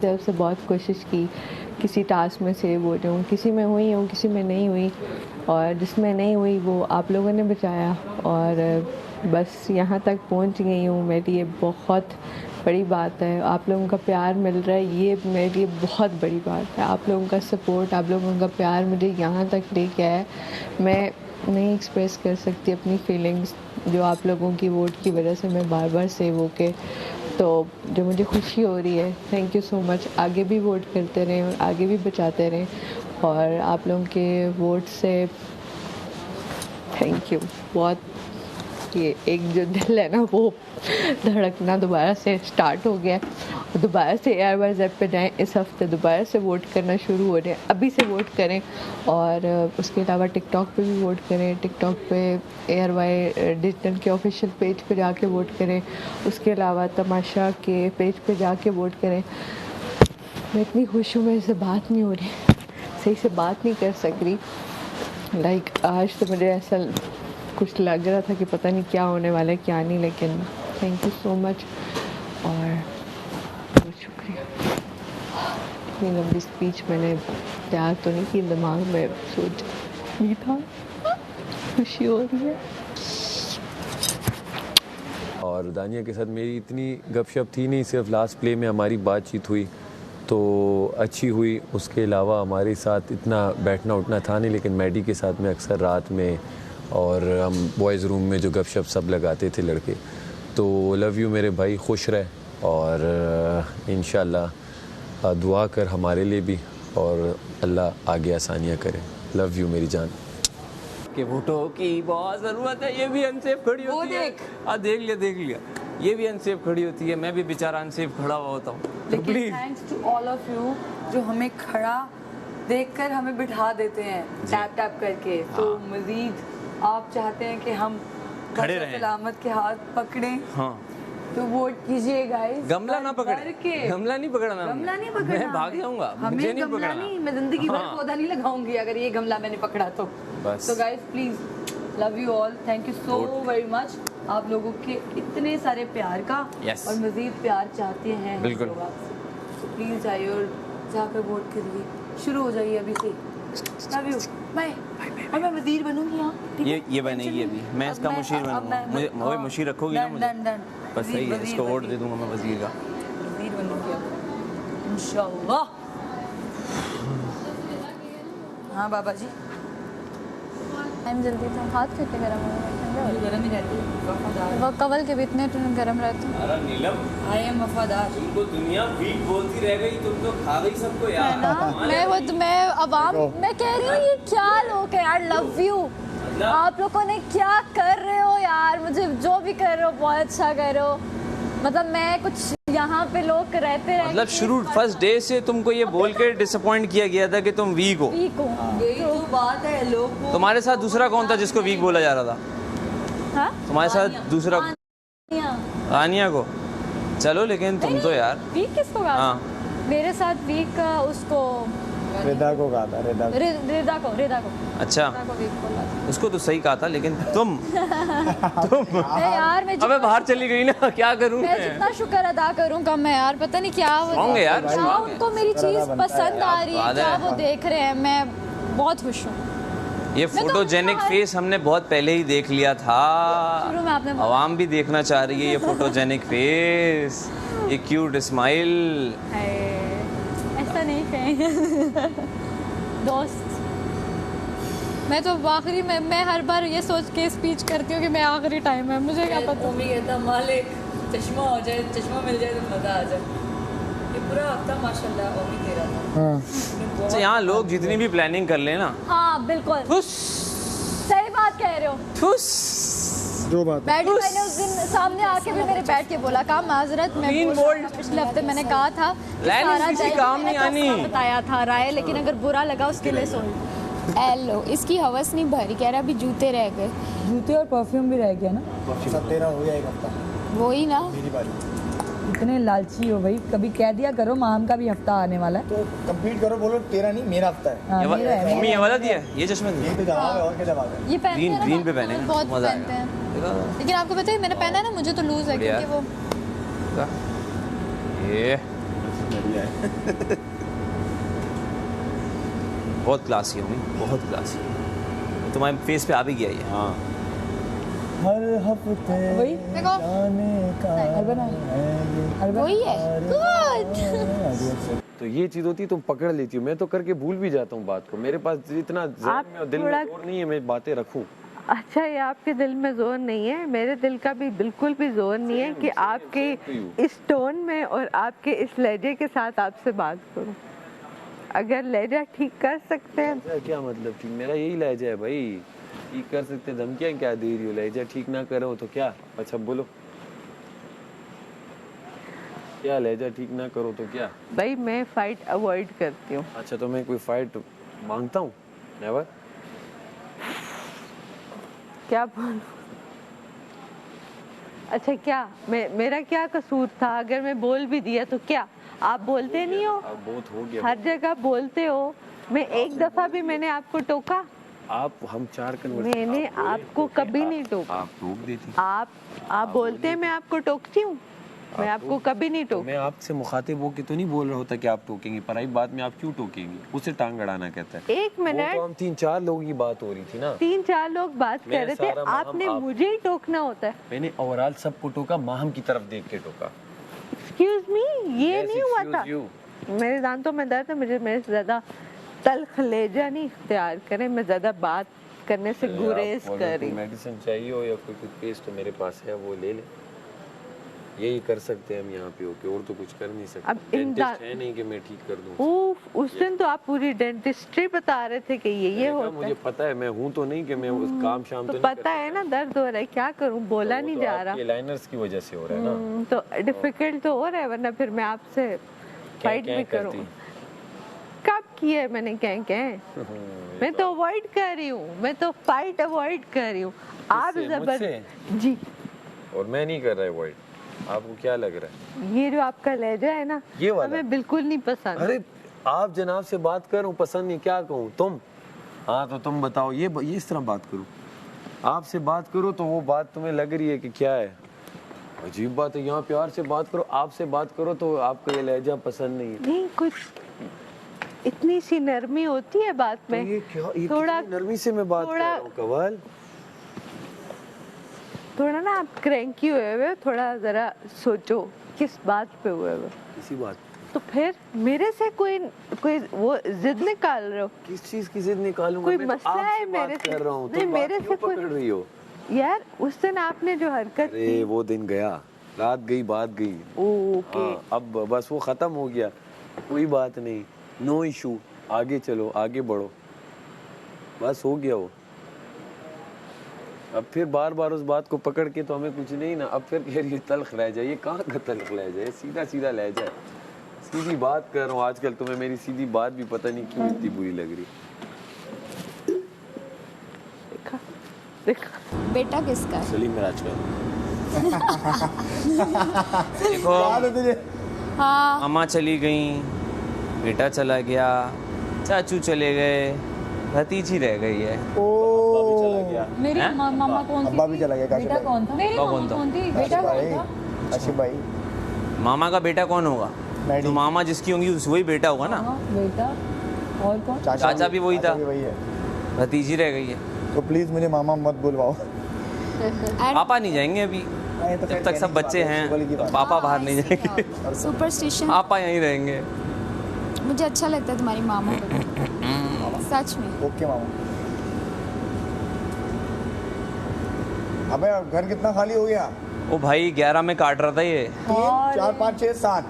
तरफ से बहुत कोशिश की, किसी टास्क में सेव हो जाऊँ, किसी में हुई हूँ, किसी में नहीं हुई, और जिसमें नहीं हुई वो आप लोगों ने बचाया और बस यहाँ तक पहुँच गई हूँ। मेरे लिए बहुत बड़ी बात है, आप लोगों का प्यार मिल रहा है, ये मेरे लिए बहुत बड़ी बात है। आप लोगों का सपोर्ट, आप लोगों का प्यार मुझे यहाँ तक लेके आया। मैं नहीं एक्सप्रेस कर सकती अपनी फीलिंग्स, जो आप लोगों की वोट की वजह से मैं बार बार सेव होके, तो जो मुझे खुशी हो रही है। Thank you so much. आगे भी वोट करते रहें और आगे भी बचाते रहें, और आप लोगों के वोट से थैंक यू बहुत। ये एक जो दिल है ना वो धड़कना दोबारा से स्टार्ट हो गया है। दोबारा से ARYZ पे जाएं, इस हफ्ते दोबारा से वोट करना शुरू हो जाए, अभी से वोट करें। और उसके अलावा टिकटॉक पे भी वोट करें, टिकटॉक पे ARY डिजिटल के ऑफिशियल पेज पे जाके वोट करें। उसके अलावा तमाशा के पेज पे जाके वोट करें। मैं इतनी खुश हूँ, मेरे से बात नहीं हो रही, सही से बात नहीं कर सक रही। आज तो मुझे ऐसा कुछ लग रहा था कि पता नहीं क्या होने वाला है क्या नहीं, लेकिन थैंक यू सो मच और बहुत शुक्रिया। इतनी लंबी स्पीच मैंने तैयार तो नहीं की, दिमाग में सोच नहीं था। खुशी हो रही है। और दानिया के साथ मेरी इतनी गपशप थी नहीं, सिर्फ लास्ट प्ले में हमारी बातचीत हुई तो अच्छी हुई। उसके अलावा हमारे साथ इतना बैठना उठना था नहीं, लेकिन मैडी के साथ में अक्सर रात में और हम बॉयज़ रूम में जो गपशप सब लगाते थे लड़के। तो लव यू मेरे भाई, खुश रहे और इंशाल्लाह दुआ कर हमारे लिए भी, और अल्लाह आगे आसानियाँ करे। लव यू मेरी जान। के वोटों की बहुत ज़रूरत है। ये भी अनसेफ खड़ी होती है। देख लिया ये भी अनसेफ खड़ी होती है। मैं भी बेचारा अनसेफ खड़ा हुआ होता हूँ। लेकिन thanks to all of you जो हमें खड़ा देखकर हमें बिठा देते हैं टैप टैप करके। तो मजीद आप चाहते हैं कि हम खड़े रहें, सलामत के हाथ पकड़ें। हाँ तो वोट कीजिए गाइस। गमला ना पकड़े, गमला नहीं पकड़ना, गमला नहीं पकड़ना, मैं भाग जाऊंगा, मुझे नहीं पकड़ना। नहीं, मैं जिंदगी भर पौधा नहीं लगाऊंगी अगर ये गमला मैंने पकड़ा तो। बस। तो guys please love you all, thank you so very much आप लोगों के इतने सारे प्यार का। Yes. और मजीद प्यार चाहते हैं बिल्कुल। हम लोग आपसे। तो प्लीज आइए और जाकर वोट करिए, शुरू हो जाइए अभी से। Love you, bye. और मैं वजीर बनूंगी यहाँ। ये बनेगी अभी, मैं इसका मुशीर बनूंगा। मुझे मुशीर रखोगी ना मुझे? बस सही है, इसको वोट दे दूंगा मैं वजीर का। वजीर बनूंगी अब इंशाल्लाह। हाँ बाबा जी। टाइम जल्दी था, हाथ क्यों गर्म हो गर्म ही रहती है, वफादार। वो कवल के भी इतने गर्म रहते हैं। अरे नीलम, आई एम वफादार। तुमको दुनिया वीक बोलती रह गई, तुम तो खा गई सबको यार। मैं अवाम, मैं कह रही हूँ ये क्या लोग है यार। लव यू, आप लोगों ने क्या कर रहे हो यार। मुझे जो भी कर रहे हो बहुत अच्छा कर रहे हो। मतलब मैं कुछ यहाँ पे लोग रहते रहे, मतलब शुरू फर्स्ट डे से तुमको ये बोल के डिसअपॉइंट किया गया था कि तुम वीक हो। यही तो बात है, लोग तुम्हारे साथ दूसरा कौन था जिसको वीक बोला जा रहा था? हाँ? तुम्हारे साथ दूसरा आनिया को। चलो लेकिन तुम तो यार वीक किसको कहा? हाँ मेरे साथ वीक उसको रिदा को कहा था। रिदा को अच्छा, वीक बोला था। उसको तो सही कहा था, लेकिन तुम यार मैं अबे बाहर चली गई ना, क्या करूं मैं जितना शुक्र अदा करूं कम है यार। पता नहीं क्या Strong है यार, क्या strong है। उनको मेरी चीज पसंद आ रही है, क्या वो देख रहे हैं। मैं बहुत खुश हूँ। ये फोटोजेनिक फेस हमने बहुत पहले ही देख लिया था। शुरू में आपने आवाम भी देखना चाह रही है ये फोटोजेनिक फेस, ये क्यूट स्माइल। ऐसा नहीं कहेंगे दोस्त। मैं तो आखिरी में मैं हर बार ये सोच के स्पीच करती हूँ कि मैं आखिरी टाइम है, मुझे क्या पता। मम्मी कहता मालिक चश्मा हो जाए, चश्मा मिल जाए तो मजा आ जाए। ये पूरा हफ्ता माशाल्लाह मम्मी दे रहा था। तो यहाँ लोग जितनी भी प्लानिंग कर ले ना, हाँ बिल्कुल ठुस सही बात कह रहे हो। ठुस जो बात मैंने उस दिन सामने आके भी मेरे बैठ के बोला काम माजरत मैं पिछले हफ्ते मैंने कहा था किसी काम नहीं आनी, बताया था राय, लेकिन अगर बुरा लगा उसके लिए सॉरी। एलो इसकी हवस नहीं भरी, कह रहा अभी जूते रह गए। जूते और परफ्यूम भी रह गया ना। सब तेरा हो गया एक हफ्ता। वही ना, मेरी बारी। इतने लालची हो भाई, कभी कह दिया करो माम का भी हफ्ता आने वाला है। तो कंप्लीट करो, बोलो तेरा नहीं मेरा हफ्ता है। हाँ, मेरा है। मम्मी ये वाला दिया, ये चश्मा ये दिया। तो जवाब है, और क्या जवाब है? ये पहनते हैं ना, ग्रीन पे पहने बहुत मजा पहनते आएगा। हैं। लेकिन आपको पता है मैंने पहना है ना, मुझे तो लूज है बढ़िया। क्योंकि वो ये जाए। बहुत क्लासी हो मैं, बहुत क्लासी। तुम्हारे फेस पे आ भी गया ये। हाँ हर हफ्ते वही देखो जाने का वही है। गुड। तो ये चीज होती है तुम पकड़ लेती हो, मैं तो करके भूल भी जाता हूँ बात को। मेरे पास इतना ज़हन में और दिल में थोड़ा- जोर नहीं है मैं बातें रखूं। अच्छा, ये आपके दिल में जोर नहीं है, मेरे दिल का भी बिल्कुल भी जोर नहीं है कि आपके इस टोन में और आपके इस लहजे के साथ आपसे बात करूं। अगर लहजा ठीक कर सकते हैं लहजा क्या मतलब ठीक? मेरा यही लहजा है भाई, ठीक कर सकते। धमकियाँ क्या दे रही हो? लहजा ठीक ना करो तो क्या? अच्छा बोलो, क्या लहजा ठीक ना करो तो क्या? भाई, मैं फाइट अवॉइड करती हूँ। अच्छा तो मैं कोई फाइट मांगता हूँ? नेवर। क्या बोल? अच्छा, क्या मेरा क्या कसूर था? अगर मैं बोल भी दिया तो क्या? आप बोलते नहीं हो? अब बहुत हो गया। हर जगह बोलते हो। मैं एक दफा भी मैंने आपको टोका? आप हम 4 मैंने आपको कभी नहीं टोका। आप टोक देती। आप बोलते हैं मैं आपको टोकती हूँ? मैं आपको कभी नहीं तो टोक। मैं आपसे मुखातिब होके तो नहीं बोल रहा होता कि आप टोकेंगे, पर आई बात में आप क्यों टोकेंगे? उसे टांग अड़ाना कहता है। एक वो मिनट, तो हम 3-4 लोगों की बात हो रही थी ना। 3-4 लोग बात मैं कर रहे थे, सारा माहम आपने आप- मुझे ही टोकना होता है। मैंने ओवरऑल सबको टोका, माहम की तरफ देख के टोका। एक्सक्यूज मी, ये Yes, नहीं हुआ excuse था। you. मेरे दांतों में दर्द है, मुझे मेरे से ज्यादा तल्ख लहजा नहीं इख्तियार करें। मैं ज्यादा बात करने से गुरेज कर रही हूँ। मेडिसिन चाहिए हो या कोई पेस्ट तो मेरे पास है, वो ले ले। यही कर सकते हैं हम यहाँ पे होके, और तो कुछ कर नहीं सकते। अब इन डेंटिस्ट है नहीं कि मैं ठीक कर दूँ। उफ, उस दिन तो आप पूरी डेंटिस्ट्री बता रहे थे कि ये मैंने कहा, होता मुझे है। पता है, मैं हूँ तो नहीं कि मैं उस काम शाम तो तो नहीं पता है ना, दर्द हो रहा है, क्या करूँ? बोला नहीं जा रहा। लाइनर्स की वजह से हो रहा है ना। तो डिफिकल्ट तो हो रहा है, वरना फिर मैं आपसे फाइट भी करूँ। कब किया है मैंने? क्या मैं तो अवॉइड कर रही हूँ, मैं तो फाइट अवॉइड कर रही हूँ। आप किससे? जबरदस्त जी। और मैं नहीं कर रहा अवॉइड। आपको क्या लग रहा है? ये जो आपका लहजा है ना, ये वाला? हमें बिल्कुल नहीं पसंद। अरे आप जनाब से बात करूं, पसंद नहीं, क्या कहूँ? तुम, हाँ तो तुम बताओ। ये इस तरह बात करूं? आपसे बात करो तो वो बात तुम्हें लग रही है कि क्या है? अजीब बात है। यहाँ प्यार से बात करो, आपसे बात करो तो आपको ये लहजा पसंद नहीं है। नहीं, कुछ इतनी सी नरमी होती है बात तो में। ये क्या, ये थोड़ा कितनी नरमी से मैं बात कर रहा हूँ कवल। थोड़ा ना आप क्रैंकी हुए हुए, थोड़ा जरा सोचो किस बात पे हुए हुए। किसी बात, तो फिर मेरे से कोई वो जिद निकाल रहे हो? किस चीज की जिद निकालूंगा? कोई मैं तो मसला है आपसे मेरे बात से? कर रहा हूँ। नहीं, तुम मेरे बात से क्यों कोई- पकड़ रही हो? यार, उस दिन आपने जो हरकत अरे की। वो दिन गया, रात गई, बात गई। ओके। हाँ, अब बस वो खत्म हो गया, कोई बात नहीं, नो इशू। आगे चलो, आगे बढ़ो, बस हो गया वो। अब फिर बार बार उस बात को पकड़ के तो हमें कुछ नहीं ना। अब फिर कह रही है तल्ख रह जाए। ये कहाँ का तल्ख रह जाए? सीधा सीधा लह जाए, सीधी बात कर रहा हूँ। आजकल तुम्हें मेरी सीधी बात भी पता नहीं क्यों इतनी बुरी लग रही। देखा देखा। बेटा किसका है? सलीम मिराज का। देखो, याद है तुझे? हाँ। मामा चली गई, बेटा चला गया, चाचू चले गए, भतीजी रह गई है। ओ मेरी हैं? मामा कौन सी अब्बा भी थी? चला गया, काशी बेटा भाई। कौन था? मेरी अब्बा मामा कौन था? कौन थी? बेटा कौन भाई, था? आशिफ भाई, मामा का बेटा कौन होगा? मैडी। तो मामा जिसकी होंगी वही बेटा होगा ना। हाँ, बेटा। और कौन? चाचा भी वही चाचा था। भी वही है। भतीजी रह गई है। तो प्लीज मुझे मामा मत बुलवाओ। पापा नहीं जाएंगे अभी, नहीं, तो जब खैर तक सब कहने की बच्चे बात है, हैं शुगल की तो बात है। पापा बाहर नहीं जाएंगे। सुपरस्टिशन। पापा यहीं रहेंगे। मुझे अच्छा लगता है तुम्हारी मामा को, सच में। ओके मामा। अबे घर कितना खाली हो गया? ओ भाई 11 में काट रहा था ये। 3, 4, 5, 6, 7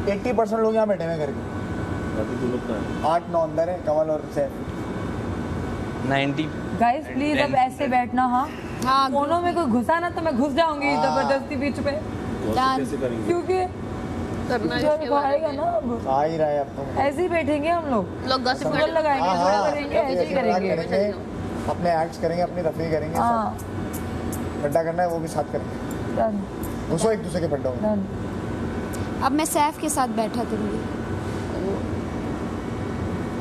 80% लोग यहाँ बैठे हुए हैं घर के। 8, 9 अंदर है, कमल और सैफ। 90। गाइस प्लीज अब ऐसे बैठना। हाँ हाँ, कोनों में कोई घुसा ना तो मैं घुस जाऊंगी हाँ। जबरदस्ती बीच में, डन। क्योंकि जो आएगा ना अब आ ही रहा है अब तो। ऐसे ही बैठेंगे हम लोग सिंगल लगाएंगे, हाँ, थोड़ा हाँ, करेंगे, ऐसे ही करेंगे। अपने एक्ट्स करेंगे, अपनी तफरीह करेंगे, हाँ सब गड्ढा करना है वो भी साथ करेंगे। डन घुसो एक दूसरे के गड्ढों में। डन। अब मैं सैफ के साथ बैठा करूँगी।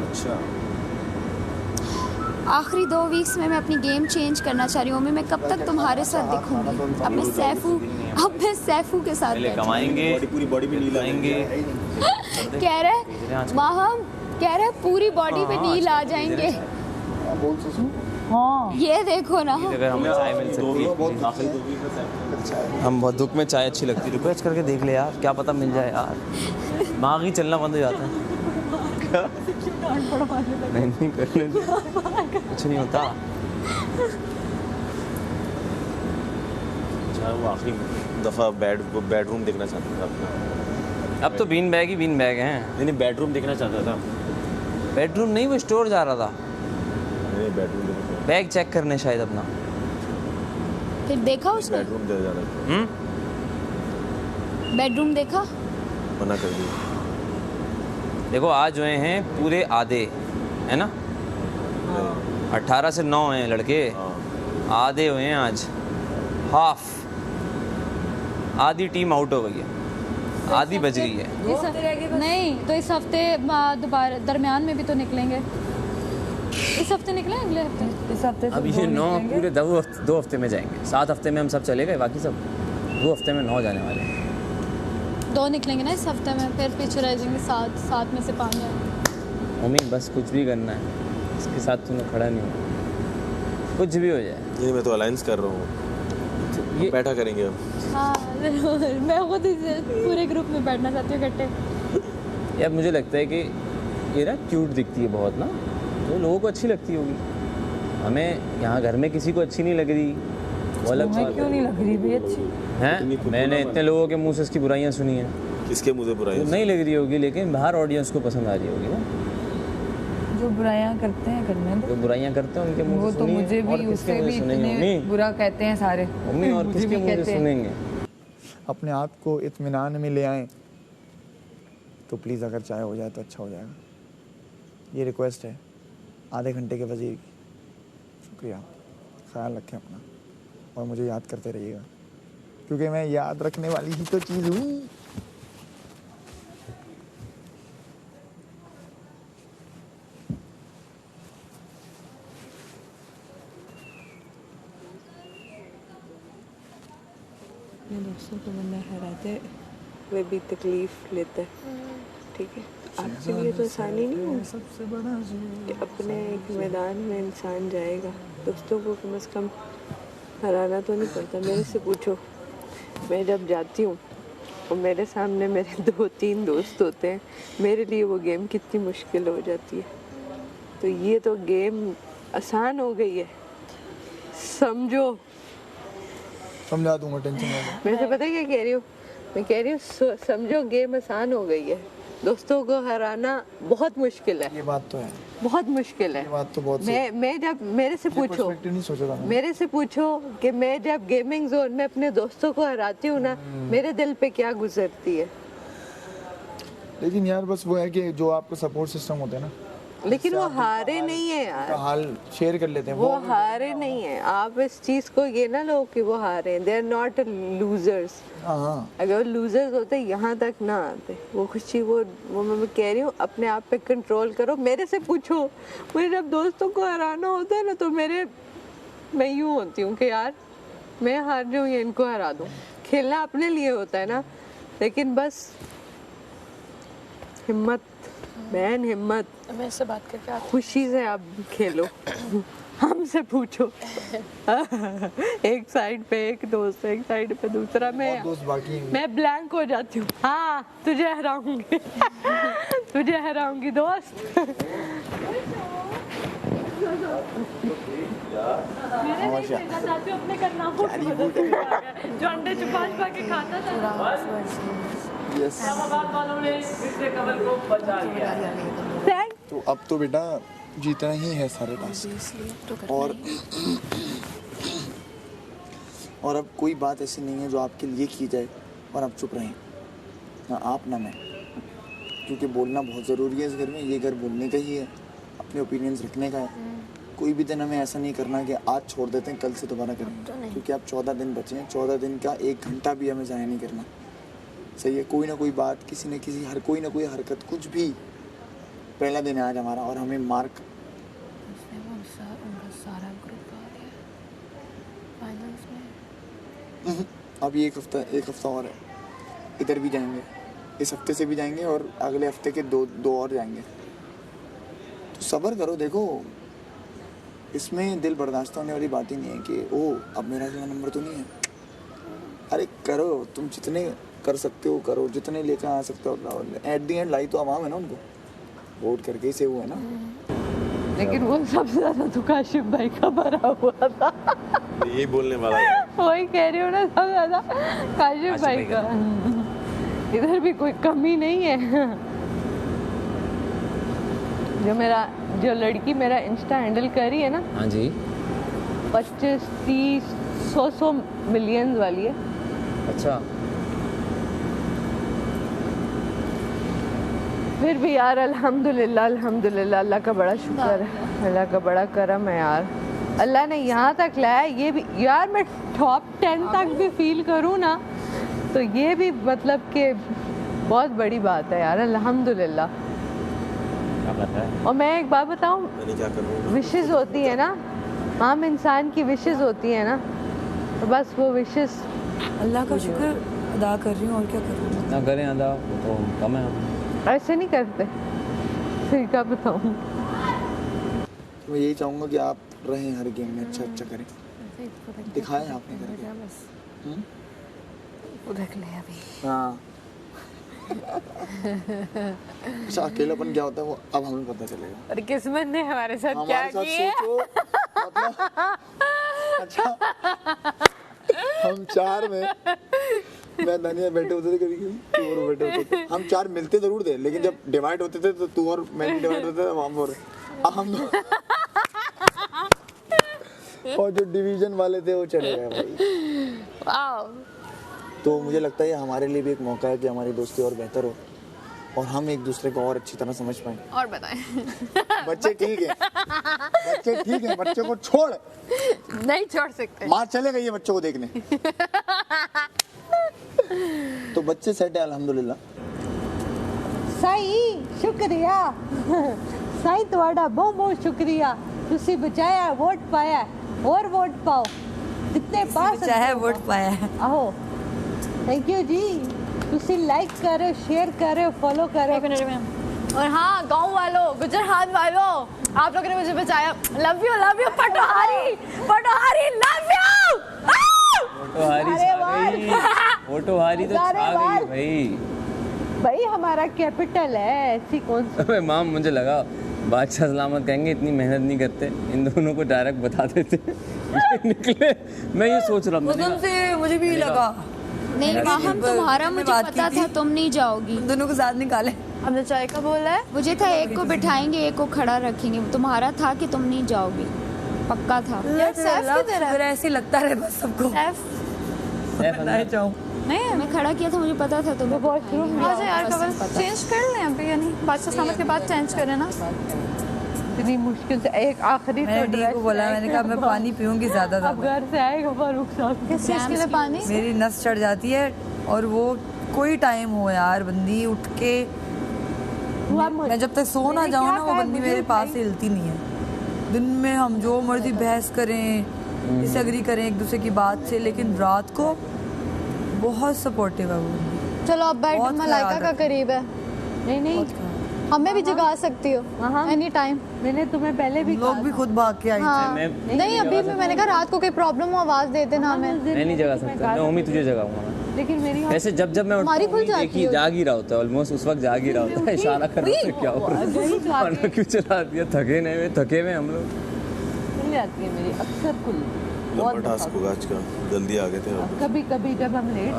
अच्छा, आखिरी 2 वीक्स में मैं अपनी गेम चेंज करना चाह रही हूँ। मैं कब तक तुम्हारे साथ दिखूंगी? अब मैं सैफू के साथ पहले बैठूंगी। कमाएंगे, पूरी बॉडी में नीला कमाएंगे, कह रहे माहम कह रहे पूरी बॉडी पे नील आ जाएंगे। बोल तो सुन। हाँ ये देखो ना, अगर हमें चाय मिल सकती है, हम बहुत धूप में चाय अच्छी लगती है, रिक्वेस्ट करके देख ले यार, क्या पता मिल जाए यार, दिमाग ही चलना बंद हो जाता है। नहीं करने दो, कुछ नहीं होता। वो आखिरी दफ़ा बेडरूम देखना चाहता था अपना। अब तो बीन बैग ही बीन बैग हैं। नहीं बेडरूम देखना चाहता था। बेडरूम नहीं, वो स्टोर जा रहा था, नहीं बेडरूम देखना चाहता बैग चेक करने शायद अपना। फिर देखा था। उसने बेडरूम दे जा रहा था, बेडरूम देखा। मना कर दिया। देखो आज हुए हैं पूरे आधे, है ना, 18 से 9 हैं लड़के, आधे हुए हैं आज, हाफ, आधी टीम आउट हो गई है, आधी बच गई है। नहीं तो इस हफ्ते दोबारा दरमियान में भी तो निकलेंगे। इस हफ्ते निकले अगले हफ्ते? इस हफ्ते से अब ये 9 पूरे 2 हफ्ते में जाएंगे, 7 हफ्ते में हम सब चले गए, बाकी सब 2 हफ्ते में 9 जाने वाले हैं। 2 निकलेंगे ना इस हफ्ते में, फिर पीछे रह जाएंगे 7 में से 5 जाएंगे। मम्मी बस कुछ भी करना है, इसके साथ तुम्हें खड़ा नहीं हो, कुछ भी हो जाए। नहीं मैं तो अलायंस कर रहा हूँ, ये बैठा करेंगे अब। हाँ मैं खुद पूरे ग्रुप में बैठना चाहती हूँ इकट्ठे। यार मुझे लगता है कि ये ना क्यूट दिखती है बहुत ना, तो लोगों को अच्छी लगती होगी, हमें यहाँ घर में किसी को अच्छी नहीं लग रही, वो अलग बात क्यों नहीं लग रही भी अच्छी? है। मैंने इतने लोगों के मुंह से इसकी बुराइयां सुनी हैं, किसके मुझे बुराई? तो नहीं लग रही होगी, लेकिन बाहर ऑडियंस को पसंद आ रही होगी ना, जो बुराइयां करते हैं करने दो। जो बुराइयां करते हैं उनके मुंह वो से तो सुनिए, मुझे और भी किसके उससे मुंह भी से सुनेंगे इतने मम्मी? बुरा कहते हैं सारे। मम्मी और मुझे किसके भी मुंह से कहते हैं। सुनेंगे? अपने आप को इत्मीनान में ले आएं तो प्लीज़ अगर चाय हो जाए तो अच्छा हो जाएगा। ये रिक्वेस्ट है आधे घंटे के वजीर की। शुक्रिया, ख्याल रखें अपना और मुझे याद करते रहिएगा, क्योंकि मैं याद रखने वाली ही तो चीज़ हूँ। अपने दोस्तों को वरना हराते वे भी तकलीफ लेते हैं, ठीक है। आपके लिए तो आसानी नहीं होगी सबसे बड़ा कि अपने एक मैदान में इंसान जाएगा, दोस्तों को कम से कम हराना तो नहीं पड़ता। मेरे से पूछो, मैं जब जाती हूँ और मेरे सामने मेरे 2-3 दोस्त होते हैं, मेरे लिए वो गेम कितनी मुश्किल हो जाती है। तो ये तो गेम आसान हो गई है, समझो। समझा दूंगा, टेंशन मत लो। मैं तो पता है क्या कह रही हूँ, मैं कह रही हूँ समझो गेम आसान हो गई है, दोस्तों को हराना बहुत मुश्किल है। ये बात तो है, बहुत मुश्किल है। ये बात तो बहुत मैं जब मेरे से पूछो, पर्सपेक्टिव नहीं सोचा था मैंने। मेरे से पूछो कि मैं जब गेमिंग जोन में अपने दोस्तों को हराती हूँ ना, मेरे दिल पे क्या गुजरती है। लेकिन यार बस वो है कि जो आपका सपोर्ट सिस्टम होता है ना, लेकिन वो हारे नहीं है यार, का हाल शेयर कर लेते हैं। वो हारे नहीं है। आप इस चीज को ये ना लो कि वो हारे हैं, दे आर नॉट लूजर्स। हाँ, अगर वो लूजर्स होते यहाँ तक ना आते। वो खुशी वो मैं कह रही हूँ, अपने आप पे कंट्रोल करो। मेरे से पूछो, मुझे जब दोस्तों को हराना होता है ना, तो मैं यूँ होती हूँ कि यार मैं हार जाऊँ या इनको हरा दूँ। खेलना अपने लिए होता है ना, लेकिन बस हिम्मत, बहन हिम्मत, मैं इससे बात करके आती खुशी से आप खेलो। हमसे पूछो। एक साइड पे एक दोस्त, एक साइड पे दूसरा। बहुत दोस्त बाकी हैं। मैं ब्लैंक हो जाती हूँ। हाँ तुझे हराऊंगी। तुझे हराऊंगी दोस्त। अपने करना जो अंडे छुपा छुपा के खाता था। थैंक तो अब तो बेटा जीतना ही है सारे टास्क, और अब कोई बात ऐसी नहीं है जो आपके लिए की जाए और आप चुप रहें, ना आप ना मैं, क्योंकि बोलना बहुत ज़रूरी है इस घर में। ये घर बोलने का ही है, अपने ओपिनियंस रखने का है। कोई भी दिन हमें ऐसा नहीं करना कि आज छोड़ देते हैं कल से दोबारा करेंगे, क्योंकि अब 14 दिन बचे हैं। 14 दिन का 1 घंटा भी हमें ज़ाया नहीं करना, सही है। कोई ना कोई बात, किसी न किसी, हर कोई ना कोई हरकत, कुछ भी। पहला दिन है आज हमारा, और हमें मार्क अब ये एक हफ्ता और है, इधर भी जाएंगे, इस हफ्ते से भी जाएंगे और अगले हफ्ते के दो और जाएंगे। तो सब्र करो। देखो इसमें दिल बर्दाश्त होने वाली बात ही नहीं है कि ओ अब मेरा अगला नंबर तो नहीं है। अरे करो, तुम जितने कर सकते हो करो, जितने लेकर आ सकते हो लाओ। एट दी एंड लाई तो आवाम है ना, उनको वोट करके ही से हुआ है ना। लेकिन वो सबसे ज्यादा तो काशिफ भाई का भरा हुआ था। यही बोलने वाला है। वही कह रही हूँ ना, सबसे ज्यादा काशिफ भाई का। इधर भी कोई कमी नहीं है। जो लड़की मेरा इंस्टा हैंडल कर रही है ना, हाँ जी, 25, 30, 100 मिलियंस वाली है। अच्छा। फिर भी यार अल्हम्दुलिल्लाह अल्हम्दुलिल्लाह, अल्लाह का बड़ा शुक्र है, अल्लाह का बड़ा करम है यार। अल्लाह ने यहाँ तक लाया। ये भी यार मैं टॉप 10 तक भी फील करूँ ना, तो ये भी मतलब कि बहुत बड़ी बात है यार, अल्हम्दुलिल्लाह। और मैं एक बात बताऊँ, विशेस होती है ना, आम इंसान की विशेस होती है ना, तो बस वो विशेस अल्लाह का शुक्र अदा कर रही हूँ, और क्या करूँ। ना करें अदा तो कम है। ऐसे नहीं करते, फिर क्या बताऊँ। मैं यही चाहूँगा कि आप रहें हर गेम में, अच्छा अच्छा करें, दिखाएं आपने करके। रख ले अभी। हाँ अच्छा, अकेलापन क्या होता है वो अब हमें पता चलेगा। और किस्मत ने हमारे साथ क्या हमारे साथ किया। सोचो मतलब, अच्छा हम 4 में, मैं धनिया बैठे होते थे कभी कभी, तू और बैठे होते थे, हम 4 मिलते जरूर थे, लेकिन जब डिवाइड होते थे तो तू और मैं डिवाइड होते थे, हम और हम और जो डिवीजन वाले थे वो चले गए भाई। वाओ। तो मुझे लगता है हमारे लिए भी एक मौका है कि हमारी दोस्ती और बेहतर हो और हम एक दूसरे को और अच्छी तरह समझ पाएं। और बताएं। बच्चे ठीक है, बच्चे ठीक है, बच्चे को छोड़, नहीं छोड़ सकते। माँ चले गई है बच्चों को देखने। तो बच्चे सेट है अल्हम्दुलिल्लाह। साई शुक्रिया, साई ਤੁਹਾਡਾ बहुत बहुत शुक्रिया, ਤੁਸੀਂ बचाया, वोट पाया और वोट पाओ, जितने पास चाहे वोट पाया है। आहो, थैंक यू जी। ਤੁਸੀਂ लाइक करो, शेयर करो, फॉलो करो। और हाँ, गांव वालों, गुजरात वालों, आप लोगों ने मुझे बचाया। Love you Patohari, Patohari love you. फोटोहारी तो छा गई भाई। भाई हमारा कैपिटल है, ऐसी कौन सी। अबे माम, मुझे लगा बादशाह सलामत कहेंगे इतनी मेहनत नहीं करते, इन दोनों को डायरेक्ट बता देते। निकले, मैं ये सोच रहा हूँ। कसम से मुझे भी लगा। नहीं वाहम तुम्हारा, मुझे पता था तुम नहीं जाओगी। दोनों को साथ निकाले। हमने चाय का बोला है। मुझे था एक को बिठाएंगे, एक को खड़ा रखेंगे। तुम्हारा था कि तुम नहीं जाओगी, पक्का था। यार सैफ किधर है? फिर ऐसे लगता रहे बस सबको। सैफ जाऊँ नहीं, मैं खड़ा किया था, मुझे पता था तुम्हें। अच्छा यार, कवर चेंज कर लें अभी, या नहीं बादशाह सलामत के बाद चेंज करें ना। इतनी मुश्किल से एक आखिरी तो मैंने डी को बोला, मैंने कहा मैं पानी पीऊंगी ज्यादा अब घर से आएगा फारूक साहब। किस चीज़ के लिए पानी? मेरी नस चढ़ जाती है, और वो कोई टाइम हो यार, बंदी उठ के, मैं जब तक सो ना जाऊँ ना, वो बंदी मेरे पास से हिलती नहीं है। दिन में हम जो मर्जी बहस करें, डिसएग्री करें एक दूसरे की बात से, लेकिन रात को बहुत सपोर्टिव है वो। चलो अब बेड बहुत मलाइका ख्याल का रखती करीब है, नहीं हमें भी जगा सकती हो एनी टाइम। मैंने तुम्हें पहले भी लोग भी खुद भाग के आए हाँ, नहीं अभी भी मैंने कहा रात को कोई प्रॉब्लम हो आवाज दे देना हमें। मैं नहीं जगा सकता, मैं उम्मीद तुझे जगाऊंगा। लेकिन मेरी वैसे जब जब मैं उठता हमारी हूँ, खुल उम्मीद जाती देखी है। जाग ही रहा होता है, ऑलमोस्ट उस वक्त जाग ही रहा होता है। इशारा कर रहा होता है, क्या हो रहा है, क्यों चला दिया, थके हुए हम लोग। खुल जाती है मेरी, अक्सर खुल। लंबा टास्क होगा आज का, जल्दी आ गए थे वापस। कभी कभी जब हम लेट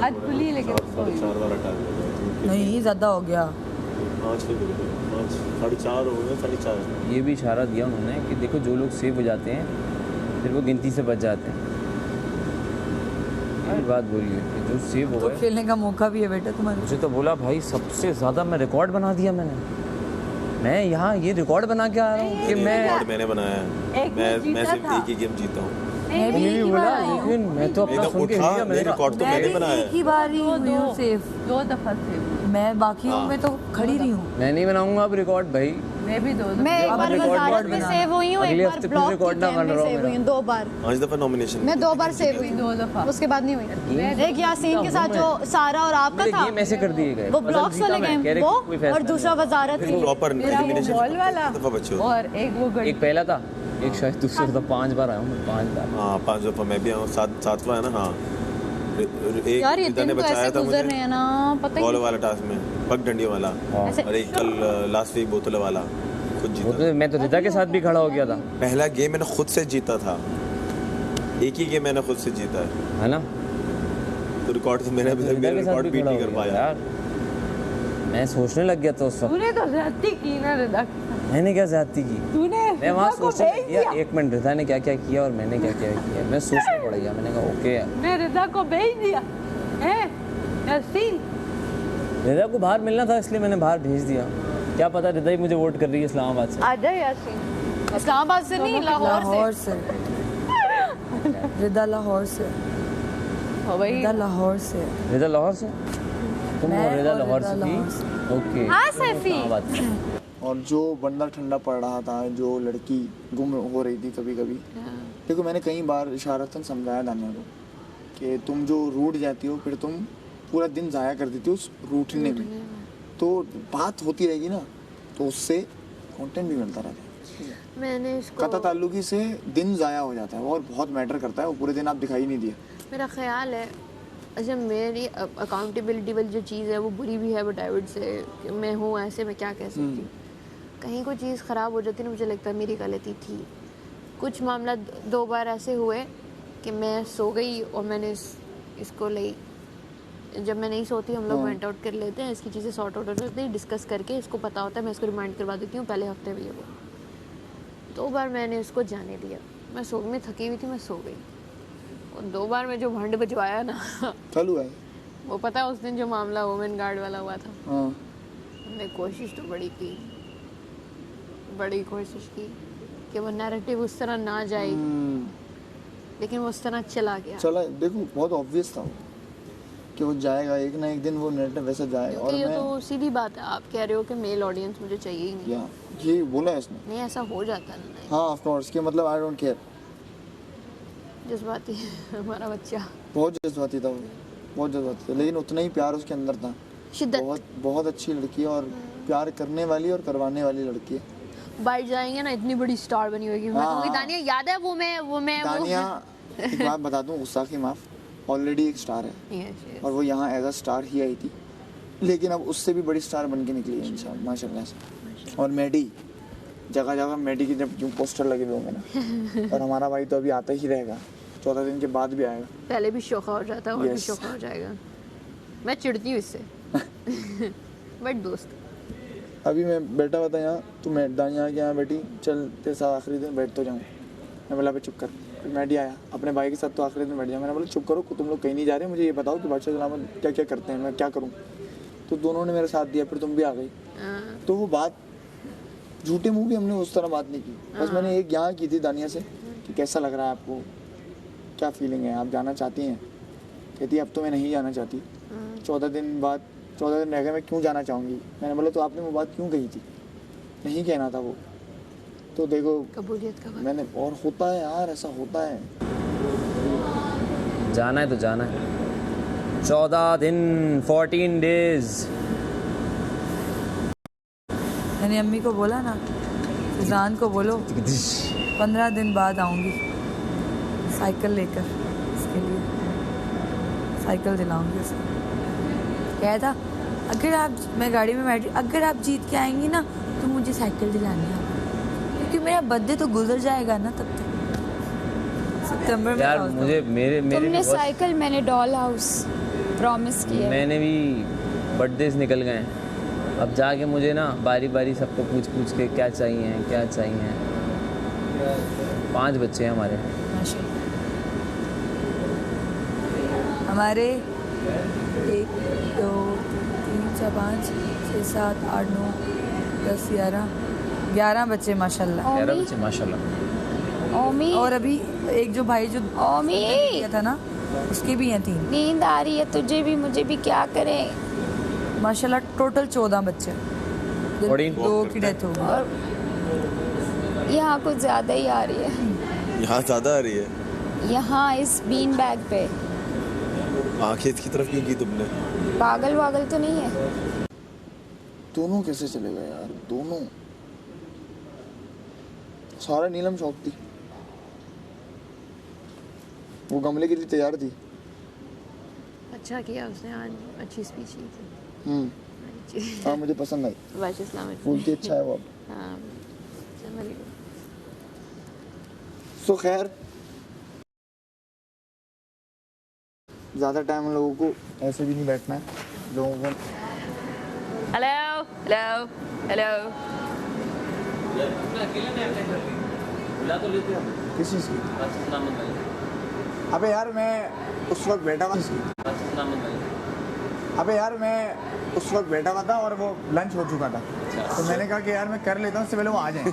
आज खुली, लेकिन 4 बार हटा दिया। नहीं ज़्यादा हो गया। 5 साढ़े 4 हो गए, 4:30। ये भी इशारा दिया उन्होंने कि देखो जो लोग सेव हो जाते हैं फिर वो गिनती से बच जाते हैं। ये बात बोली है कि जो सेव हो तो गए, खेलने का मौका भी है बेटा तुम्हारे। मुझे तो बोला भाई सबसे ज़्यादा मैं रिकॉर्ड बना दिया मैं यहाँ ये रिकॉर्ड बना के आ रहा हूँ कि मैं रिकॉर्ड मैंने बनाया है। मैं सिर्फ एक ही गेम जीता हूँ। मैंने भी बोला, लेकिन मैं तो अपना सुन के उठा, लिया। मैंने रिकॉर्ड तो मैंने बनाया एक है। ही बार ही हुई हूँ सेफ, 2 दफा से। मैं बाकियों में तो खड़ी रही हूँ। मैं नहीं बनाऊंगा अब रिकॉर्ड भाई। मैं भी दो मैं एक बार वजारत में सेव हुई हूँ, अगले एक बार हफ्ते फिर ब्लॉक रिकॉर्ड की ना कैम करना में रहो सेव हुई मेरा। हूँ 2 बार। 5 दफ़ा नॉमिनेशन मैं 2 बार सेव हुई, 2 दफा। उसके बाद नहीं हुई। एक यासीन के साथ जो सारा और आपका मेरे था, गेम ऐसे कर दिए गए, वो पजल ब्लॉक्स जीता वाले मैं, गेम कह रहे वो, कोई फैसला और दूसरा वजारत थी। प्रॉपर मेरा वो एलिमिनेशन बॉल वाला दफ़ा बचे हो। और एक वो एक पहला था, एक शायद दूसरा था। 5 बार आया हूँ मैं, 5 बार। हाँ 5 दफ़ा मैं भी आया हूँ, 7वां है ना। हाँ एक यार ये रिदा दिन ने तो बचाया ऐसे था गुजर मुझे रहे हैं ना, पता ही बॉल नहीं। वाला टास्क में, पग डंडी वाला, ऐसे- और एक कल लास्ट वीक बोतल वाला खुद वो जीता। तो मैं तो रिदा के साथ भी खड़ा हो गया था, पहला गेम मैंने खुद से जीता था, एक ही गेम मैंने खुद से जीता है ना। तो रिकॉर्ड तो मैंने अभी तक रिदा मेरा के साथ रिकॉर्ड भी बीट खड़ा नहीं हो कर गया पाया। यार। मैं सोचने लग गया था उस वक्त, तूने तो ज्यादती की ना रिदा, मैंने क्या ज्यादती की। तूने मैं वहाँ रिदा को सोचने भेज लग गया, दिया। 1 मिनट रिदा ने क्या क्या किया और मैंने क्या क्या किया, मैं सोचने पड़ गया। मैंने कहा ओके, मैं रिदा को भेज दिया है यासीन। रिदा को बाहर मिलना था इसलिए मैंने बाहर भेज दिया। क्या पता रिदा ही मुझे वोट कर रही है इस्लामाबाद से। आजा यासीन। इस्लामाबाद से नहीं, लाहौर लाहौर से। से रिदा लाहौर से, हो भाई रिदा लाहौर से। रिदा लाहौर से, तुम मैं हो रिदा और लाहौर रिदा से लाहौर थी। ओके हाँ, सैफी। इस्लामाबाद से। और जो बंदा ठंडा पड़ रहा था, जो लड़की गुम हो रही थी कभी कभी, देखो मैंने कई बार इशारतन समझाया दानिया को कि तुम जो रूठ जाती हो फिर तुम पूरा दिन ज़ाया कर देती हो उस रूठने में, तो बात होती रहेगी ना, तो उससे कंटेंट भी मिलता रहता है। मैंने इसको कता ताल्लुकी से दिन ज़ाया हो जाता है और बहुत मैटर करता है, वो पूरे दिन आप दिखाई नहीं दिए। मेरा ख्याल है, अच्छा मेरी अकाउंटेबिलिटी वाली जो चीज़ है वो बुरी भी है, बट आई वुड से मैं हूँ ऐसे, मैं क्या कह सकती हूँ। कहीं कोई चीज़ ख़राब हो जाती है ना, मुझे लगता है मेरी गलती थी। कुछ मामला 2 बार ऐसे हुए कि मैं सो गई और मैंने इसको लाई, जब मैं नहीं सोती हम लोग वेंट आउट कर लेते हैं, इसकी चीज़ें सॉर्ट आउट हो जाती हैं, डिस्कस करके इसको पता होता है, मैं इसको रिमाइंड करवा देती हूँ पहले हफ्ते में। ये वो 2 बार मैंने उसको जाने दिया, मैं सो में थकी हुई थी, मैं सो गई। और 2 बार में जो भंड बजवाया ना चालू है। वो पता है उस दिन जो मामला वुमेन गार्ड वाला हुआ था, हाँ हमने कोशिश तो बड़ी कोशिश की कि वो नैरेटिव उस तरह ना जाए, लेकिन वो उस तरह चला गया। चला, देखो बहुत ऑब्वियस था वो कि वो जाएगा एक ना एक दिन, वो नेरेटिव वैसा जाएगा। और क्योंकि ये मैं तो सीधी बात है, आप कह रहे हो कि मेल ऑडियंस मुझे चाहिए ही नहीं। या ये बोला है इसने। नहीं, ऐसा हो जाता है ना, हाँ ऑफ कोर्स, कि मतलब आई डोंट केयर। जज्बाती हमारा बच्चा बहुत जज्बाती था वो, बहुत जज्बाती था, लेकिन उतना ही प्यार उसके अंदर था। शिद्दत बहुत बहुत अच्छी लड़की है और प्यार करने वाली और करवाने वाली लड़की है। बैठ जाएंगे ना, इतनी बड़ी स्टार बनी होगी। मैं हाँ, कहूँगी हाँ। दानिया याद है वो मैं दानिया एक बात बता दूं, गुस्सा की माफ, ऑलरेडी एक स्टार है Yes, yes. और वो यहाँ एज अ स्टार ही आई थी, लेकिन अब उससे भी बड़ी स्टार बन के निकली है इंशाल्लाह, माशाल्लाह से। और मैडी, जगह जगह मैडी की जब पोस्टर लगे हुए होंगे ना, और हमारा भाई तो अभी आता ही रहेगा, 14 दिन के बाद भी आएगा। पहले भी शोखा हो जाता है और भी Yes. शोखा हो जाएगा। मैं चिढ़ती हूँ इससे बट दोस्त। अभी मैं बैठा हुआ था यहाँ, तो मैं दानिया के यहाँ बैठी, चल तेरे साथ आखिरी दिन बैठ तो जाऊँ। मैं बोला चुप कर, फिर मैडी आया अपने भाई के साथ, तो आखिरी दिन बैठ जाऊँ। मैंने बोला चुप करो, तुम लोग कहीं नहीं जा रहे, मुझे ये बताओ कि बादशाह सलामत क्या क्या करते हैं, मैं क्या करूँ। तो दोनों ने मेरा साथ दिया, फिर तुम भी आ गई। तो वो बात झूठे मुंह भी हमने उस तरह बात नहीं की, बस मैंने एक यहाँ की थी दानिया से कि कैसा लग रहा है आपको, क्या फीलिंग है, आप जाना चाहती हैं। कहती अब तो मैं नहीं जाना चाहती, 14 दिन रह गए, मैं क्यों जाना चाहूँगी। मैंने बोला तो आपने वो बात क्यों कही थी, नहीं कहना था वो। तो देखो कबूलियत का बात। मैंने, और होता है यार, ऐसा होता है। जाना है तो जाना है। 14 दिन 14 डेज। मैंने अम्मी को बोला ना, फिजान को बोलो 15 दिन बाद आऊँगी साइकिल लेकर, इसके लिए साइकिल दिलाऊंगी उसे। कहा था अगर आप, मैं गाड़ी में बैठी, अगर आप जीत के आएंगी ना तो मुझे साइकिल दिलानी है, क्योंकि मेरा बर्थडे तो गुजर जाएगा ना तब तक, सितंबर में यार था उस मुझे मेरे भी तुमने बहुत- साइकिल, मैंने डॉल हाउस प्रॉमिस किया है। मैंने भी बर्थडेज निकल गए हैं। अब जाके मुझे ना बारी बारी सबको पूछ के क्या चाहिए। 5 बच्चे हैं हमारे। माशाल्लाह। हमारे 1 2 3 4 5 6 7 8 9 10 11 बच्चे माशाल्लाह। 11 बच्चे माशाल्लाह। ओमी, और अभी एक जो भाई जो ओमी, किया था ना, उसके भी हैं 3 नींद आ रही है तुझे भी, मुझे भी, क्या करें। माशाल्लाह। टोटल 14 बच्चे, 14? 2 की डेथ हो गई। और यहाँ कुछ ज़्यादा ही आ रही है, यहाँ ज़्यादा आ रही है। यहाँ इस बीन बैग पे। आंखें इसकी तरफ क्यों की तुमने? पागल वागल तो नहीं है? दोनों कैसे चले गए यार, दोनों। सारा नीलम शौक थी, वो गमले के लिए तैयार थी। अच्छा किया उसने, आज अच्छी स्पीच की थी। हाँ मुझे पसंद आई, वाइस इस्लाम बोलती अच्छा है वो अब। हाँ वेरी गुड। सो खैर, ज़्यादा टाइम लोगों को ऐसे भी नहीं बैठना है, लोगों को। Hello hello hello. किस चीज़ की? अबे यार मैं उस वक्त बैठा हुआ था और वो लंच हो चुका था, तो मैंने कहा कि यार मैं कर लेता हूँ, उससे पहले वो आ जाएं।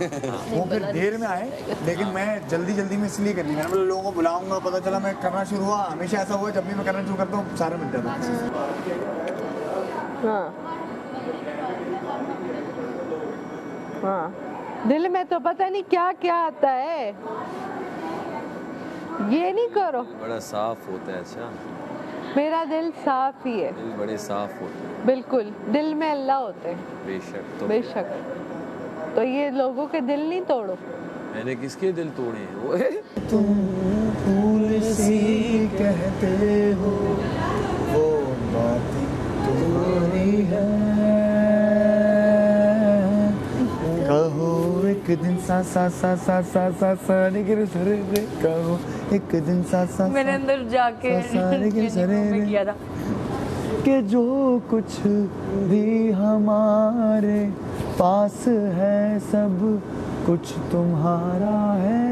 वो फिर देर में आए, लेकिन मैं जल्दी में इसलिए कर ली, मैंने बोला लोगों को बुलाऊंगा, पता चला मैं करना शुरू हुआ। हमेशा ऐसा हुआ जब भी मैं करना शुरू करता हूँ सारे मिल जाते हैं। हाँ, दिल में तो पता नहीं क्या क्या आता है, ये नहीं करो। बड़ा साफ होता है। अच्छा, मेरा दिल साफ ही है, दिल बड़े साफ होते हैं। बिल्कुल, दिल में अल्लाह होते हैं। बेशक। तो बेशक, तो ये लोगों के दिल नहीं तोड़ो। मैंने किसके दिल तोड़े हैं? वो तुम फूल सी कहते हो, वो बातें तुम्हारी है। कहो एक दिन सा निकल सरे रे, कहो एक दिन सा मैंने अंदर जाके में किया था कि जो कुछ भी हमारे पास है सब कुछ तुम्हारा है।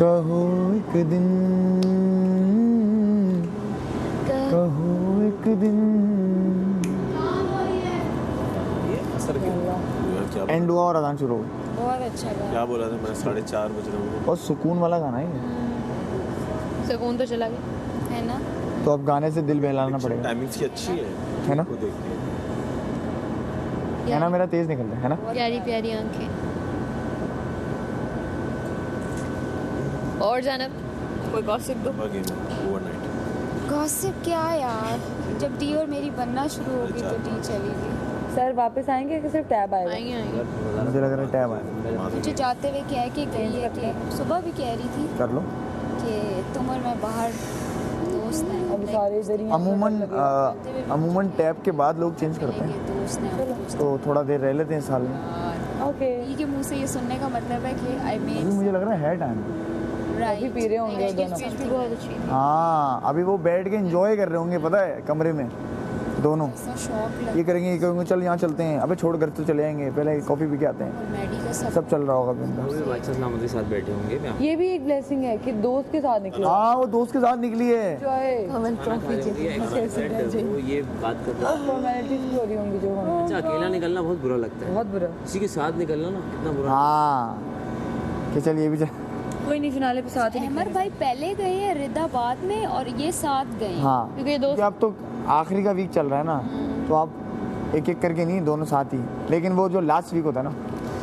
कहो एक दिन, कहो एक दिन। एंड हुआ और अजान शुरू हो गई। बहुत अच्छा गाना। क्या बोला था मैंने? 4:30 बज रहे हैं। और सुकून वाला गाना है ये। सुकून तो चला गया है ना? तो अब गाने से दिल बहलाना पड़ेगा, टाइमिंग्स की अच्छी है ना? को देख के है ना? मेरा तेज निकल रहा है ना? प्यारी प्यारी आंखें। और जानब कोई गॉसिप दो। ओवरनाइट गॉसिप क्या यार, जब दी और मेरी बनना शुरू हो गई तो दी चली गई। सर वापस आएंगे कि सिर्फ टैब आएगा? आएंगे आएंगे। मुझे लग रहा है टैब आया। मुझे जाते हुए कह के गई है कि सुबह भी कह रही थी कर लो। कि तुम और मैं बाहर दोस्त हैं। अब सारे इधर ही हैं। अमूमन टैब के बाद लोग चेंज करते हैं, दोस्त हैं, तो थोड़ा देर रह लेते हैं साल में। ओके, दी के मुंह से ये सुनने का मतलब है कि आई अभी मेड मुझे लग रहा है टाइम। अभी पी रहे होंगे वो दोनों। स्पीच भी बहुत अच्छी थी। हाँ, अभी वो बैठ के एंजॉय कर रहे होंगे, पता है, कमरे में दोनों। ऐसा शौक लगा। ये करेंगे चल यहाँ चलते हैं, अबे छोड़ घर तो चले जाएंगे, पहले कॉफी पी के आते हैं। मैडी का सब चल रहा होगा बिंदास। सलामत के साथ बैठे होंगे क्या? ये भी एक ब्लेसिंग है कि दोस्त के साथ निकलो। हाँ, वो दोस्त के साथ निकली है। हमें ट्रॉफी वो ये बात कर रहा है। फॉर्मेलिटीज हो रही होंगी जो हमें। अच्छा, अकेला निकलना बहुत बुरा लगता है। बहुत बुरा। किसी के साथ निकलना ना कितना बुरा। हाँ, कि चल ये भी चल। कोई नहीं, फिनाले पे साथ ही अहमद भाई पहले गए हैं रिदा बाद में और ये साथ गए हैं। हाँ, क्योंकि दोस्त क्योंकि अब तो आखिरी का वीक चल रहा है ना, तो आप एक एक करके नहीं, दोनों साथ ही। लेकिन वो जो लास्ट वीक होता है ना,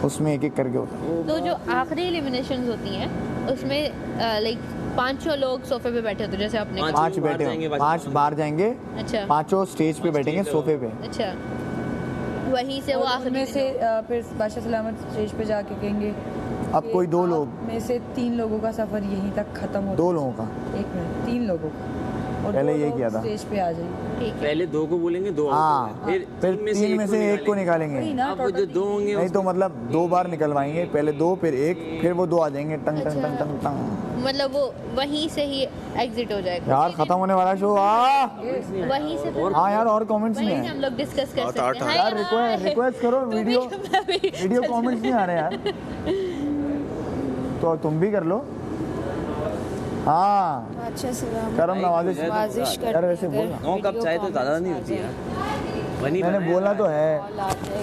उसमें एक एक करके होता है। तो जो आखिरी एलिमिनेशंस होती हैं उसमें लाइक 5 लोग सोफे पे बैठे होते हैं, जैसे आपने कहा। 5 बैठे होंगे, 5 बाहर जाएंगे, अच्छा 5 स्टेज पे बैठेंगे सोफे पे। अच्छा, वहीं से वो आखिरी में से फिर बादशाह सलामत स्टेज पे जाके कहेंगे अब कोई 2 लोग, में से 3 लोगों का सफर यहीं तक खत्म हो। 2 लोगों का, 1 मिनट, 3 लोगों का। और पहले 2 ये लोग किया था। स्टेज पे आ जाइए। ठीक है। पहले 2 को बोलेंगे, 2 हाँ, फिर 3 में से 1 को निकालेंगे। वही ना, अब वो जो 2 होंगे नहीं तो मतलब 2 बार निकलवाएंगे, पहले 2 फिर 1, फिर वो 2 आ जाएंगे, टंग टंग टंग टंग टंग। मतलब वो वहीं से ही एग्जिट हो जाएगा। यार खत्म होने वाला शो। वहीं से फिर हाँ यार, और कमेंट्स नहीं वहीं है हम लोग डिस्कस कर सकते हैं। यार। रिक्वेस्ट करो, वीडियो कमेंट्स नहीं आ रहे यार, तो तुम भी कर लो। हाँ, अच्छा से करम नवाजिश कर यार, वैसे बोलना। 9 कप चाय तो ज़्यादा नहीं होती यार। बनी मैंने बोला तो है,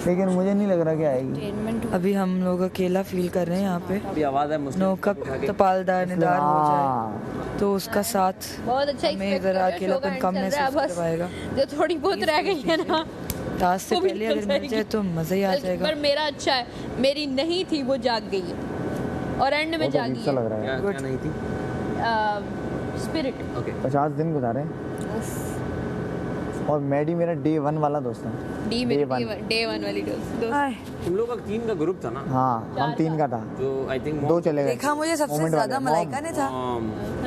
लेकिन मुझे नहीं लग रहा कि आएगी। अभी हम लोग अकेला फील कर रहे हैं यहाँ पे। अभी आवाज़ है मुस्लिम 9 कप तपालदार निदार हो जाए तो उसका साथ बहुत अच्छा हमें जरा अकेलापन कम महसूस करवाएगा। जो थोड़ी बहुत रह गई है ना टास्क से वो भी पहले निकल अगर मिल जाए जाएगी। तो मज़ा ही आ जाएगा। पर मेरा अच्छा है, मेरी नहीं थी वो जाग गई है और एंड में जागी अच्छा लग रहा है। क्या नहीं थी? स्पिरिट। ओके 50 दिन गुजारे और मैडी मेरा डे 1 वाला दोस्त है। डी में डे 1 वाली दोस्त। तुम लोग का 3 का ग्रुप था ना हाँ हम 3 का था, जो आई थिंक 2 चले गए। देखा मुझे सबसे Moment ज्यादा वाले, मलाइका ने था।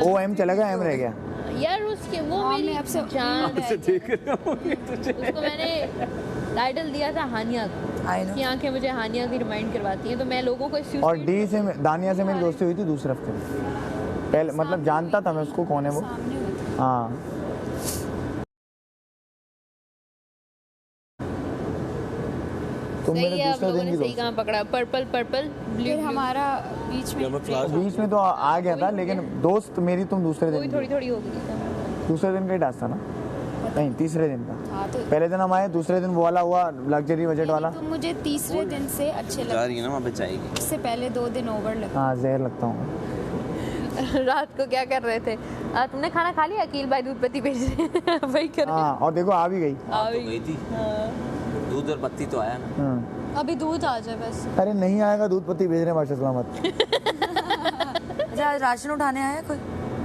ओ एम चला गया, एम रह गया। यार उसके वो मेरी आपसे जान है। देख रहा हूँ तुझे। उसको मैंने टाइटल दिया था हानिया का। I know. की आंखें मुझे हानिया की रिमाइंड करवाती हैं, तो मैं लोगों को इस चीज़ और डी से दानिया से मेरी दोस्ती हुई थी दूसरे हफ्ते में। पहले मतलब जानता था मैं उसको, कौन है वो। हाँ तुम मेरे सही है, आप दूसरे लोगों दिन ने की सही दोस्त कहाँ पकड़ा। पर्पल फिर ब्लू हमारा बीच में बीच में तो आ गया था, लेकिन दोस्त मेरी तुम दूसरे दिन कोई की। थोड़ी थोड़ी हो गई। दूसरे दिन का ही टास्क था ना? नहीं तीसरे दिन का। हाँ तो पहले दिन हम आए, दूसरे दिन वो वाला हुआ लग्जरी बजट वाला। तो मुझे तीसरे दिन से अच्छे जा लगे। रही है ना वहाँ पे चाहेगी। इससे पहले 2 दिन ओवर लगे। हाँ जहर लगता हूँ। रात को क्या कर रहे थे? तुमने खाना खा लिया? अकील भाई दूध पत्ती भेज रहे हैं। वही कर रहे हाँ और देखो आ भी गई। आ तो गई थी। दूध और पत्ती तो आया ना। अभी दूध आ जाए बस। अरे नहीं आएगा, दूध पत्ती भेज रहे हैं बादशाह सलामत। अच्छा आज राशन उठाने आया कोई?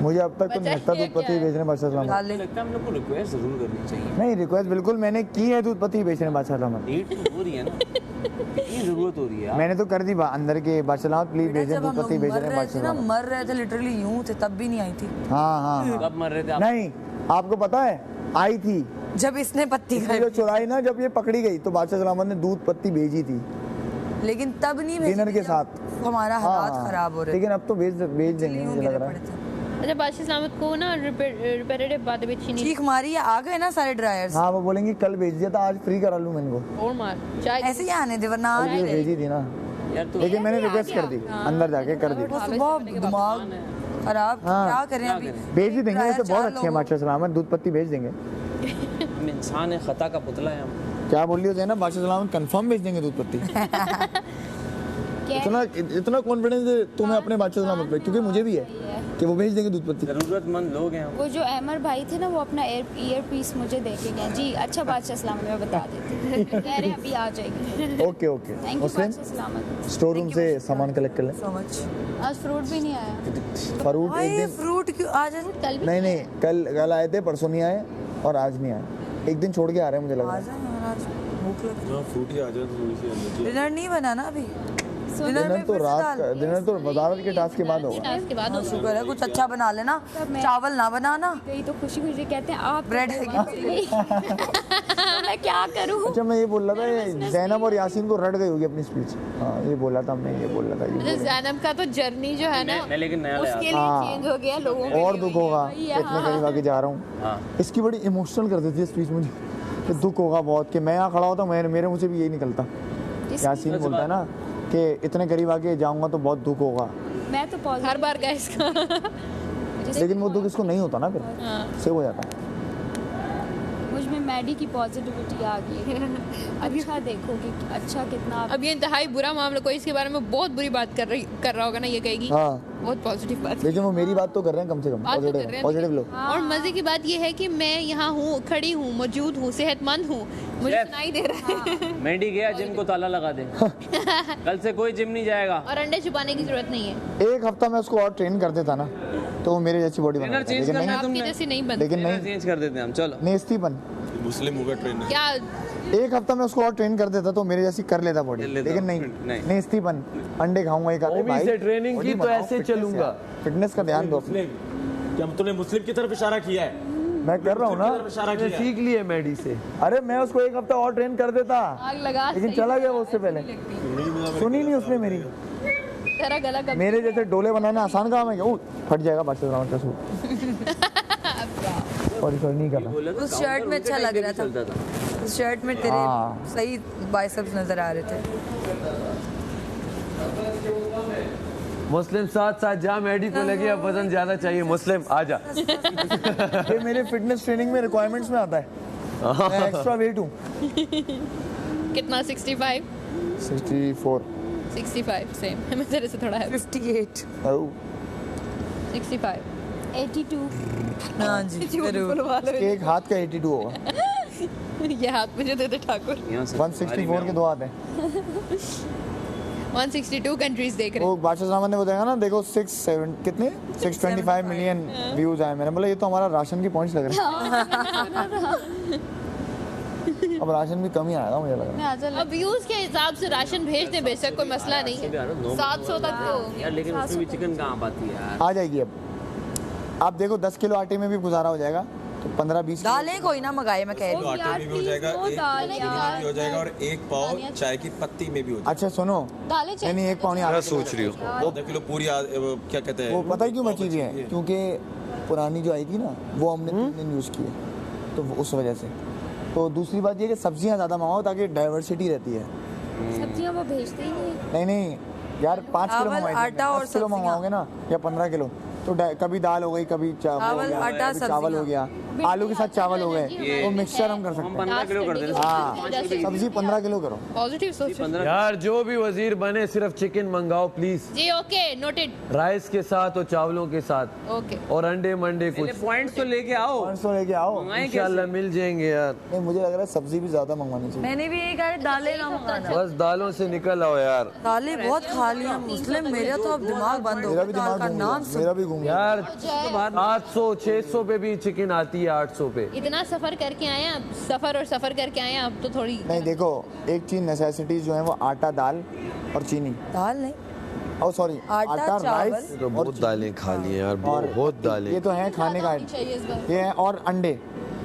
मुझे अब तक तो नहीं लगता दूध पत्ती भेज रहे हैं बादशाह सलामत। डाल ले। लगता है हम लोग को रिक्वेस्ट जरूर करनी चाहिए। नहीं रिक्वेस्ट बिल्कुल मैंने की है, दूध पत्ती भेज रहे हैं बादशाह सलामत। नीड तो हो रही है ना, कितनी जरूरत हो रही है यार। मैंने तो कर दी अंदर के बादशाह सलामत प्लीज बेटा, भेजें जब दूध हम लोग पत्ती भेज मर रहे हैं रहे बादशाह थे ना, सलामत। मर रहे थे लिटरली यूं थे, तब भी नहीं आई थी। हाँ कब मर रहे थे आप? नहीं आपको पता है आई थी जब इसने पत्ती इसने जो चुराई ना, जब ये पकड़ी गई तो बादशाह सलामत ने दूध पत्ती भेजी थी लेकिन तब नहीं भेजी डिनर थी के जब साथ। हमारा हालात हाँ, खराब हो रहे लेकिन अब तो भेज देंगे यूं मुझे गिरे लग रहा पड़े है। थे। अच्छा बादशाह सलामत को ना रिपेरेटिव बातें भी अच्छी नहीं। चीख मारी है, आ गए ना सारे ड्रायर्स। हाँ वो बोलेंगे कल भेज दिया था, आज फ्री करा लूँ मैं इनको। और मार चाय ऐसे ही आने दे वरना आ ये नहीं रहे। भेजी थी ना, यार तो लेकिन मैंने रिक्वेस्ट कर दी, अंदर जाके कर दी। वो सुबह दिमाग खराब, हाँ। क्या करें अभी? भेज ही देंगे, ड्रायर वैसे बहुत 4 अच्छे हैं लोगों- बादशाह सलामत, दूध पत्ती भेज देंगे। हम इंसान है, खता का पुतला है हम। क्या बोल रही हो ना, बादशाह सलामत कंफर्म भेज देंगे दूध पत्ती। इतना कॉन्फिडेंस है तुम्हें अपने बादशाह सलामत पे, क्योंकि मुझे भी है कि वो भेज देंगे दूध पत्ती। जरूरतमंद लोग हैं हम। वो जो अहमर भाई थे ना, वो अपना ईयर पीस मुझे दे के गए। जी अच्छा बादशाह सलामत, मैं बता देती हूँ। कह रहे हैं अभी आ जाएगी। ओके ओके थैंक यू मुस्लिम बादशाह सलामत। स्टोर रूम से सामान कलेक्ट कर ले। So much। आज फ्रूट भी नहीं आया। फ्रूट एक ये दिन फ्रूट क्यों आज कल भी नहीं कल आए थे, परसों नहीं आए और आज नहीं आए, एक दिन छोड़ के आ रहे हैं मुझे लग रहा आज है। आज भूख लग रही फ्रूटी आ जाए थोड़ी सी अंदर है। डिनर नहीं बना ना अभी। डिनर तो रात का, डिनर तो बाजार के टास्क के बाद होगा। टास्क के बाद हाँ, शुक्र है कुछ अच्छा बना लेना, चावल ना बनाना। गई तो खुशी खुशी कहते हैं आप ब्रेड है तो मैं क्या करूँ? अच्छा मैं ये बोल रहा था, ये जैनब और यासीन को रट गई होगी अपनी स्पीच। हाँ ये बोला था हमने, ये बोल रहा था ये बोल रहा जैनब का तो जर्नी जो है ना मैं लेकिन नया लाया उसके था। लिए चेंज हो गया लोगों था। के और लिए दुख वही है। होगा, वही है, इतने करीब आके जा रहा हूँ। हाँ इसकी बड़ी इमोशनल कर देती है स्पीच मुझे, कि दुख होगा बहुत, कि मैं यहाँ खड़ा होता हूँ, मेरे मुँह से भी यही निकलता। यासीन बोलता है ना कि इतने करीब आके जाऊँगा तो बहुत दुख होगा, मैं तो positive- हर बार का इसका लेकिन वो दुख इसको नहीं होता ना, फिर से हो जाता है। मुझ में मैडी की पॉजिटिविटी आ गई है। अच्छा देखो कि अच्छा कितना अब ये इंतहाई बुरा मामला, कोई इसके बारे में बहुत बुरी बात कर रहा होगा ना, ये कहेगी हाँ बहुत पॉजिटिव बात। लेकिन वो मेरी बात तो कर रहे हैं, कम से कम बात तो कर रहे हैं, पॉजिटिव लोग। और मजे की बात ये है कि मैं यहाँ हूँ, खड़ी हूँ, मौजूद हूँ, सेहतमंद हूँ, मुझे Yes. सुनाई दे रहा है। मेंढी गया जिम को ताला लगा दे। कल से कोई जिम नहीं जाएगा। और अंडे छुपाने की जरूरत नहीं है। एक हफ्ता मैं उसको और ट्रेन कर देता ना, तो वो मेरे जैसी बॉडी बना ट्रेनर देता, चेंज लेकिन करना नहीं, है आपकी तुमने। जैसी नहीं बनती। लेकिन ट्रेनर नहीं चेंज कर देते हैं हम, चलो। नेस्तीपन। मुस्लिम होगा ट्रेनर। क्या एक हफ्ता मैं उसको और ट्रेन कर देता तो मेरे जैसी कर लेता बॉडी, कर लेता, लेकिन नहीं नहीं। नेस्तीपन। अंडे खाऊंगा एक आधे, वो भी भाई से ट्रेनिंग की तो ऐसे चलूंगा। फिटनेस का ध्यान दो। क्या तूने मुस्लिम की तरफ इशारा किया है? मैं कर रहा हूँ ना, इशारा मैंने किया सीख लिए मैडी से। अरे मैं उसको एक हफ्ता और ट्रेन कर देता, आग लगा, लेकिन सही चला से गया वो उससे पहले। सुनी नहीं उसने मेरी। तेरा गला कब मेरे जैसे डोले बनाना आसान काम है क्या? फट जाएगा बादशाह सलामत का सूट। सॉरी नहीं कर रहा। उस शर्ट में अच्छा लग रहा था, उस शर्ट में तेरे हाँ। सही बाइसेप्स नजर आ रहे थे। मुस्लिम साथ साथ जा, मैडी को लगे अब वजन ज्यादा चाहिए, मुस्लिम आ जा। ये मेरे फिटनेस ट्रेनिंग में रिक्वायरमेंट्स में आता है, मैं एक्स्ट्रा वेट हूँ। कितना? 65 64 65 सेम मैं तेरे से थोड़ा है। 58। 65 82 हाँ जी जरूर। एक हाथ का 82 होगा। ये हाथ मुझे दे दे ठाकुर। 164 के 2 हाथ हैं। 162 कंट्रीज देख रहे वो बादशाह सलामत ने बताया ना, देखो 6-7 कितने 625 मिलियन व्यूज आए। मैंने बोला ये तो हमारा राशन की पॉइंट्स लग रहे हैं। अब राशन भी कम ही आएगा मुझे लग रहा है। अब व्यूज के हिसाब से राशन भेज दे बेशक, कोई मसला नहीं है। 700 तक तो यार, लेकिन उसमें भी चिकन कहाँ पाती है यार। आ जाएगी अब। आप देखो 10 किलो आटे में भी गुजारा हो जाएगा, तो 15-20 दालें कोई ना मंगाए, मैं कह रही हूँ। आटे में भी हो जाएगा, एक चीनी में भी हो जाएगा और 1 पाव चाय की पत्ती में भी हो जाएगा। अच्छा सुनो, नहीं 1 पाव नहीं, क्या सोच रही हो? आधा किलो पूरी क्या कहते हैं वो पता है क्यों बची हुई है? क्योंकि पुरानी जो आई थी ना वो हमने 3 दिन यूज़ की है, तो उस वजह से। तो दूसरी बात ये कि सब्जियां ज़्यादा मंगाओ ताकि डाइवर्सिटी रहती है। सब्जियां वो भेजते ही नहीं। नहीं यार 5 किलो मंगवाएंगे, आटा और 10 किलो मंगवाओगे ना या 15 किलो, तो कभी दाल हो गई, कभी चावल, आटा, कभी चावल हो गया, आलू के साथ चावल हो गए, तो मिक्सचर हम कर सकते हैं। 15 किलो कर देना। हाँ सब्जी 15 किलो करो। पॉजिटिव सोच। यार जो भी वजीर बने सिर्फ चिकन मंगाओ प्लीज, जी ओके नोटेड। राइस के साथ और चावलों के साथ, ओके। और अंडे मंडे कुछ पॉइंट्स तो लेके आओ, 500 लेके आओ, इंशाल्लाह मिल जाएंगे यार। नहीं मुझे लग रहा है सब्जी भी ज्यादा मंगवानी चाहिए। मैंने भी यही कहा, दालें ना मंगाना। बस दालों से निकल आओ यार। दालें बहुत खा ली हम मुस्लिम, मेरा तो अब दिमाग बंद हो मेरा गया भी दाल दिमाग का घूम नाम गया, मेरा भी घूम गया यार 800-600 पे भी चिकन आती है, 800 पे। इतना सफर करके आए हैं, अब सफर करके आए हैं, अब तो थोड़ी नहीं देखो एक चीज नेसेसिटीज जो है वो आटा, दाल और चीनी। दाल नहीं, ओ सॉरी आटा, राइस तो बहुत दालें खा ली हैं यार, बहुत दालें। ये तो है खाने का चाहिए इस बार। ये है, और अंडे,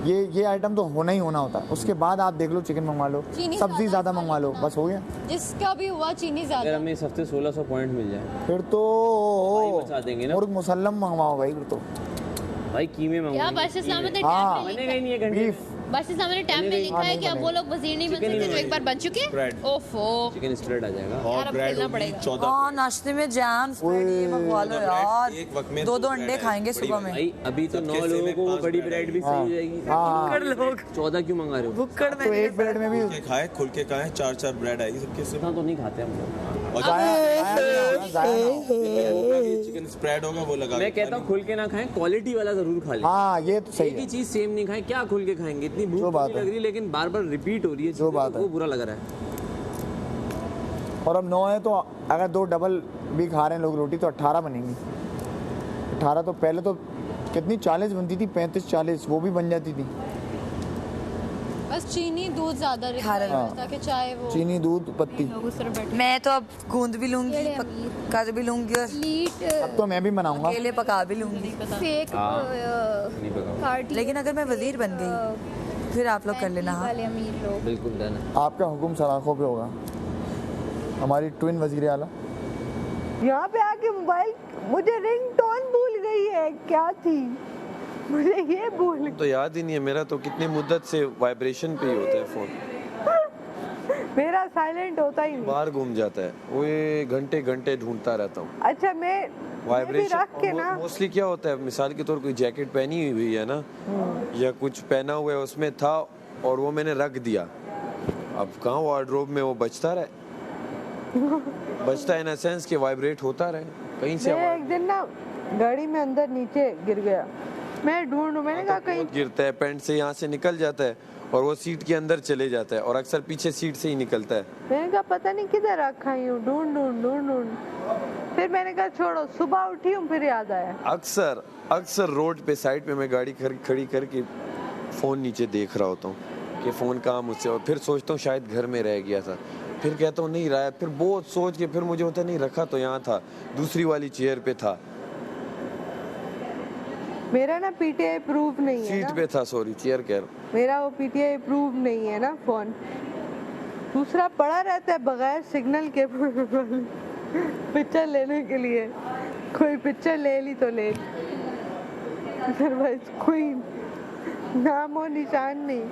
ये आइटम तो होना ही होना होता है। उसके बाद आप देख लो चिकन मंगवा लो, चीनी सब्जी ज्यादा ज्यादा मंगवा लो, बस हो गया। जिसका भी हुआ चीनी अगर ज्यादा। हमें इस हफ्ते 1600 पॉइंट मिल जाए फिर तो भाई बचा देंगे ना। मुर्ग मुसल्लम मंगवाओ भाई फिर तो। भाई कीमे क्या मंगवाएंगे। बादशाह इस्लाम ने हाँ। टैब में बनेगा ही लिखा नहीं है घंटे। बीफ बादशाह इस्लाम ने टैब में लिखा है कि अब वो लोग वजीर नहीं बन चिकन ही सकते जो एक बार बन चुके Bread. हैं। ओफो चिकन स्प्रेड आ जाएगा। और यार, अब ब्रेड खेलना होगी पड़ेगा। 14 हाँ नाश्ते में जैम स्प्रेड ये मंगवा लो यार। एक वक्त में 2 दो अंडे bread खाएंगे है, बड़ी सुबह में। भाई अभी तो 9 सबके लोगों में को वो 5 बड़ी bread ब्रेड भी हाँ। सही हो जाएगी। हाँ लोग 14 क्यों मंगा रहे हो? बुक्कड़ तो एक ब्रेड में भी के खाए खुल के खाए 4 ब्रेड आएगी सबके से। इतना तो नहीं खाते हम लोग। और चिकन स्प्रेड होगा वो लगा मैं कहता हूँ खुल के ना खाएं, क्वालिटी वाला जरूर खा लें। हाँ ये तो सही एक ही है। चीज सेम नहीं खाएं, क्या खुल के खाएंगे? इतनी भूख जो तो बात नहीं है। लग रही, लेकिन बार बार रिपीट हो रही है जो चीज़ें, बात तो है। वो बुरा लग रहा है। और अब 9 है तो अगर 2 डबल भी खा रहे हैं लोग रोटी तो 18 बनेंगी। 18 तो पहले तो कितनी 40 बनती थी, 35-40 वो भी बन जाती थी। बस चीनी दूध ज्यादा खा रहे हैं। ताकि चाय वो चीनी दूध पत्ती। लोग उस तरह बैठे मैं तो अब गूंद भी लूंगी, कर भी लूंगी और लीट अब तो मैं भी बनाऊंगा। अकेले पका भी लूंगी। फेक नहीं पका। पार्टी लेकिन अगर मैं वजीर बन गई फिर आप लोग कर लेना। हाँ वाले अमीर लोग बिल्कुल डन। आपका हुक्म सलाखों पे होगा। हमारी ट्विन वजीर आला यहाँ पे आके मोबाइल मुझे रिंगटोन भूल गई है, क्या थी मुझे ये भूल। तो याद ही नहीं है मेरा, तो कितनी मुद्दत से वाइब्रेशन पे ही होता है फोन, मेरा साइलेंट होता ही नहीं। बाहर घूम जाता है वो, ये घंटे घंटे ढूंढता रहता हूँ। अच्छा मैं भी वाइब्रेशन रख के ना मोस्टली क्या होता है, मिसाल के तौर कोई जैकेट पहनी हुई है ना, या कुछ पहना हुआ है उसमें था और वो मैंने रख दिया, अब कहाँ वार्डरोब में वो बचता रहे, बचता है इन सेंस कि वाइब्रेट होता रहे कहीं से। मैं एक दिन ना गाड़ी में अंदर नीचे गिर गया, मैं ढूंढूं, मैंने कहा कहीं बहुत गिरता है, पैंट से यहाँ से निकल जाता है और वो सीट के अंदर चले जाता है और अक्सर पीछे सीट से ही निकलता है। मैंने कहा पता नहीं किधर रखा ही हूँ, ढूंढ ढूंढ ढूंढ ढूंढ, फिर मैंने कहा छोड़ो, सुबह उठी हूँ फिर याद आया। अक्सर रोड पे साइड पे मैं गाड़ी खड़ी करके फोन नीचे देख रहा होता हूँ कि फोन कहाँ मुझसे, और फिर सोचता हूँ शायद घर में रह गया था, फिर कहता हूँ नहीं रहा, फिर बहुत सोच के फिर मुझे होता नहीं रखा तो यहाँ था, दूसरी वाली चेयर पे था, मेरा ना पीटीआई प्रूफ नहीं है सीट ना, पे था, सॉरी चेयर कह रहा हूँ। मेरा वो पीटीआई प्रूफ नहीं है ना फोन, दूसरा पड़ा रहता है बगैर सिग्नल के पिक्चर लेने के लिए, कोई पिक्चर ले ली तो ले ली, अदरवाइज कोई नाम और निशान नहीं।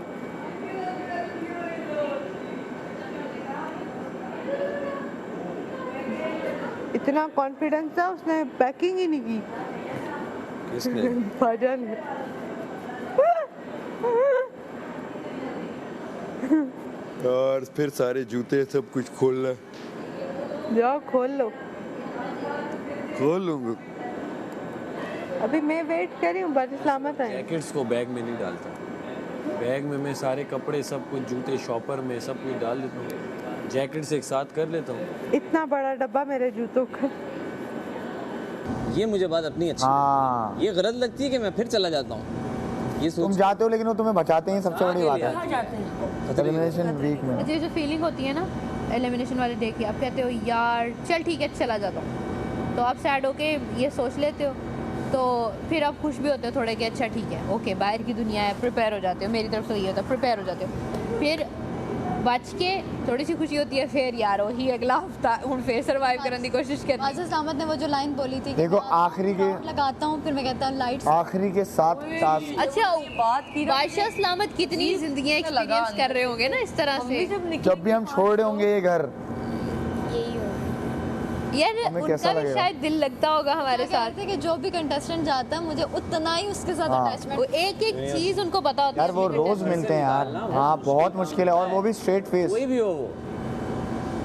इतना कॉन्फिडेंस था, उसने पैकिंग ही नहीं की। किसने? बाजा ने। और फिर सारे जूते सब कुछ खोलना, जाओ खोल लो। खोल लूंगा। अभी मैं वेट कर रही हूँ, बस सलामत है। जैकेट्स को बैग में नहीं डालता, बैग में मैं सारे कपड़े सब कुछ जूते शॉपर में सब कुछ डाल देता हूँ, जैकेट से एक साथ कर लेता हूँ। इतना बड़ा डब्बा मेरे जूतों का। ये मुझे बात अपनी अच्छी हाँ ये गलत लगती है कि मैं फिर चला जाता हूँ। ये तुम जाते हो लेकिन वो तुम्हें बचाते हैं, सबसे बड़ी बात है कहाँ जाते हैं? एलिमिनेशन वीक में। अच्छा, ये जो फीलिंग होती है ना एलिमिनेशन वाले डे की, आप कहते हो यार चल ठीक है चला जाता हूँ, तो आप सैड होके ये सोच लेते हो, तो फिर आप खुश भी होते हो थोड़े कि अच्छा ठीक है ओके बाहर की दुनिया है, प्रिपेयर हो जाते हो, मेरी तरफ से ये होता है प्रिपेयर हो जाते हो, फिर बच के थोड़ी सी खुशी होती है, फिर यार वही अगला हफ्ता हूँ फिर सर्वाइव करने की कोशिश करनी। आज़िज़ अहमद ने वो जो लाइन बोली थी कि देखो मैं आखिरी के लगाता हूँ फिर मैं कहता हूँ लाइट्स। आखिरी के 7 टास्क अच्छा बात की बादशाह सलामत कितनी जिंदगियां एक्सपीरियंस कर रहे होंगे ना इस तरह से। जब भी हम छोड़ रहे होंगे ये घर, यही हो यार हमें उनका कैसा भी लगेगा? शायद दिल लगता होगा हमारे साथ, कहते हैं कि जो भी कंटेस्टेंट जाता है मुझे उतना ही उसके साथ हाँ। अटैचमेंट। वो एक एक चीज उनको पता होती है। यार वो रोज मिलते हैं यार। हाँ बहुत मुश्किल है, और वो भी स्ट्रेट फेस। कोई भी हो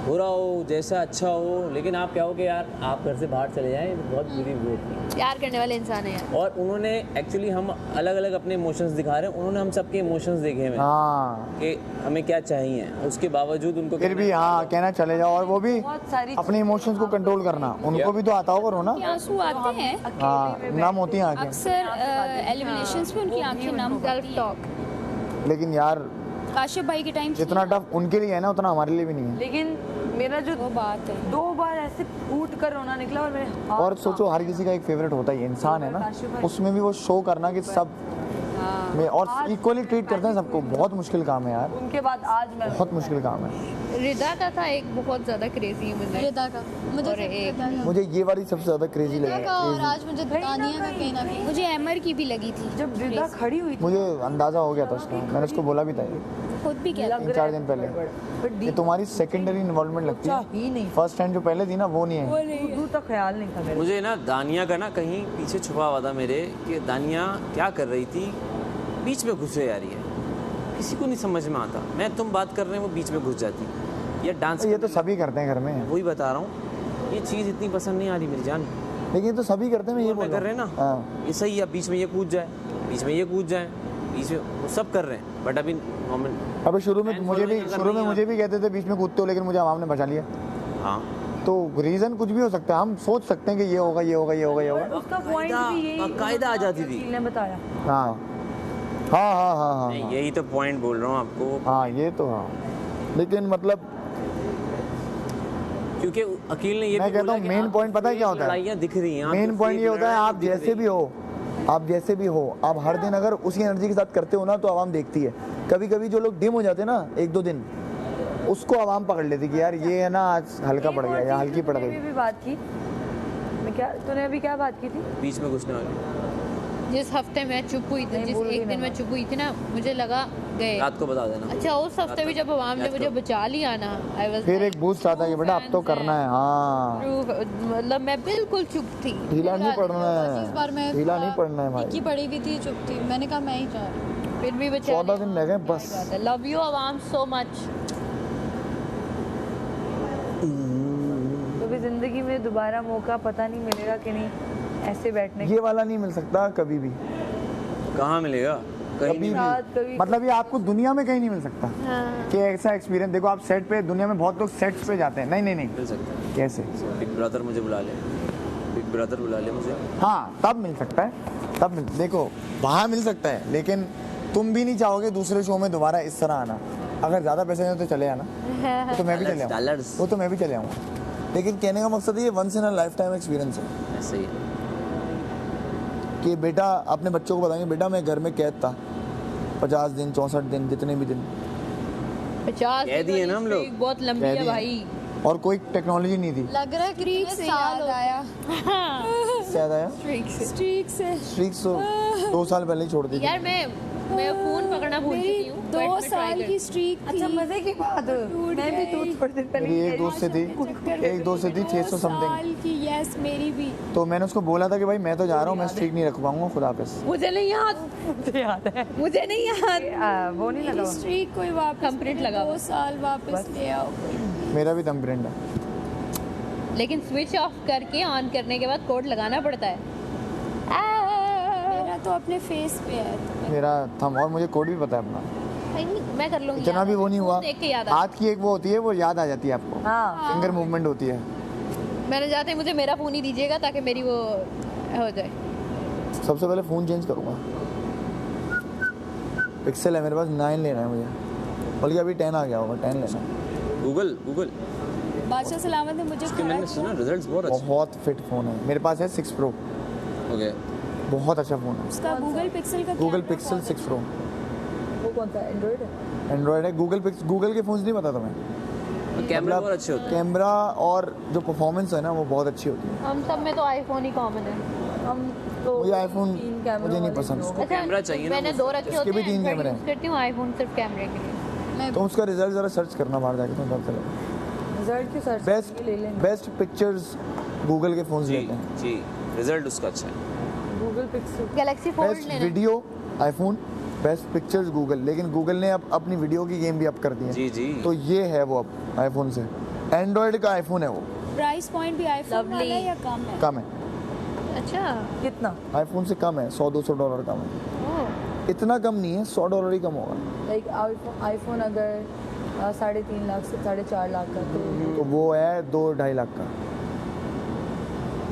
बुरा हो जैसा अच्छा हो, लेकिन आप क्या हो कि यार आप घर से बाहर चले जाएं तो बहुत बुरी बात है। प्यार करने वाले इंसान है यार। और उन्होंने एक्चुअली हम अलग अलग अपने इमोशंस दिखा रहे हैं, उन्होंने हम सबके इमोशंस देखे हैं हाँ कि हमें क्या चाहिए, उसके बावजूद उनको फिर भी हाँ कहना चले जाओ, और वो भी अपने इमोशंस को कंट्रोल करना, उनको भी तो आता होगा रोना। आंसू आते हैं हाँ नम होती हैं आंखें, अक्सर एलिमिनेशंस में उनकी आंखें नम होती हैं। लेकिन यार काशिफ भाई के टाइम जितना टफ उनके लिए है ना उतना हमारे लिए भी नहीं है। लेकिन मेरा जो वो बात है 2 बार ऐसे फूट कर रोना निकला और मेरे हाथ और सोचो हर किसी का एक फेवरेट होता है, इंसान है ना, उसमें भी वो शो करना कि सब में और इक्वली ट्रीट करते हैं सबको, बहुत मुश्किल काम है यार, उनके बाद आज मैं बहुत मुश्किल काम है। रिदा का था एक बहुत ज्यादा क्रेजी मुझे, रिदा का मुझे और एक रिदा का मुझे ये वाली सबसे ज्यादा क्रेजी रिदा लगी। का और आज मुझे दानिया का कहीं ना कहीं मुझे एमर की भी लगी थी, जब रिदा खड़ी हुई थी मुझे अंदाजा हो गया था उसका, मैंने उसको बोला भी था ये खुद भी कहती 3-4 दिन पहले, ये तुम्हारी सेकेंडरी इन्वॉल्वमेंट लगती है, ही नहीं फर्स्ट टाइम जो पहले थी ना वो नहीं है। दूर तक ख्याल नहीं था मेरा। मुझे ना दानिया का ना कहीं पीछे छुपा हुआ था मेरे कि दानिया क्या कर रही थी, बीच में घुसे जा रही है, किसी को नहीं समझ में आता, मैं तुम बात कर रहे हैं वो बीच में घुस जाती, या डांस ये तो सभी करते हैं घर में, वही बता रहा हूँ, ये चीज़ इतनी पसंद नहीं आ रही मेरी जान। लेकिन ये तो सभी करते हैं, मैं ये बोल कर रहे हैं ना, हाँ। ये सही है, बीच में ये कूद जाए, बीच में ये कूद जाए, बीच में वो सब कर रहे हैं, बट अभी मोमेंट। अबे शुरू में मुझे भी कहते थे बीच में कूदते हो, लेकिन मुझे आवाम ने बचा लिया। हाँ तो रीजन कुछ भी हो सकता है, हम सोच सकते हैं कि ये होगा ये होगा ये होगा ये होगा। उसका पॉइंट भी यही कायदा आ जाती थी, ने बताया। हाँ हाँ हाँ हाँ हाँ नहीं, यही तो पॉइंट बोल रहा हूँ आपको, हाँ ये तो हाँ, लेकिन मतलब क्योंकि अकील ने ये मैं भी कहता बोला हूँ कि मेन आप पॉइंट पता है क्या होता है, लड़ाइयाँ दिख रही हैं, मेन पॉइंट ये होता है आप जैसे भी हो, आप जैसे भी हो, आप हर दिन अगर उसी एनर्जी के साथ करते हो ना तो आवाम देखती है। कभी कभी जो लोग डिम हो जाते हैं ना 1-2 दिन, उसको आवाम पकड़ लेती कि यार ये है ना आज हल्का पड़ गया या हल्की पड़ गई। भी बात की मैं क्या, तूने अभी क्या बात की थी? बीच में घुसने वाली। जिस हफ्ते मैं चुप हुई थी, जिस एक दिन मैं चुप हुई थी ना, मुझे लगा गए। रात को बता देना। अच्छा उस हफ्ते भी जब आवाम ने मुझे बचा लिया ना, आई वाज फिर एक बूस्ट आता है कि बेटा अब तो करना है। हाँ मतलब मैं बिल्कुल चुप थी, ढीला नहीं पड़ना इस बार मैं है, ढीला नहीं पड़ना है की भाई। पड़ी हुई थी, चुप थी, मैंने कहा मैं ही जा रही हूँ। फिर भी बचा 14 दिन रह गए बस। Love you Awam so much. तो भी जिंदगी में दोबारा मौका पता नहीं मिलेगा कि नहीं ऐसे बैठने ये वाला नहीं मिल सकता कभी भी, कहाँ मिलेगा, कहीं कभी नहीं। भी। मतलब ये आपको दुनिया में कहीं नहीं मिल सकता कि ऐसा एक्सपीरियंस। देखो आप सेट पे, दुनिया में बहुत लोग सेट्स पे जाते हैं, नहीं नहीं नहीं मिल सकता है। कैसे, बिग ब्रदर मुझे बुला ले, बिग ब्रदर बुला ले मुझे। हाँ तब मिल सकता है, तब देखो वहाँ मिल सकता है, लेकिन तुम भी नहीं चाहोगे दूसरे शो में दोबारा इस तरह आना। अगर ज़्यादा पैसे हैं तो चले आना, वो तो मैं भी चले आऊँ, वो तो मैं भी चले आऊँगा। लेकिन कहने का मकसद ये once in a lifetime experience है। ऐसे ही है। कि बेटा अपने बच्चों को बताएंगे बेटा मैं घर में कैद था 50 दिन 64 दिन जितने भी दिन 50 कह दिए ना हम लोग, बहुत लंबी कह है दिए। भाई। और कोई टेक्नोलॉजी नहीं थी। लग रहा है कि स्ट्रीक से याद आया, शायद आया स्ट्रीक से स्ट्रीक्स तो 2 साल पहले ही छोड़ दी थी। यार मैं फोन पकड़ना भूल चुकी हूँ। 2 साल की स्ट्रीक अच्छा मजे की बात, मैं भी तो थोड़ी देर पहले मेरी एक दोस्त से थी 600 समथिंग, साल की, यस मेरी भी। तो मैंने उसको बोला था कि भाई मैं तो जा रहा हूँ, मैं स्ट्रीक नहीं रख पाऊंगा, खुदा हाफिज़। मुझे नहीं याद, मुझे याद है, मुझे नहीं याद। वो नहीं लगा स्ट्रीक कोई वापस कंप्लीट लगा 2 साल वापस ले आओ। मेरा भी थंब प्रिंट है, लेकिन स्विच ऑफ करके ऑन करने के बाद कोड लगाना पड़ता है। मेरा तो अपने फेस पे है तो मेरा थंब और मुझे कोड भी पता है अपना, मैं कर लूंगी। इतना भी वो नहीं हुआ। देख के याद आ हाथ की एक वो होती है, वो याद आ जाती है आपको, हाँ फिंगर मूवमेंट होती है। मैंने जाते ही मुझे मेरा फ़ोन ही दीजिएगा ताकि मेरी वो हो जाए। सबसे पहले फ़ोन चेंज करूँगा। पिक्सल है मेरे पास, 9 लेना है मुझे, बल्कि अभी 10 आ गया होगा, 10 लेना है। गूगल बादशाह सलामत ने मुझे उसके मैंने सुना रिजल्ट्स बहुत अच्छे। बहुत फिट फ़ोन है मेरे पास, है 6 Pro, ओके बहुत अच्छा फ़ोन है। उसका गूगल पिक्सल का गूगल कैमरा पिक्सल बहुत 6 Pro वो कौन सा एंड्रॉइड है? एंड्रॉयड है। गूगल के फ़ोन्स नहीं पता तुम्हें, कैमरा बहुत अच्छे होते हैं। कैमरा और जो परफॉर्मेंस है ना वो बहुत अच्छी होती है। हम सब में तो आईफोन ही कॉमन है। हम तो मुझे आईफोन 3 कैमरे मुझे नहीं वाले पसंद। उसको कैमरा चाहिए ना, मैंने 2 रखे इसके होते भी हैं। 3 Android कैमरे यूज़ करती हूँ, आईफोन सिर्फ कैमरे के लिए। तो उसका रिजल्ट ज़रा सर्च करना बाहर जाके, तो पता चलेगा। रिजल्ट की सर्च बेस्ट ले लेंगे। बेस्ट पिक्चर्स गूगल के फ़ोन्स जी लेते हैं। जी रिजल्ट उसका अच्छा है। Google Pixel Galaxy Fold best लेना। Video iPhone, best pictures Google. लेकिन गूगल ने अब अपनी वीडियो की गेम भी अप कर दी है, जी जी तो ये है वो अब आईफोन से। एंड्रॉयड का आईफोन है वो, प्राइस पॉइंट भी आईफोन Lovely. वाला है या कम है? कम है, अच्छा कितना? आईफोन से कम है, $100-200 कम है। इतना कम नहीं है, $100 ही कम होगा। लाइक आईफोन अगर 3.5 लाख से 4.5 लाख का तो वो है 2-2.5 लाख का,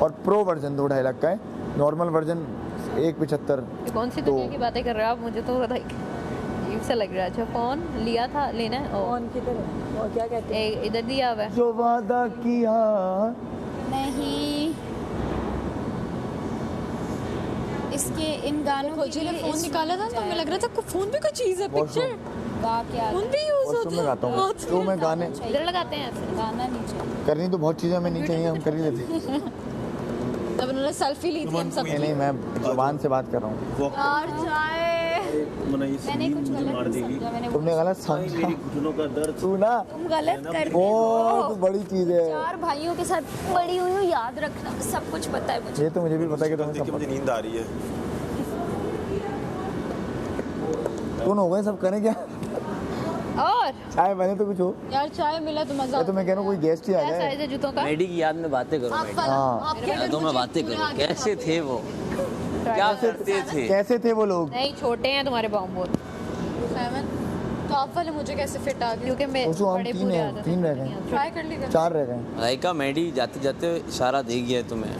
और प्रो वर्जन 2-2.5 लाख का है, नॉर्मल वर्जन 1.75। ये कौन सी दुनिया की बातें कर रहे हो आप? मुझे तो लाइक अजीब सा लग रहा है। अच्छा फ़ोन लिया था, लेना है। कौन की तरह और क्या कहते हैं? इधर दिया हुआ है। जो वादा किया नहीं, इसके इन गानों खोजी ने फोन निकाला था तो हमें लग रहा था को फोन भी कोई चीज है, वॉशरूम पिक्चर गा क्या फोन भी यूज वॉशरूम में गाता हूँ, जो मैं गाने इधर लगाते हैं ऐसे। गाना नहीं चाहिए। करनी तो बहुत चीज़ें हमें नहीं चाहिए, हम कर ही लेते हैं। तब उन्होंने सेल्फी ली थी हम सब। नहीं, मैं जुबान से बात कर रहा हूँ। यार चाय मैंने कुछ गलत नहीं समझा, मैंने तुमने गलत समझा, घुटनों का दर्द तू ना तुम गलत कर बहुत बड़ी चीज़ है। 4 भाइयों के साथ बड़ी हुई हूँ, याद रखना, सब कुछ पता है मुझे। ये तो मुझे भी पता है कि तुम्हें देख के सब मुझे नींद आ रही है। कौन हो गए, सब करें क्या? और चाय बने तो कुछ हो। यार चाय मिला तो मजा ये तो मैं कह रहा हूँ कोई गेस्ट ही आ क्या जाए। साइज है जूतों का? मेडी की याद में बातें करो मेडी। हाँ, यादों में बातें करो, कैसे थे वो, क्या करते थे। कैसे थे वो लोग? नहीं, छोटे हैं तुम्हारे पाँव बहुत। 7 तो आप वाले मुझे कैसे फिट आ गए? क्योंकि मैं सोचो हम बड़े 3 बूढ़े हैं, आदत 3 रह गए, ट्राई कर लेगा 4 रह गए। राइका मेडी जाते जाते इशारा दे गया है तुम्हें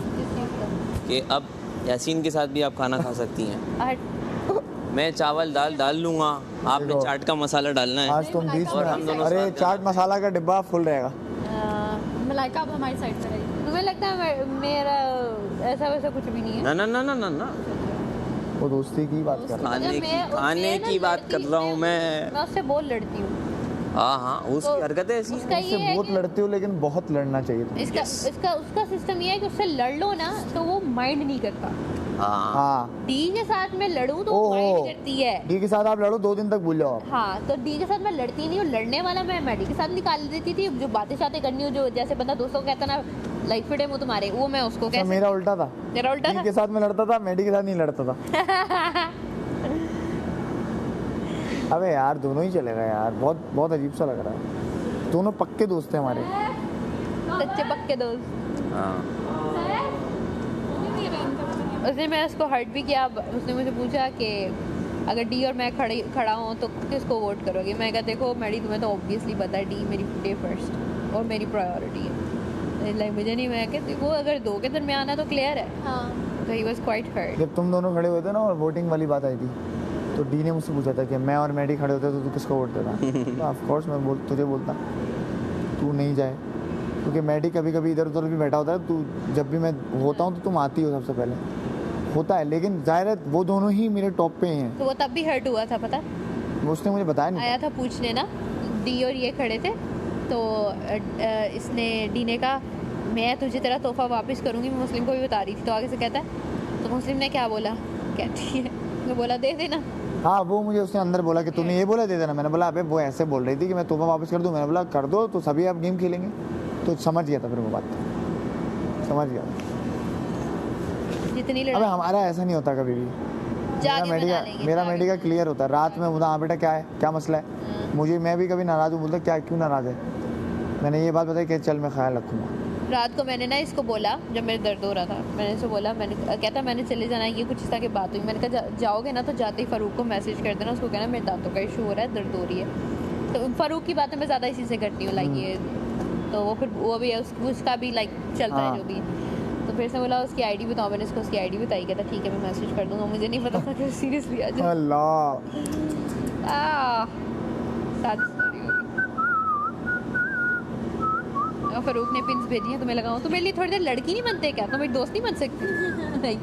कि अब यासीन के साथ भी आप खाना खा सकती हैं। मैं चावल दाल डाल लूंगा, आपने देखो, चाट का मसाला डालना है। आज तुम बीच और हम में, दोनों अरे साथ चाट मसाला का डिब्बा फुल रहेगा। मलाइका आप हमारी साइड पे रहिए। तुम्हें लगता है मेरा ऐसा वैसा कुछ भी नहीं है? ना ना ना ना ना ना, वो दोस्ती की बात कर रहा खाने की बात कर रहा हूँ मैं। मैं उससे बहुत लड़ती हूँ। हाँ हाँ, उसकी तो हरकतें ऐसी उसका हैं। ये हूँ। है बहुत कि लड़ते हो, लेकिन बहुत लड़ना चाहिए था। इसका उसका सिस्टम ये है कि उससे लड़ लो ना तो वो माइंड नहीं करता। हाँ हाँ, डी के साथ मैं लड़ूं तो ओहो। माइंड करती है। डी के साथ आप लड़ो, 2 दिन तक भूल जाओ आप। हाँ, तो डी के साथ मैं लड़ती नहीं हूँ। लड़ने वाला मैं मैडी के साथ निकाल देती थी। जो बातें शातें करनी हो, जो जैसे बंदा दोस्तों को कहता ना लाइक फिटे मुँह तुम्हारे, वो मैं उसको अच्छा, कैसे। मेरा उल्टा था, तेरा उल्टा डी था। के साथ मैं लड़ता था, मेडी के साथ नहीं लड़ता था। अबे यार दोनों ही चलेगा यार, बहुत बहुत अजीब सा लग रहा है। दोनों पक्के दोस्त हैं हमारे। सच्चे पक्के दोस्त। हाँ, उसने मैं उसको हर्ट भी किया। उसने मुझे पूछा कि अगर डी और मैं खड़ा हूँ तो किसको वोट करोगे? मैं कहा देखो मैडी, तुम्हें तो ऑब्वियसली पता है डी मेरी डे फर्स्ट और मेरी प्रायोरिटी है। लाइक मुझे नहीं, मैं कहती वो अगर 2 के दरमियान है तो क्लियर है। हाँ तो ही वाज क्वाइट हर्ट। जब तुम दोनों खड़े हुए थे ना और वोटिंग वाली बात आई थी, तो डी ने मुझसे पूछा था कि मैं और मैडी खड़े होते तो तू किसको वोट देता? तो ऑफ कोर्स मैं तुझे बोलता तू नहीं जाए, क्योंकि मैडी कभी कभी इधर उधर भी बैठा होता है। तू जब भी मैं होता हूँ तो तुम आती हो सबसे पहले, होता है। लेकिन जाहिर है वो दोनों ही मेरे टॉप पे हैं। तो वो तब भी हर्ट हुआ था, पता? उसने मुझे बताया नहीं। आया था पूछने ना, डी और ये खड़े थे तो इसने डी ने कहा मैं तुझे तेरा तोहफा वापस करूँगी। मैं मुस्लिम को भी बता रही थी, तो आगे से कहता है तो मुस्लिम ने क्या बोला? कहती है मैं बोला दे देना। हाँ, वो मुझे उसने अंदर बोला कि तूने ये बोला दे देना। मैंने बोला अबे वो ऐसे बोल रही थी कि मैं तोहफा वापस कर दूँ। मैंने बोला कर दो तो सभी आप गेम खेलेंगे। तो समझ गया था, फिर वो बात समझ गया। जितनी अबे लड़ाई हमारा ऐसा नहीं होता कभी भी। जाके बना लेंगे, मेरा जाके मेडी का क्लियर होता है। रात में बोला हाँ बेटा क्या है, क्या मसला है? मुझे मैं भी कभी नाराज़ हूँ, बोलता क्या क्यों नाराज़ है? मैंने ये बात बताई कि चल मैं ख्याल रखूँगा। रात को मैंने ना इसको बोला, जब मेरे दर्द हो रहा था, मैंने इसको बोला, मैंने कहता मैंने चले जाना है, ये कुछ इस तरह की बात हुई। मैंने कहा जाओगे ना तो जाते ही फ़ारूक को मैसेज कर देना, उसको कहना मेरे दांतों का इशू हो रहा है, दर्द हो रही है। तो फ़ारूक की बातें मैं ज़्यादा इसी से करती हूँ, लाइक ये तो वो फिर वो भी है उसका भी लाइक चलता है जो भी। तो फिर से बोला उसकी आईडी बताओ, मैंने उसको उसकी आईडी बताई, कहता ठीक है मैं मैसेज कर दूँगा। मुझे नहीं पता था कि सीरियसली आ जाए। फ़ारूक ने पिन्स भेजी हैं, तो मैं लगाऊँ तो मेरे लिए थोड़ी देर लड़की नहीं बनते क्या? तो मेरी दोस्त नहीं बन सकती? नहीं।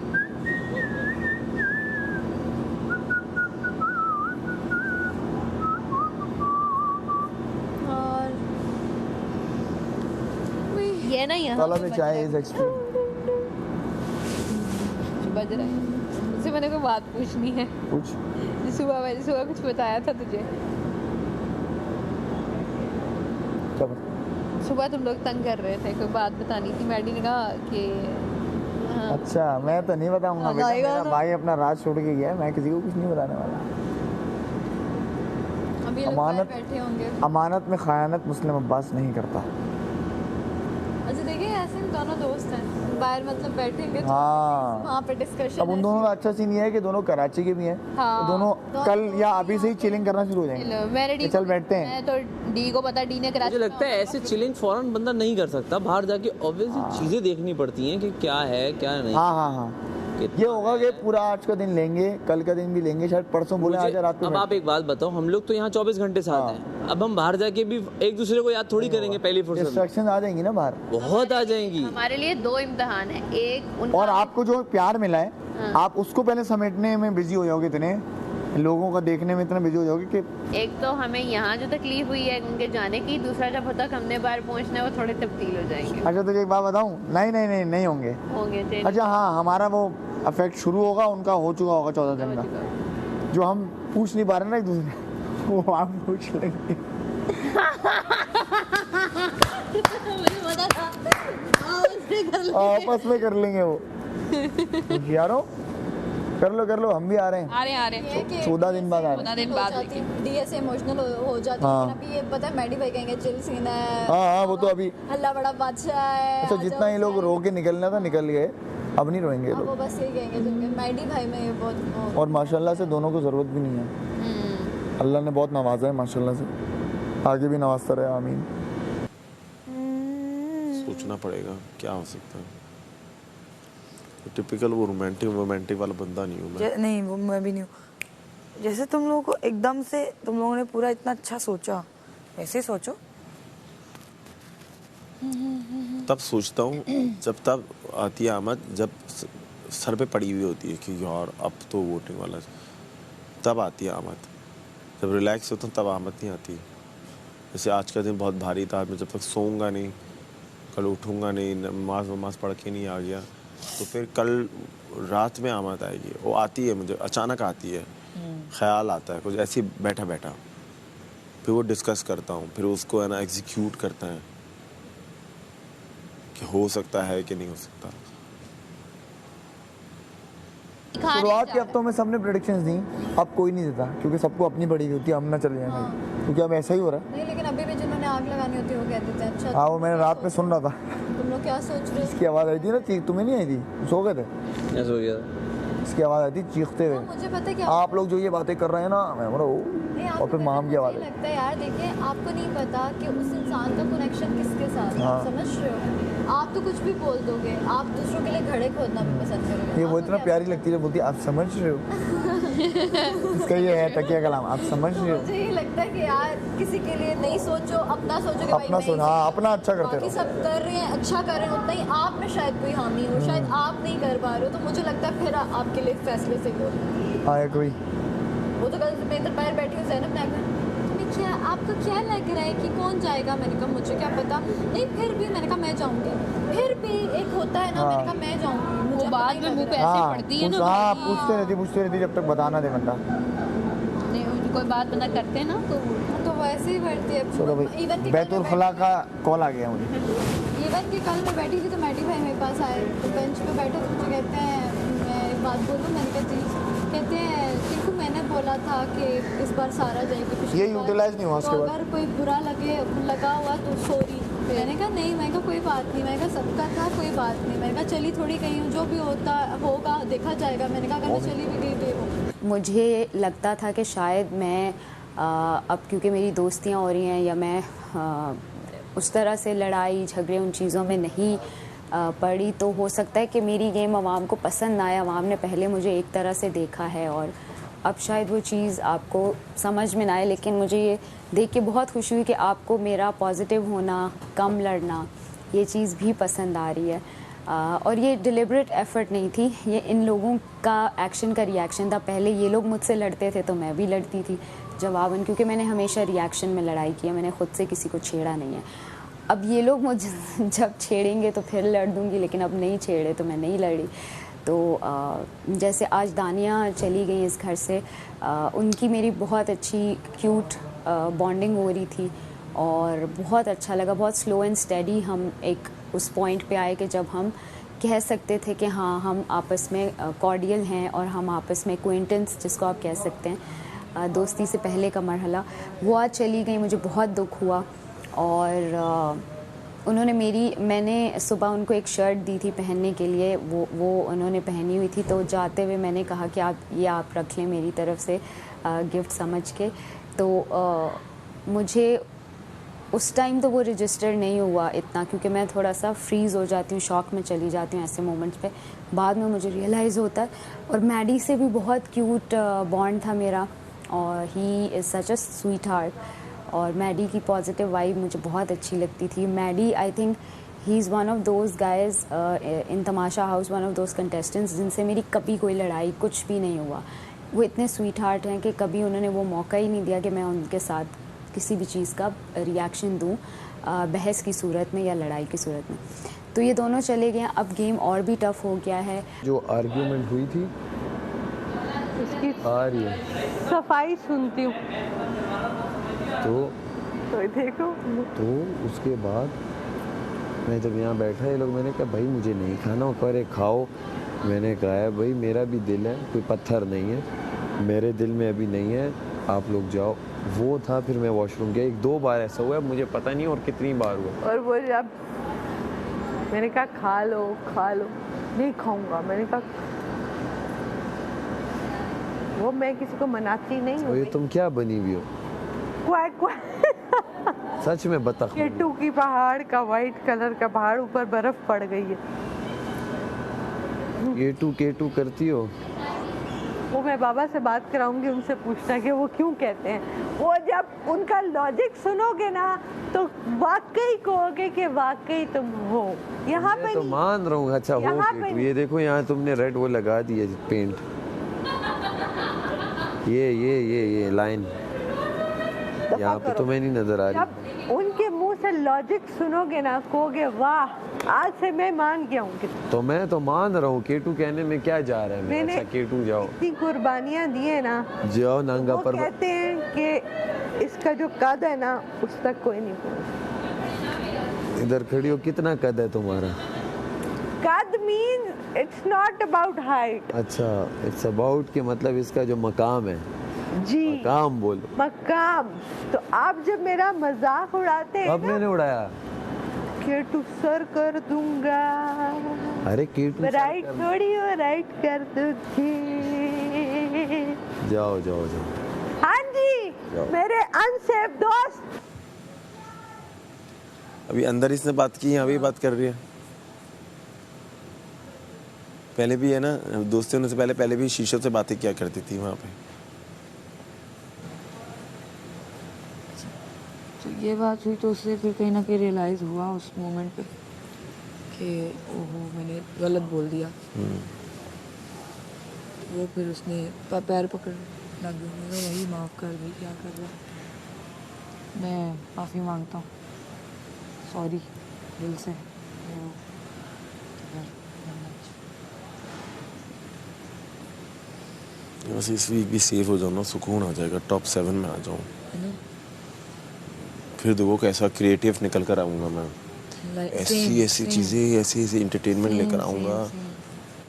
और ये ना यहाँ में चाय इज एक्सट्रीम बज रहा है। उससे मैंने कोई बात पूछनी है। पूछ। मैंने सुबह कुछ बताया था तुझे। क्या सुबह तुम लोग तंग कर रहे थे, कोई बात बतानी थी। मैडी ने कहा कि अच्छा मैं तो नहीं बताऊंगा बेटा, मेरा भाई अपना राज छोड़ के गया है, मैं किसी को कुछ नहीं बताने वाला। अभी अमानत बैठे होंगे। अमानत में खयानत मुस्लिम अब्बास नहीं करता। अच्छा देखिए ऐसे दोनों दोस्त हैं, बाहर मतलब बैठेंगे तो हाँ वहाँ पे डिस्कशन। अब उन दोनों का अच्छा सीन ये है कि दोनों कराची के भी हैं। हाँ, तो दोनों कल या अभी से ही चिलिंग करना शुरू हो जाएंगे। मैंने डी चल बैठते हैं। मैं तो डी को पता, डी ने कराची। मुझे लगता है ऐसे चिलिंग फौरन बंदा नहीं कर सकता, बाहर जाके ऑब्वियसली चीजें देखनी पड़ती हैं कि क्या है क्या नहीं। हाँ ये होगा कि पूरा आज का दिन लेंगे, कल का दिन भी लेंगे, शायद परसों बोले आज रात को। अब आप एक बात बताओ, हम लोग तो यहाँ 24 घंटे साथ हैं, अब हम बाहर जाके भी एक दूसरे को याद थोड़ी करेंगे पहली फुर्सत में। डिस्ट्रैक्शन आ जाएंगी ना बाहर, बहुत आ जाएंगी। हमारे लिए 2 इम्तिहान है, एक और आपको जो प्यार मिला है आप उसको पहले समेटने में बिजी हो जाओगे, इतने लोगों का देखने में इतना बिजी हो जाओगे कि एक तो हमें यहाँ जो तकलीफ हुई है उनके जाने की, दूसरा जब तक हमने बाहर पहुँचना है वो थोड़े तब्दील हो जाएंगे। अच्छा तुझे एक बात बताऊँ, नहीं होंगे। अच्छा हाँ, हमारा वो अफेक्ट शुरू होगा, उनका हो चुका होगा 14 दिन का। जो हम पूछ नहीं पा रहे ना एक दूसरे, वो आप पूछ लेंगे। आपस में कर लेंगे वो। यारो कर लो, हम भी आ रहे हैं 14 दिन बाद आ रहे हैं। डीएस इमोशनल हो जाती है। हाँ। अभी ये पता है मैडी भाई कहेंगे चिल सीन है। हाँ वो तो अभी अल्लाह बड़ा बादशाह है। अच्छा जितना ये लोग रो के निकलना था निकल गए, अब नहीं रोएंगे अब लोग। वो बस यही कहेंगे जो कि मैडी भाई में ये बहुत। और माशाल्लाह से दोनों को ज़रूरत भी नहीं है, अल्लाह ने बहुत नवाजा है माशाल्लाह से, आगे भी नवाजता रहे, आमीन। सोचना पड़ेगा क्या हो सकता है। टिपिकल वो रोमांटिक वाला बंदा नहीं हूँ मैं। नहीं वो मैं भी नहीं हूँ। जैसे तुम लोगों को एकदम से तुम लोगों ने पूरा इतना अच्छा सोचा, ऐसे सोचो। तब सोचता हूँ जब तब आती है आमद, जब सर पे पड़ी हुई होती है कि यार अब तो वोटिंग वाला, तब आती है आमद। जब रिलैक्स होता हूँ तब आमद नहीं आती। जैसे आज का दिन बहुत भारी था, मैं जब तक सोऊंगा नहीं, कल उठूंगा नहीं, नमाज पढ़ के नहीं आ गया, तो फिर कल रात में आमद आएगी। वो आती है मुझे, अचानक आती है, ख्याल आता है कुछ ऐसी बैठा फिर वो डिस्कस करता हूँ, फिर उसको है ना एग्जीक्यूट करता है कि हो सकता है कि नहीं हो सकता। शुरुआत के हफ्तों में सबने प्रेडिक्शंस दी, अब कोई नहीं देता क्योंकि सबको अपनी पड़ी हुई होती है, हम ना चले जाएंगे क्योंकि अब ऐसा ही हो रहा है। नहीं लेकिन अभी भी जिन्होंने आग लगानी होती है वो कह देते हैं अच्छा। हाँ वो मैंने रात में सुन रहा था। तुम लोग क्या सोच रहे हो? इसकी आवाज़ आई थी ना, तुम्हें नहीं आई थी, सो गए थे? सो गया। इसकी आवाज़ आई थी चीखते हुए, मुझे पता है क्या आप लोग जो ये बातें कर रहे हैं ना, मैं बोला और फिर माम की आवाज़। लगता है यार देखिए आपको नहीं पता कि उस इंसान का कनेक्शन किसके साथ है, समझ रहे हो? आप तो कुछ भी बोल दोगे, आप दूसरों के लिए घड़े खोदना भी पसंद करोगे। ये वो इतना प्यारी लगती है, बोलती है आप समझ रहे हो। इसका ये है तकिया कलाम, आप समझ रहे हो। मुझे ये लगता है कि यार किसी के लिए नहीं सोचो, अपना सोचो कि अपना सोचो। हाँ अपना अच्छा करते रहो। सब कर रहे हैं, अच्छा कर रहे हैं, उतना ही आप में शायद कोई हामी हो, शायद आप नहीं कर पा रहे हो, तो मुझे लगता है फिर आपके लिए फैसले सही होगा। हाँ कोई वो तो कल मैं इधर बाहर बैठी हूँ ज़ैनब ने क्या आपको क्या लग रहा है कि कौन जाएगा? मैंने कहा मुझे क्या पता, नहीं फिर भी मैंने कहा मैं जाऊंगी, फिर भी एक होता है ना। मैंने कहा मैं जाऊंगी, मुझे बाद में मुंह पे ऐसे पड़ती है ना। हाँ पूछते रहती जब तक बताना दे बंदा। नहीं कोई बात बंदा करते हैं ना तो वैसे ही बढ़ती है। चलो भाई बैतुल खला का कॉल आ गया मुझे। इवन कि कल मैं बैठी थी तो मैडी भाई मेरे पास आए, तो बेंच पे बैठे तो मुझे कहते हैं मैं एक बात बोलूँ? मैंने कहा जी। कहते हैं क्योंकि मैंने बोला था कि इस बार सारा जाएगी, ये यूटिलाइज नहीं हुआ उसके बाद। अगर कोई बुरा लगा हुआ तो सॉरी, मैंने कहा नहीं, मैंने कहा कोई बात नहीं, मैंने कहा सबका था कोई बात नहीं, मैंने कहा चली थोड़ी गई हूँ, जो भी होता होगा देखा जाएगा। मैंने कहा अगर मैं चली भी गई तो मुझे लगता था कि शायद मैं अब क्योंकि मेरी दोस्तियाँ हो रही हैं या मैं उस तरह से लड़ाई झगड़े उन चीज़ों में नहीं पड़ी, तो हो सकता है कि मेरी गेम आवाम को पसंद आए। आवाम ने पहले मुझे एक तरह से देखा है और अब शायद वो चीज़ आपको समझ में ना आए, लेकिन मुझे ये देख के बहुत खुशी हुई कि आपको मेरा पॉजिटिव होना, कम लड़ना, ये चीज़ भी पसंद आ रही है। और ये डिलिबरेट एफर्ट नहीं थी, ये इन लोगों का एक्शन का रिएक्शन था। पहले ये लोग मुझसे लड़ते थे तो मैं भी लड़ती थी जवाबन, क्योंकि मैंने हमेशा रिएक्शन में लड़ाई की है, मैंने खुद से किसी को छेड़ा नहीं है। अब ये लोग मुझे जब छेड़ेंगे तो फिर लड़ दूँगी, लेकिन अब नहीं छेड़े तो मैं नहीं लड़ी। तो जैसे आज दानिया चली गई इस घर से, उनकी मेरी बहुत अच्छी क्यूट बॉन्डिंग हो रही थी और बहुत अच्छा लगा। बहुत स्लो एंड स्टेडी हम एक उस पॉइंट पे आए कि जब हम कह सकते थे कि हाँ हम आपस में कॉर्डियल हैं और हम आपस में एक्वेंटेंस जिसको आप कह सकते हैं, दोस्ती से पहले का मरहला, वो आज चली गई। मुझे बहुत दुख हुआ और उन्होंने मैंने सुबह उनको एक शर्ट दी थी पहनने के लिए, वो उन्होंने पहनी हुई थी, तो जाते हुए मैंने कहा कि आप रख लें मेरी तरफ से गिफ्ट समझ के। तो मुझे उस टाइम तो वो रजिस्टर नहीं हुआ इतना, क्योंकि मैं थोड़ा सा फ्रीज़ हो जाती हूँ, शॉक में चली जाती हूँ ऐसे मोमेंट्स पे। बाद में मुझे रियलाइज़ होता है। और मैडी से भी बहुत क्यूट बॉन्ड था मेरा और he is such a sweetheart. और मैडी की पॉजिटिव वाइब मुझे बहुत अच्छी लगती थी। Maddy I think he is one of those guys in Tamasha house, one of those contestants जिनसे मेरी कभी कोई लड़ाई कुछ भी नहीं हुआ। वो इतने स्वीट हार्ट हैं कि कभी उन्होंने वो मौका ही नहीं दिया कि मैं उनके साथ किसी भी चीज़ का रिएक्शन दूँ, बहस की सूरत में या लड़ाई की सूरत में। तो ये दोनों चले गए। अब गेम और भी टफ हो गया है। जो आर्ग्यूमेंट हुई थी उसकी आ रही है, सफाई सुनती हूँ तो देखो। तो उसके बाद मैं जब यहाँ बैठा ये लोग, मैंने कहा भाई मुझे नहीं खाना, ऊपर खाओ। मैंने कहा है भाई मेरा भी दिल है, कोई पत्थर नहीं है, मेरे दिल में अभी नहीं है, आप लोग जाओ। वो था, फिर मैं वॉशरूम गया। 1-2 बार ऐसा हुआ, मुझे पता नहीं और कितनी बार हुआ। और वो जब मैंने कहा खा लो, नहीं खाऊंगा, मैंने कहा वो मैं किसी को मनाती नहीं हूँ। ये तुम क्या बनी हुई हो? सच में बता। केटू की पहाड़ का वाइट कलर का पहाड़, ऊपर बर्फ पड़ गई है। केटू करती हो? वो मैं बाबा से बात कराऊंगी, उनसे पूछना कि वो क्यों कहते हैं। वो जब उनका लॉजिक सुनोगे ना तो वाकई कहोगे कि वाकई तुम हो। यहाँ पे तो मान रहा हूँ। अच्छा हो केटू। ये देखो यहाँ तुमने रेड वो लगा दी है पेंट, ये लाइन यहाँ पे तुम्हें नहीं नजर आ रही। जब उनके मुंह से लॉजिक सुनोगे ना कहोगे वाह, आज से मैं मान गया हूँ। तो मैं तो मान रहा हूँ, केटू कहने में क्या जा रहा है। मैंने अच्छा केटू जाओ, इतनी कुर्बानियाँ दी है ना, जाओ नंगा पर। कहते हैं कि इसका जो कद है ना उस तक कोई नहीं पहुँच। इधर खड़ी हो, कितना कद है तुम्हारा? कद means it's not about height. अच्छा, इट्स अबाउट के मतलब इसका जो मकाम है। जी मकाम बोलो। मकाम। तो आप जब मेरा मजाक उड़ाते हैं, अब मैंने उड़ाया केटू सर कर दूंगा। अरे केटू राइट थोड़ी हो, राइट कर दूंगी। जाओ। हाँ जी मेरे अनसेफ दोस्त। अभी अंदर इसने बात की, यहाँ भी बात कर रही है। पहले भी है ना, दोस्ती होने से पहले भी शीशों से बातें किया करती थी वहाँ पे। तो ये बात हुई तो उससे फिर कहीं ना कहीं रियलाइज़ हुआ उस मोमेंट पे कि ओहो मैंने गलत बोल दिया। वो फिर उसने पैर पकड़ लग गया, वही माफ़ कर दी, क्या कर रहा। मैं माफ़ी मांगता हूँ, सॉरी दिल से। बस इस वीक भी सेफ हो जाओ ना, सुकून आ जाएगा, टॉप 7 में आ जाऊँ। फिर देखो कैसा क्रिएटिव निकल कर आऊँगा मैं, ऐसी चीज़ें, ऐसी एंटरटेनमेंट लेकर आऊँगा।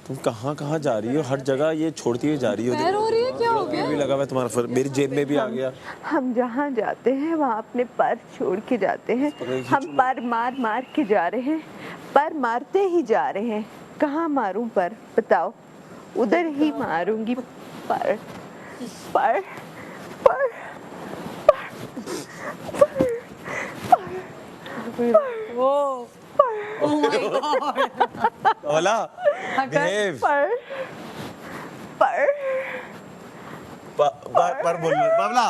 तुम कहाँ जा रही हो? हर जगह ये छोड़ती हुई जा रही हो। पैर हो रही है क्या? भी लगा हुआ है तुम्हारा फर, मेरी जेब में भी आ गया। हम जहाँ जाते हैं वहाँ अपने पर छोड़ के जाते हैं। हम पर मार मार के जा रहे हैं, पर मारते ही जा रहे हैं। कहाँ मारूं पर, बताओ? उधर ही मारूंगी पर पर पर वो oh my god Kamala behave पर बोल बाबला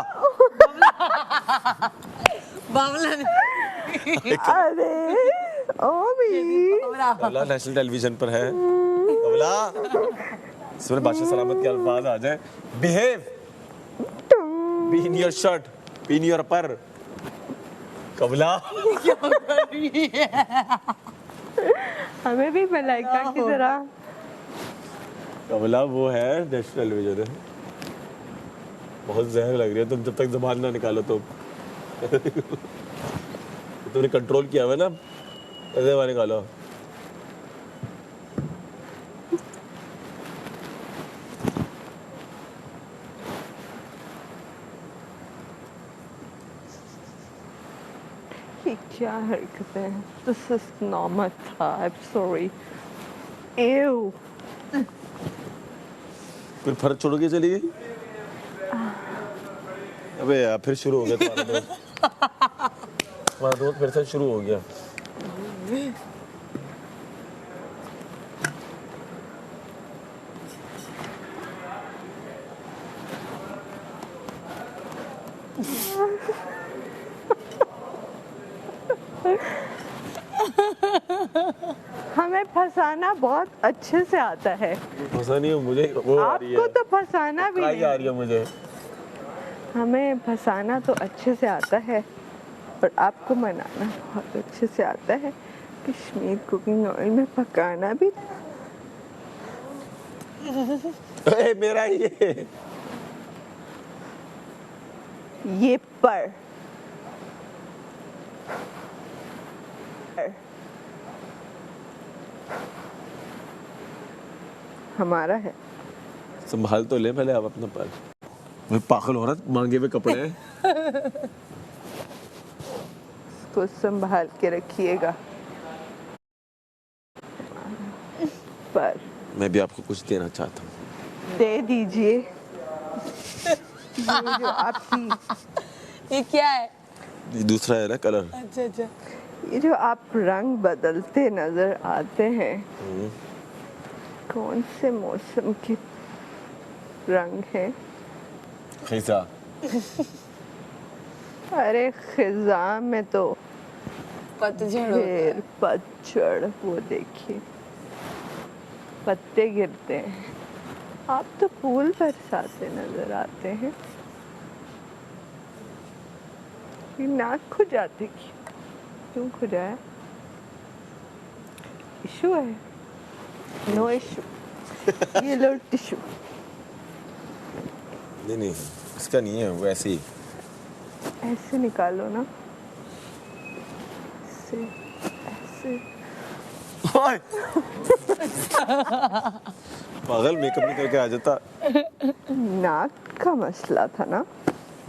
बाबला ने अरे ओ भी कमला नेशनल टेलीविजन पर है। कमला इसमें बादशाह सलामत के अल्फाज आ जाए। Behave, be in your shirt, be in your पर। कमला क्या कर रही है? हमें भी मलाइका की तरह। कमला वो है नेशनल टेलीविजन है। बहुत जहर लग रही है, तुम जब तक जुबान ना निकालो तो तुमने कंट्रोल किया हुआ है ना, ऐसे बाहर निकालो। ये क्या हरकत है? This is normal था। I'm sorry. Ew. फिर फर्क छोड़ के चली गई। अबे यार फिर शुरू हो गया तुम्हारा दोस्त। तुम्हारा दोस्त फिर से शुरू हो गया। हमें फंसाना बहुत अच्छे से आता है। फंसा नहीं हो मुझे, वो आ रही है। आपको तो फंसाना भी नहीं आ रही है मुझे। हमें फंसाना तो अच्छे से आता है और आपको मनाना बहुत अच्छे से आता है। कश्मीर कुकिंग ऑयल में पकाना भी। मेरा ये पर हमारा है। संभाल तो ले पहले आप अपना पर। मैं पागल औरत, मांगे हुए कपड़े हैं। इसको संभाल के रखिएगा। पर मैं भी आपको कुछ देना चाहता हूँ। दे दीजिए। ये जो आपकी ये क्या है? ये दूसरा है ना कलर। अच्छा अच्छा। ये जो आप रंग बदलते नजर आते हैं, कौन से मौसम के रंग हैं? खिजा। अरे खिजा में तो पतझड़ पतझड़, वो देखिए पत्ते गिरते हैं। आप तो फूल बरसाते नजर आते हैं। ये नाक खुजाते क्यों खुजाया? इशू है? No issue. ये लो टिश्यू। नहीं इसका नहीं है, वो ऐसे ही। ऐसे निकालो ना, ऐसे ऐसे। पागल, मेकअप नहीं करके आ जाता। नाक का मसला था ना।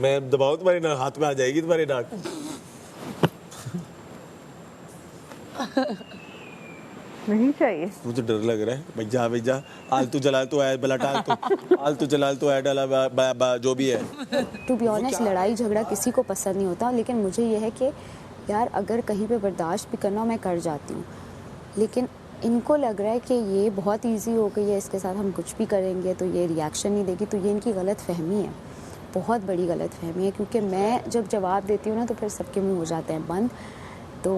मैं दबाऊं तुम्हारी नाक, हाथ में आ जाएगी तुम्हारी नाक। नहीं चाहिए। मुझे डर लग रहा है। भाई जा आलतू जलाल तो है, बला टाल तो आलतू जलाल तो है, डाला जो भी है। टू बी ऑनेस्ट, लड़ाई झगड़ा किसी को पसंद नहीं होता, लेकिन मुझे ये है कि यार अगर कहीं पे बर्दाश्त भी करना हो मैं कर जाती हूँ, लेकिन इनको लग रहा है कि ये बहुत इजी हो गई है, इसके साथ हम कुछ भी करेंगे तो ये रिएक्शन नहीं देगी। तो ये इनकी गलत फहमी है, बहुत बड़ी गलत फहमी है, क्योंकि मैं जब जवाब देती हूँ ना तो फिर सबके मुँह हो जाते हैं बंद। तो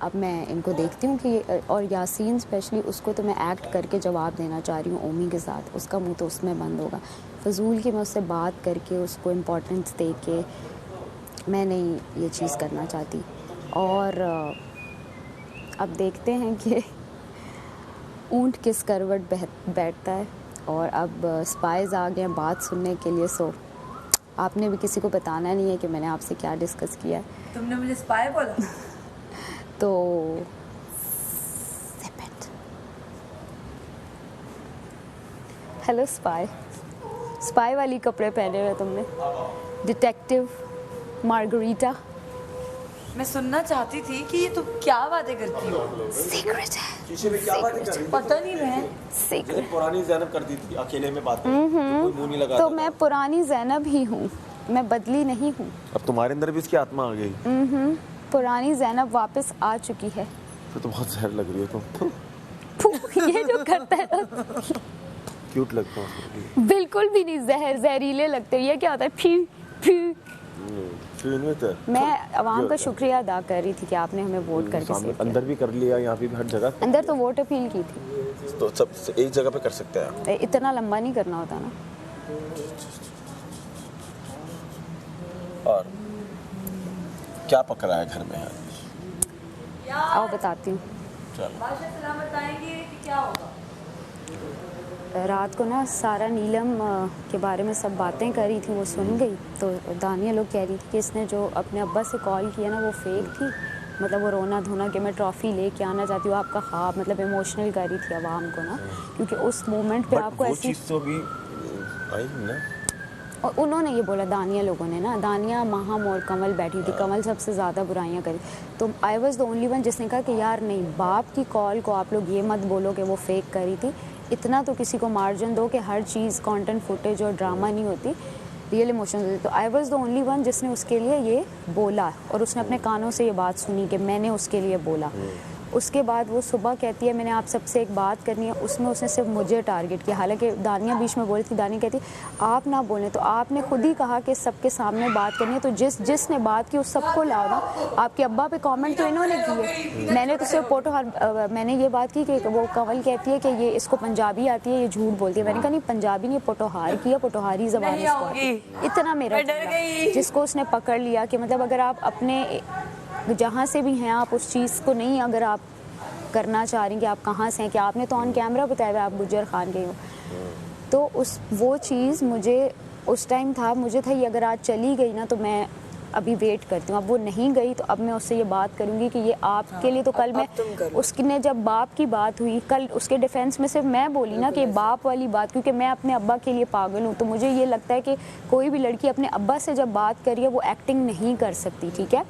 अब मैं इनको देखती हूँ कि, और यासीन स्पेशली, उसको तो मैं एक्ट करके जवाब देना चाह रही हूँ ओमी के साथ, उसका मुंह तो उसमें बंद होगा। फजूल की मैं उससे बात करके उसको इम्पोर्टेंस दे के मैं नहीं ये चीज़ करना चाहती। और अब देखते हैं कि ऊंट किस करवट बैठता है। और अब स्पाइस आ गए हैं बात सुनने के लिए। सो आपने भी किसी को बताना नहीं है कि मैंने आपसे क्या डिस्कस किया है। तुमने मुझे स्पाई बोला? तो हेलो स्पाई, स्पाई वाली कपड़े पहने हुए तुमने, डिटेक्टिव मार्गरीटा। मैं सुनना चाहती थी कि ये तुम क्या बातें करती हो। सीक्रेट है, शीशे में क्या बातें कर रही पता नहीं बहन। सीक्रेट। पुरानी ज़ैनब करती थी अकेले में बातें, कोई मुंह नहीं लगाता तो मैं पुरानी ज़ैनब ही हूँ, मैं बदली नहीं हूँ। अब तुम्हारे अंदर भी उसकी आत्मा आ गई। पुरानी ज़ैनब वापस आ चुकी है। तो बहुत जहर लग रही हो तुम। ये जो करता है क्यूट लगता है। बिल्कुल भी नहीं, जहरीले लगते हैं। ये क्या होता है? Few few. मैं आवाम का शुक्रिया अदा कर रही थी कि आपने हमें वोट करके सेव किया। अंदर भी कर लिया, यहाँ भी हर जगह। अंदर तो वोट अपील की थी, तो सब एक जगह पे कर सकते हैं। इतना लंबा नहीं करना होता ना। और क्या पक रहा है घर में? आओ बताती हूँ। रात को ना सारा नीलम के बारे में सब बातें कर रही थी, वो सुन गई। तो दानिया लोग कह रही थी कि इसने जो अपने अब्बा से कॉल किया ना वो फेक थी, मतलब वो रोना धोना कि मैं ट्रॉफी लेके आना चाहती हूँ, आपका ख्वाब, मतलब इमोशनल कर रही थी आवाम को ना, क्योंकि उस मोमेंट पे आपको ऐसी चीज़ तो भी आई ना। और उन्होंने ये बोला, दानिया लोगों ने ना, दानिया, माहम और कमल बैठी थी, कमल सबसे ज़्यादा बुराइयां करी, तो I was the only one जिसने कहा कि यार नहीं, बाप की कॉल को आप लोग ये मत बोलो कि वो फेक करी थी, इतना तो किसी को मार्जिन दो कि हर चीज़ कंटेंट फुटेज और ड्रामा नहीं होती, रियल इमोशंस होती। तो I was the only one जिसने उसके लिए ये बोला, और उसने अपने कानों से ये बात सुनी कि मैंने उसके लिए बोला। उसके बाद वो सुबह कहती है मैंने आप सबसे एक बात करनी है, उसमें उसने सिर्फ मुझे टारगेट किया। हालांकि दानिया बीच में बोली थी, दानिया कहती आप ना बोलें, तो आपने खुद ही कहा कि सबके सामने बात करनी है, तो जिसने बात की उस सबको लाओ ना। आपके अब्बा पे कमेंट तो इन्होंने किए, मैंने तो सिर्फ पोटोहार, मैंने ये बात की कि वो कमल कहती है कि ये इसको पंजाबी आती है, ये झूठ बोलती है। मैंने कहा नहीं, पंजाबी नहीं, पोटोहार की है, पोटोहारी ज़बान इसको आती है। इतना मेरा जिसको उसने पकड़ लिया कि मतलब अगर आप अपने जहाँ से भी हैं आप उस चीज़ को नहीं, अगर आप करना चाह रही हैं कि आप कहाँ से हैं, कि आपने तो ऑन कैमरा बताया आप गुज्जर खान के हो, तो वो चीज़ मुझे उस टाइम था, मुझे था ये अगर आज चली गई ना तो मैं अभी वेट करती हूँ। अब वो नहीं गई तो अब मैं उससे ये बात करूँगी कि ये आपके लिए, तो कल मैं उसने जब बाप की बात हुई, कल उसके डिफेंस में सिर्फ मैं बोली ना कि बाप वाली बात, क्योंकि मैं अपने अब्बा के लिए पागल हूँ, तो मुझे ये लगता है कि कोई भी लड़की अपने अब्बा से जब बात करी है वो एक्टिंग नहीं कर सकती, ठीक है।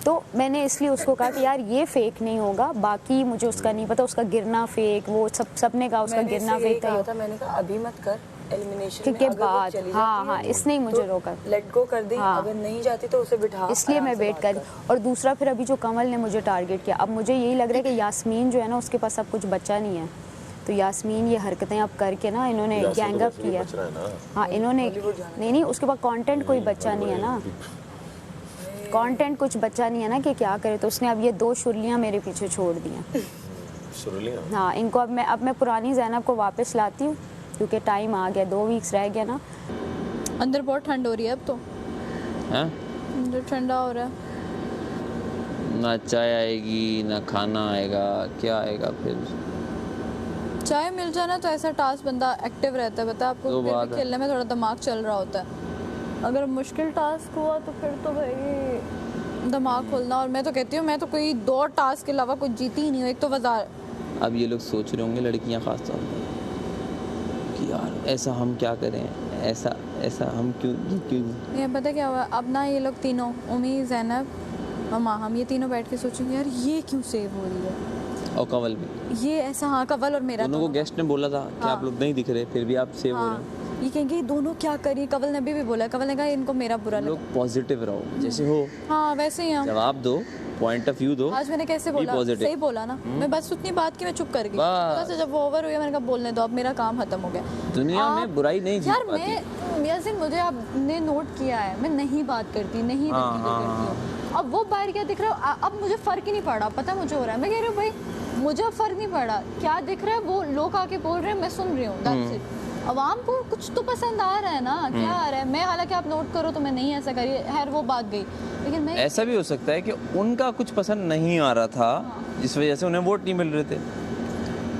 तो मैंने इसलिए उसको कहा कि यार ये फेक नहीं होगा, बाकी मुझे उसका नहीं पता, उसका गिरना फेक, वो सबने कहा उसका गिरना फेक था। मैंने कहा अभी मत कर, एलिमिनेशन के बाद हाँ इसने ही मुझे रोका, लेट गो कर दी। अगर नहीं जाती तो उसे बिठा, इसलिए मैं वेट कर। और दूसरा फिर अभी जो कमल ने मुझे टारगेट किया, अब मुझे यही लग रहा है कि यास्मीन जो है ना उसके पास अब कुछ बच्चा नहीं है, तो यास्मीन ये हरकतें अब करके ना इन्होंने गैंग अप किया। हाँ इन्होंने नहीं उसके पास कंटेंट कोई बच्चा नहीं है ना, कंटेंट कुछ बच्चा नहीं है ना कि क्या करे, तो उसने अब ये 2 शुरलियाँ मेरे पीछे छोड़ दी हैं। हाँ इनको अब मैं पुरानी ज़ैनब को वापस लाती हूँ, क्योंकि टाइम आ गया, 2 वीक्स रह गया ना। अंदर बहुत ठंड हो रही है अब तो, अंदर ठंडा हो रहा है। ना चाय आएगी ना खाना आएगा, क्या आएगा फिर? चाय मिल जाए ना तो ऐसा टास्क बंदा एक्टिव रहता है, पता है आपको, फिर भी खेलने में थोड़ा दिमाग चल रहा होता है। अगर मुश्किल टास्क हुआ तो फिर तो भाई दिमाग खोलना, और मैं तो कहती हूँ मैं तो कोई 2 टास्क के अलावा कुछ जीती ही नहीं हूँ। एक तो बाजार, अब ये लोग सोच रहे होंगे लड़कियाँ खास तौर पर कि यार ऐसा हम क्या करें, ऐसा हम क्यों ये पता क्या हुआ, अब ना ये लोग तीनों, उमी, ज़ैनब और माहम, ये तीनों बैठ के सोचेंगे यार ये क्यों सेव हो रही है, और कवल भी ये ऐसा। हाँ कवल और मेरा दोनों को गेस्ट ने बोला था कि आप लोग नहीं दिख रहे, फिर भी आप सेव हो रहे हैं। ये कहेंगे दोनों क्या करिए, कवल ने अभी भी बोला, कवल ने कहा इनको मेरा बुरा लगा। लोग पॉजिटिव रहो जैसे हो, हाँ वैसे ही हम जवाब दो, पॉइंट ऑफ व्यू दो। आज मैंने कैसे बोला, सही बोला ना, मैं बस उतनी बात की मैं चुप कर गई, बस जब वो ओवर हुई मैंने कहा बोलने दो, अब मेरा काम खत्म हो गया। दुनिया में बुराई नहीं जीत पाती। यार यासीन मुझे आपने नोट किया है, मैं नहीं बात करती, नहीं करती। अब वो बाहर क्या दिख रहा है, अब मुझे फर्क ही नहीं पड़ा, पता मुझे हो रहा है, मैं कह रही हूँ भाई मुझे अब फर्क नहीं पड़ा, क्या दिख रहा है वो लोग आके बोल रहे हैं, मैं सुन रही हूँ, अवाम को कुछ तो पसंद आ रहा है ना, क्या आ रहा है। मैं हालांकि आप नोट करो तो मैं नहीं ऐसा करी, खैर वो बात गई, लेकिन मैं ऐसा भी हो सकता है कि उनका कुछ पसंद नहीं आ रहा था, जिस वजह से उन्हें वोट नहीं मिल रहे थे।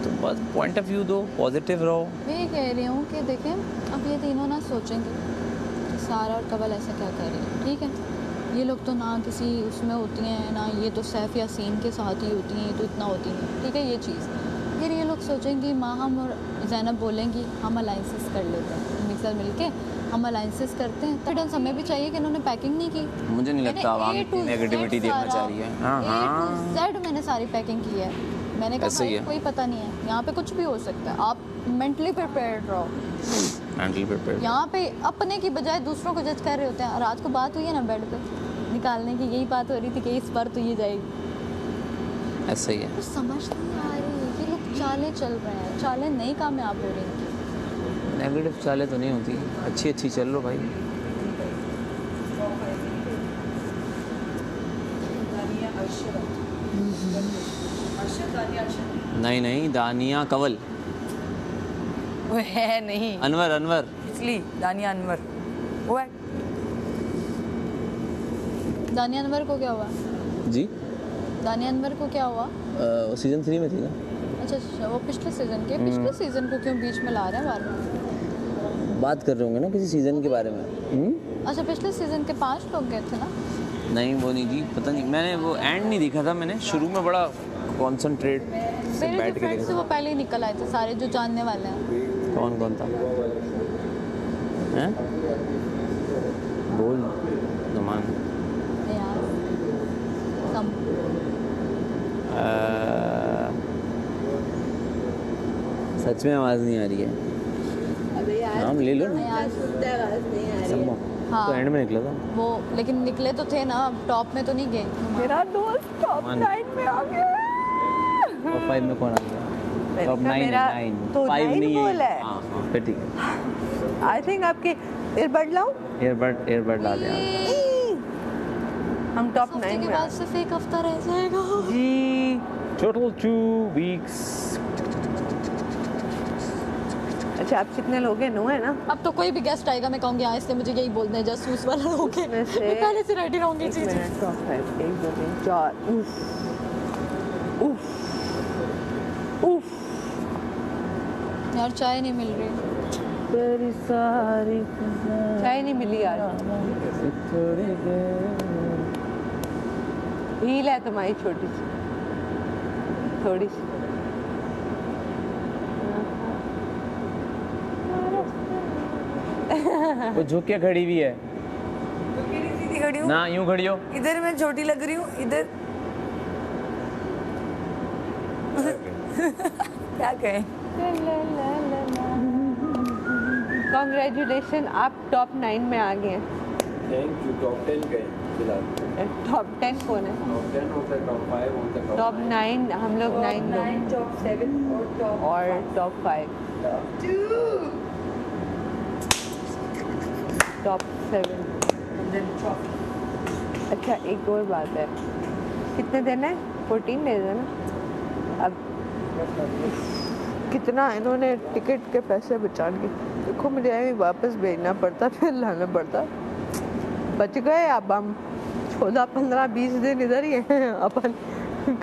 तो बस पॉइंट ऑफ व्यू दो, पॉजिटिव रहो। मैं कह रही हूँ कि देखें अब ये तीनों ना सोचेंगे सारा और कवल ऐसा क्या कर रही है, ठीक है, ये लोग तो ना किसी उसमें होती हैं ना, ये तो सैफ या सीन के साथ ही होती हैं, तो इतना होती नहीं, ठीक है ये चीज़। फिर ये लोग सोचेंगी, माहम और ज़ैनब बोलेंगी हम अलाइंसेस कर लेते हैं, साथ मिलके हम अलाइंसेस करते हैं। कॉन्फिडेंस हमें भी चाहिए कि इन्होंने पैकिंग नहीं की। मुझे नहीं लगता आवाम इतनी नेगेटिविटी देखना चाह रही है। A to Z मैंने सारी पैकिंग की है। मैंने कहा ऐसे ही भाई है। कोई पता नहीं है, यहाँ पे कुछ भी हो सकता है, आप मेंटली प्रिपेयर्ड रहो। Mentally prepare. यहाँ पे अपने की बजाय दूसरों को जज कर रहे होते हैं। रात को बात हुई है ना बेड पे निकालने की, यही बात हो रही थी कि इस बार तो ये जाएगी। ऐसा ही है। कुछ समझ नहीं आ रही है कि लोग चालें चल रहे हैं, चालें नहीं कामयाब हो रही हैं। नेगेटिव चालें तो नहीं होती, अच्छी अच्छी चल लो भाई। नहीं नहीं, दानिया कंवल। वो है नहीं, अनवर अनवर इसलिए दानिया अनवर वो है। दानिया अनवर को क्या हुआ? जी दानिया अनवर को क्या हुआ? सीजन 3 में थी ना। अच्छा, वो पिछले सीजन को क्यों बीच में ला रहे हैं बार-बार? बात कर रहे होंगे ना किसी सीजन के बारे में। अच्छा, पिछले सीजन के 5 लोग गए थे ना? नहीं वो नहीं जी, पता नहीं, मैंने वो एंड नहीं देखा था। मैंने शुरू में बड़ा कॉन्सेंट्रेट से मेरे बैठ जो के फ्रेंड्स देखा से वो पहले ही निकल आए थे सारे जो जानने वाले हैं। कौन कौन था? हैं? बोल नुमान। यार कम सच में आवाज़ नहीं आ रही है। अबे यार नाम ले लो ना। यार आवाज नहीं आ रही है। हाँ तो एंड में निकला था वो, लेकिन निकले तो थे ना, टॉप में तो नहीं गए। मेरा दोस्त टॉप 9 में आ गया। टॉप 5 में कौन आ गया? टॉप 9 मेरा 9 तो 5 9 नहीं बोला है। हाँ हाँ फिर ठीक है। आई थिंक आपके ईयरबड लाऊं? एयरबड ला दे। हम टॉप 9 हफ्ते के में बाद सिर्फ एक हफ्ता रह जाएगा जी। Total 2 weeks. अच्छा, आप कितने लोग हैं? 9 है ना? अब तो कोई भी गेस्ट आएगा मैं कहूँगी हाँ इसलिए मुझे यही बोलना है, जासूस वाला लोग है। मैं पहले से रेडी रहूँगी। एक मिनट, टॉप 5 1 2 3 4 उफ उफ यार चाय नहीं मिल रही। तेरी सारी चाय नहीं मिली यार। हील है तुम्हारी छोटी सी, थोड़ी सी। वो झुक के खड़ी हुई है सीधी खड़ी हूँ ना, यूं खड़ी हो। इधर मैं छोटी लग रही हूँ, इधर क्या कहें। कॉन्ग्रेचुलेशन, आप टॉप 9 में आ गए हैं। Thank you. टॉप 10 गए फिलहाल। टॉप 10 कौन है? टॉप 10 होता है, टॉप 5 होता है। टॉप 9 हम लोग 9 टॉप 7 और टॉप 5 टॉप 7। अच्छा, एक और बात है, कितने दिन है? 14 डेज है ना? अब कितना इन्होंने टिकट के पैसे बचा लिए। देखो मुझे अभी वापस भेजना पड़ता, फिर लाना पड़ता। बच गए अब हम 14 15 20 दिन इधर ही हैं अपन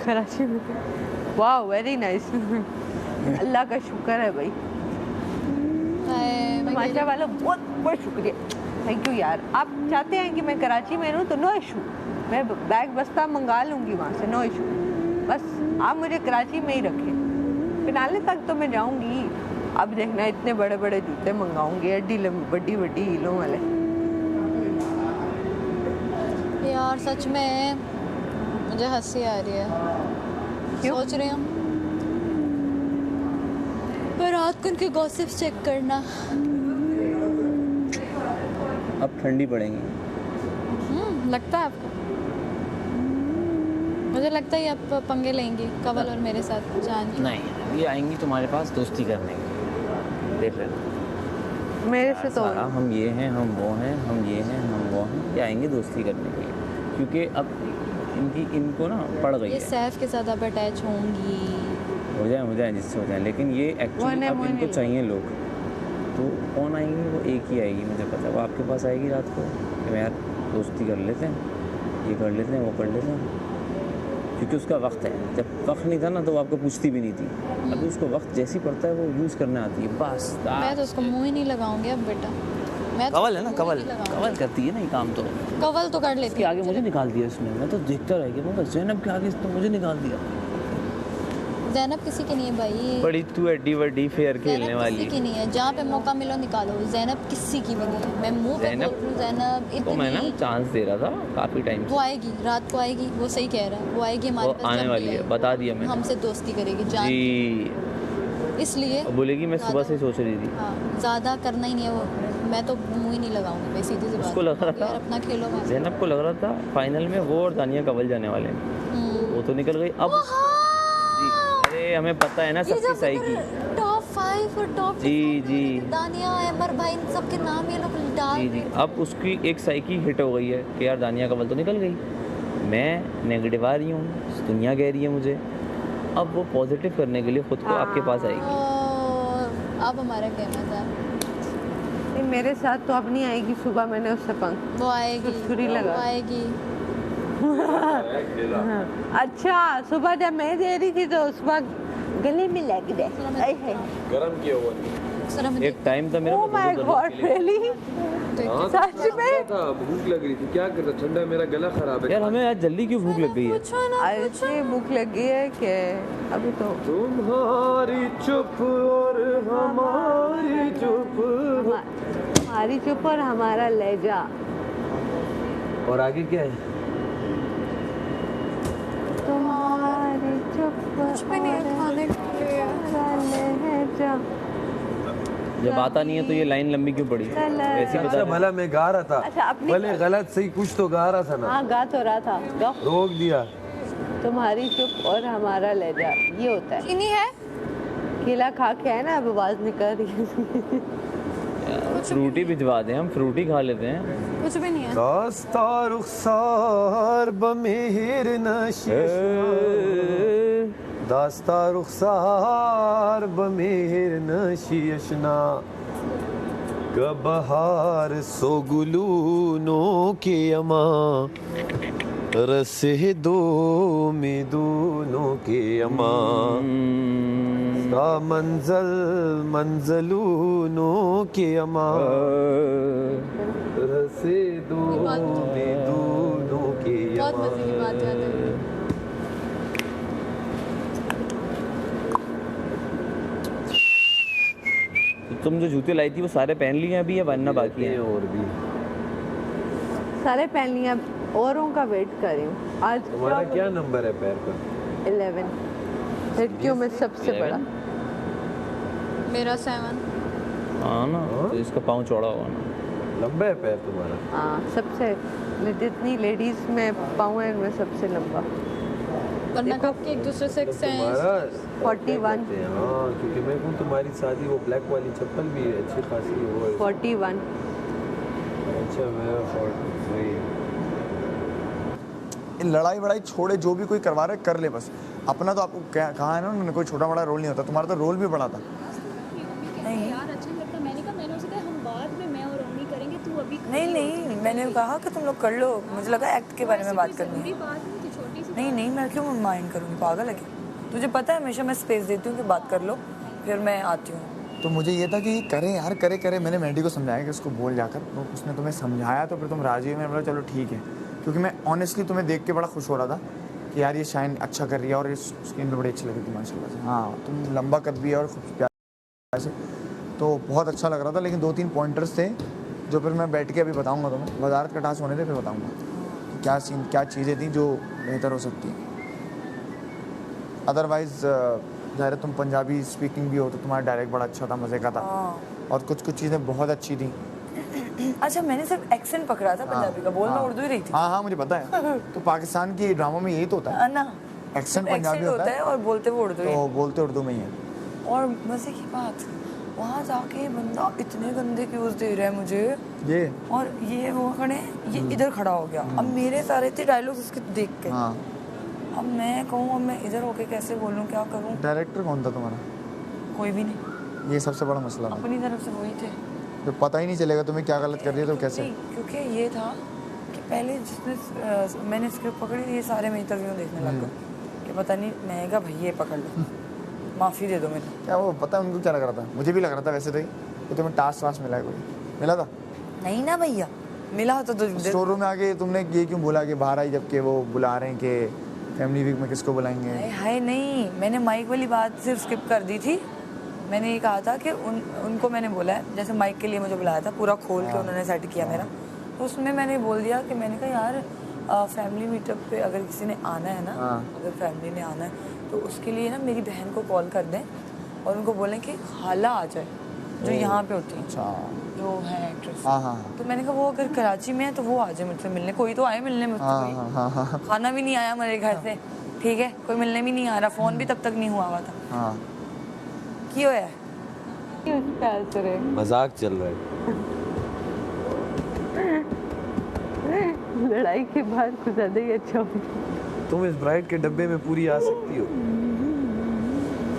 कराची में। वाह, वेरी नाइस। अल्लाह का शुक्र है भाई। माशा वालों बहुत बहुत शुक्रिया, थैंक यू यार। आप चाहते हैं कि मैं कराची में रहूँ तो नो इशू, मैं बैग बस्ता मंगा लूँगी वहाँ से, नो इशू। बस आप मुझे कराची में ही रखें। फिनाले तक तो मैं जाऊँगी। अब देखना इतने बड़े बड़े जूते मंगाऊंगी, एडी बड़ी बड़ी हीलों वाले। यार सच में मुझे हंसी आ रही है। सोच रही हूँ पर रात को उनके गॉसिप्स चेक करना। अब ठंडी पड़ेंगी। लगता है आपको? मुझे लगता है आप पंगे लेंगी कंवल और मेरे साथ जान के। नहीं, ये आएंगी तुम्हारे पास दोस्ती करने के लिए, देख लेना। मेरे से तो हम ये हैं, हम वो हैं, हम ये हैं, हम वो हैं, ये आएंगे दोस्ती करने के लिए, क्योंकि अब इनको ना पड़ गई है। ये सैफ के साथ अब अटैच होंगी। हो जाए जिससे हो जाए, लेकिन ये एक्चुअली अब इनको चाहिए लोग। तो कौन आएंगी? वो एक ही आएगी, मुझे पता है। वो आपके पास आएगी रात को कि यार दोस्ती कर लेते हैं, ये कर लेते हैं, वो कर लेते हैं, क्योंकि उसका वक्त है। जब वक्त नहीं था ना तो वो आपको पूछती भी नहीं थी। अभी उसको वक्त जैसी पड़ता है वो यूज़ करने आती है, बस। मैं तो उसको मुँह ही नहीं लगाऊंगी अब बेटा। मैं कवल है ना, कवल करती है ना ये काम। तो कवल तो कर लेती है। आगे मुझे निकाल दिया इसने, मैं तो देखता रह गया। मैं ज़ैनब के आगे इसने मुझे निकाल दिया। ज़ैनब किसी की नहीं है भाई, बड़ी तू एड्डी वड्डी फेयर खेलने ज़ैनब वाली किसी की नहीं है, जहाँ पे मौका मिलो निकालो। ज़ैनब किसी की भी नहीं है, मैं मुंह पे बोल ज़ैनब- रही हूँ ज़ैनब तो मैं ना इतनी, चांस दे रहा था काफ़ी टाइम वो से। आएगी, रात को आएगी, वो सही कह रहा है, वो आएगी हमारे वो पास आने जब भी वाली है, आएगी, बता दिया मैंने हमसे दोस्ती करेगी जान, जी। इसलिए अब बोलेगी मैं सुबह से सोच रही थी। हाँ ज़्यादा करना ही नहीं है वो, मैं तो मुंह ही नहीं लगाऊंगी भाई, सीधी सी बात। उसको लग रहा था यार अपना खेलो मैं। ज़ैनब को लग रहा था फाइनल में वो और दानिया कवल जाने वाले हैं, वो तो निकल गई। अब जी, अरे हमें पता है ना सबकी सही की। टॉप 5 और टॉप जी जी दानिया अमर भाई इन सबके नाम ये लोग डाल जी जी। अब उसकी एक साइकी हिट हो गई है कि यार दानिया कवल तो निकल गई, मैं नेगेटिव आ रही हूँ, दुनिया कह रही है मुझे, अब वो पॉजिटिव करने के लिए खुद को आपके पास आएगी। अब हमारा कहना था नहीं, मेरे साथ तो अब नहीं आएगी, सुबह मैंने उससे पंख वो आएगी, छुरी लगा। वो आएगी। अच्छा सुबह जब मैं दे रही थी तो उस वक्त गले में लग गए। गरम किया हुआ एक टाइम था मेरा ओह माय गॉड रियली, सच में था, भूख लग रही थी, क्या कर रहा, ठंडा है, मेरा गला खराब है यार। हमें आज जल्दी क्यों भूख लग गई है? ऐसे भूख लगी है कि अभी तो तुम्हारी चुप और हमारी चुप, हमारी चुप और हमारा लहजा। और आगे क्या है? तुम्हारी चुप कुछ भी नहीं है खाने के लिए। लहजा। जब आता नहीं है तो ये लाइन लंबी क्यों पड़ी? ऐसी अच्छा बता भला मैं गा रहा था, अच्छा, अपनी- भले गलत सही कुछ तो गा रहा था ना, हाँ गा तो रहा था, गाओ। रोक दिया। तुम्हारी चुप और हमारा लहजा, ये होता है। चीनी है? केला खा के है ना, अब आवाज निकल रही है। फ्रूटी भिजवा दें, हम फ्रूटी खा लेते हैं। कुछ भी नहीं है। दास्ता रुखसार बमेहर नशी, दास्ता रुखसार बमेहर नशी अशना, कबहार सोगुलूनो के अमा, रसे दो में दोनों के अमा, सा मंजल मंजलूनो के अमा, रसे दो में दोनों के बहुत अमा। मजे की बात याद है। तो तुम जो जूते लाई थी वो सारे पहन लिए अभी या बनना बाकी है? और भी सारे पहन लिया, औरों का वेट कर रही हूँ। आज तुम्हारा क्या नंबर है पैर का? 11 लड़कियों में सबसे 11? बड़ा। मेरा 7। हाँ ना, तो इसका पाँव चौड़ा हुआ ना। लंबा है पैर तुम्हारा? हाँ सबसे, जितनी लेडीज में पाऊँ है उनमें सबसे लंबा। वरना कब के एक दूसरे से तुम्हारा 41। हाँ, क्योंकि मैं कहूँ तुम्हारी शादी वो ब्लैक वाली चप्पल भी अच्छी खासी वो है। 41। अच्छा मैं 40। लड़ाई वड़ाई छोड़े, जो भी कोई करवा रहे कर ले बस। अपना तो आपको कहा है ना उन्होंने, कोई छोटा बड़ा रोल नहीं होता, तुम्हारा तो रोल भी बड़ा था। यार अच्छा नहीं लगता, मैंने कहा, मैंने उसे कहा हम बाद में मैं और रोनी करेंगे, तू अभी नहीं नहीं, मैंने कहा कि तुम लोग कर लो, मुझे लगा एक्ट के बारे में बात करनी है। बात नहीं थी, छोटी सी नहीं नहीं, मैं क्यों माइंड करूँगी, पागल है क्या? तुझे पता है हमेशा मैं स्पेस देती हूँ कि बात कर लो, फिर मैं आती हूँ। तो मुझे ये था कि करे यार, करे करे। मैंने मैंडी को समझाया कि उसको बोल जाकर, तो उसने तुम्हें समझाया तो फिर तुम राजी हुए। मैंने बोला चलो ठीक है, क्योंकि मैं ऑनेस्टली तुम्हें देख के बड़ा खुश हो रहा था कि यार ये शाइन अच्छा कर रही है और ये स्किन पे बड़ी अच्छी लगी थी माशाल्लाह से। हाँ तुम लंबा कद भी है और खूब प्यार से, तो बहुत अच्छा लग रहा था। लेकिन 2-3 पॉइंटर्स थे जो फिर मैं बैठ के अभी बताऊँगा तुम्हें, वजारत का टास्क होने दे फिर बताऊँगा कि क्या सीन, क्या चीज़ें थी जो बेहतर हो सकती हैं। अदरवाइज़ ज़ाहिर तुम पंजाबी स्पीकिंग भी हो तो तुम्हारा डायरेक्ट बड़ा अच्छा था, मज़े का था, और कुछ कुछ चीज़ें बहुत अच्छी थी। अच्छा मैंने सिर्फ एक्सेंट पकड़ा था पंजाबी का, बोल मैं उर्दू ही रही थी। हाँ हाँ मुझे पता है। तो पाकिस्तान की ड्रामों में यही तो होता है ना, एक्सेंट पंजाबी होता है और बोलते वो उर्दू ही तो है। बोलते उर्दू में ही है। और मजे की बात, वहाँ जाके बंदा इतने गंदे क्यूज दे रहा है मुझे, ये और ये वो खड़े, ये इधर खड़ा हो गया। अब मेरे सारे थे डायलॉग्स उसके देख के, हाँ अब मैं कहूँ, अब मैं इधर होके कैसे बोलूँ, क्या करूँ? डायरेक्टर कौन था तुम्हारा? कोई भी नहीं, ये सबसे बड़ा मसला था। अपनी तरफ से वही थे। तो पता ही नहीं चलेगा तुम्हें क्या गलत कर रही है तो कैसे। नहीं, क्योंकि ये था कि पहले जिसने मैंने स्क्रिप्ट पकड़ी, ये सारे मैं इंटरव्यू देखने लग गए कि पता नहीं, मैं कहा भाई ये पकड़ लो, माफ़ी दे दो मुझे। क्या वो पता है उनको क्या लग रहा था? मुझे भी लग रहा था वैसे तो ही, तो तुम्हें टास्क वास्क मिला है कोई? मिला था? नहीं ना भैया, मिला तो स्टोर रूम में आके तुमने ये क्यों बोला कि बाहर आई जबकि वो बुला रहे हैं कि फैमिली वीक में किसको बुलाएंगे? हाय नहीं, मैंने माइक वाली बात सिर्फ स्किप कर दी थी। मैंने ये कहा था कि उनको मैंने बोला है, जैसे माइक के लिए मुझे बुलाया था, पूरा खोल के उन्होंने सेट किया मेरा, तो उसमें मैंने बोल दिया कि मैंने कहा यार फैमिली मीटअप पे अगर किसी ने आना है ना, अगर फैमिली ने आना है तो उसके लिए ना मेरी बहन को कॉल कर दें और उनको बोलें कि खाला आ जाए, जो यहाँ पे होती है, जो है एक्ट्रेस। तो मैंने कहा वो अगर कराची में है तो वो आ जाए मुझसे मिलने, कोई तो आए मिलने मुझसे। खाना भी नहीं आया मेरे घर से, ठीक है, कोई मिलने भी नहीं आ रहा, फोन भी तब तक नहीं हुआ था। क्यों है? मजाक चल रहा है। लड़ाई के बाद कुछ ज्यादा ही अच्छा हो। तुम इस ब्राइड के डब्बे में पूरी आ सकती हो?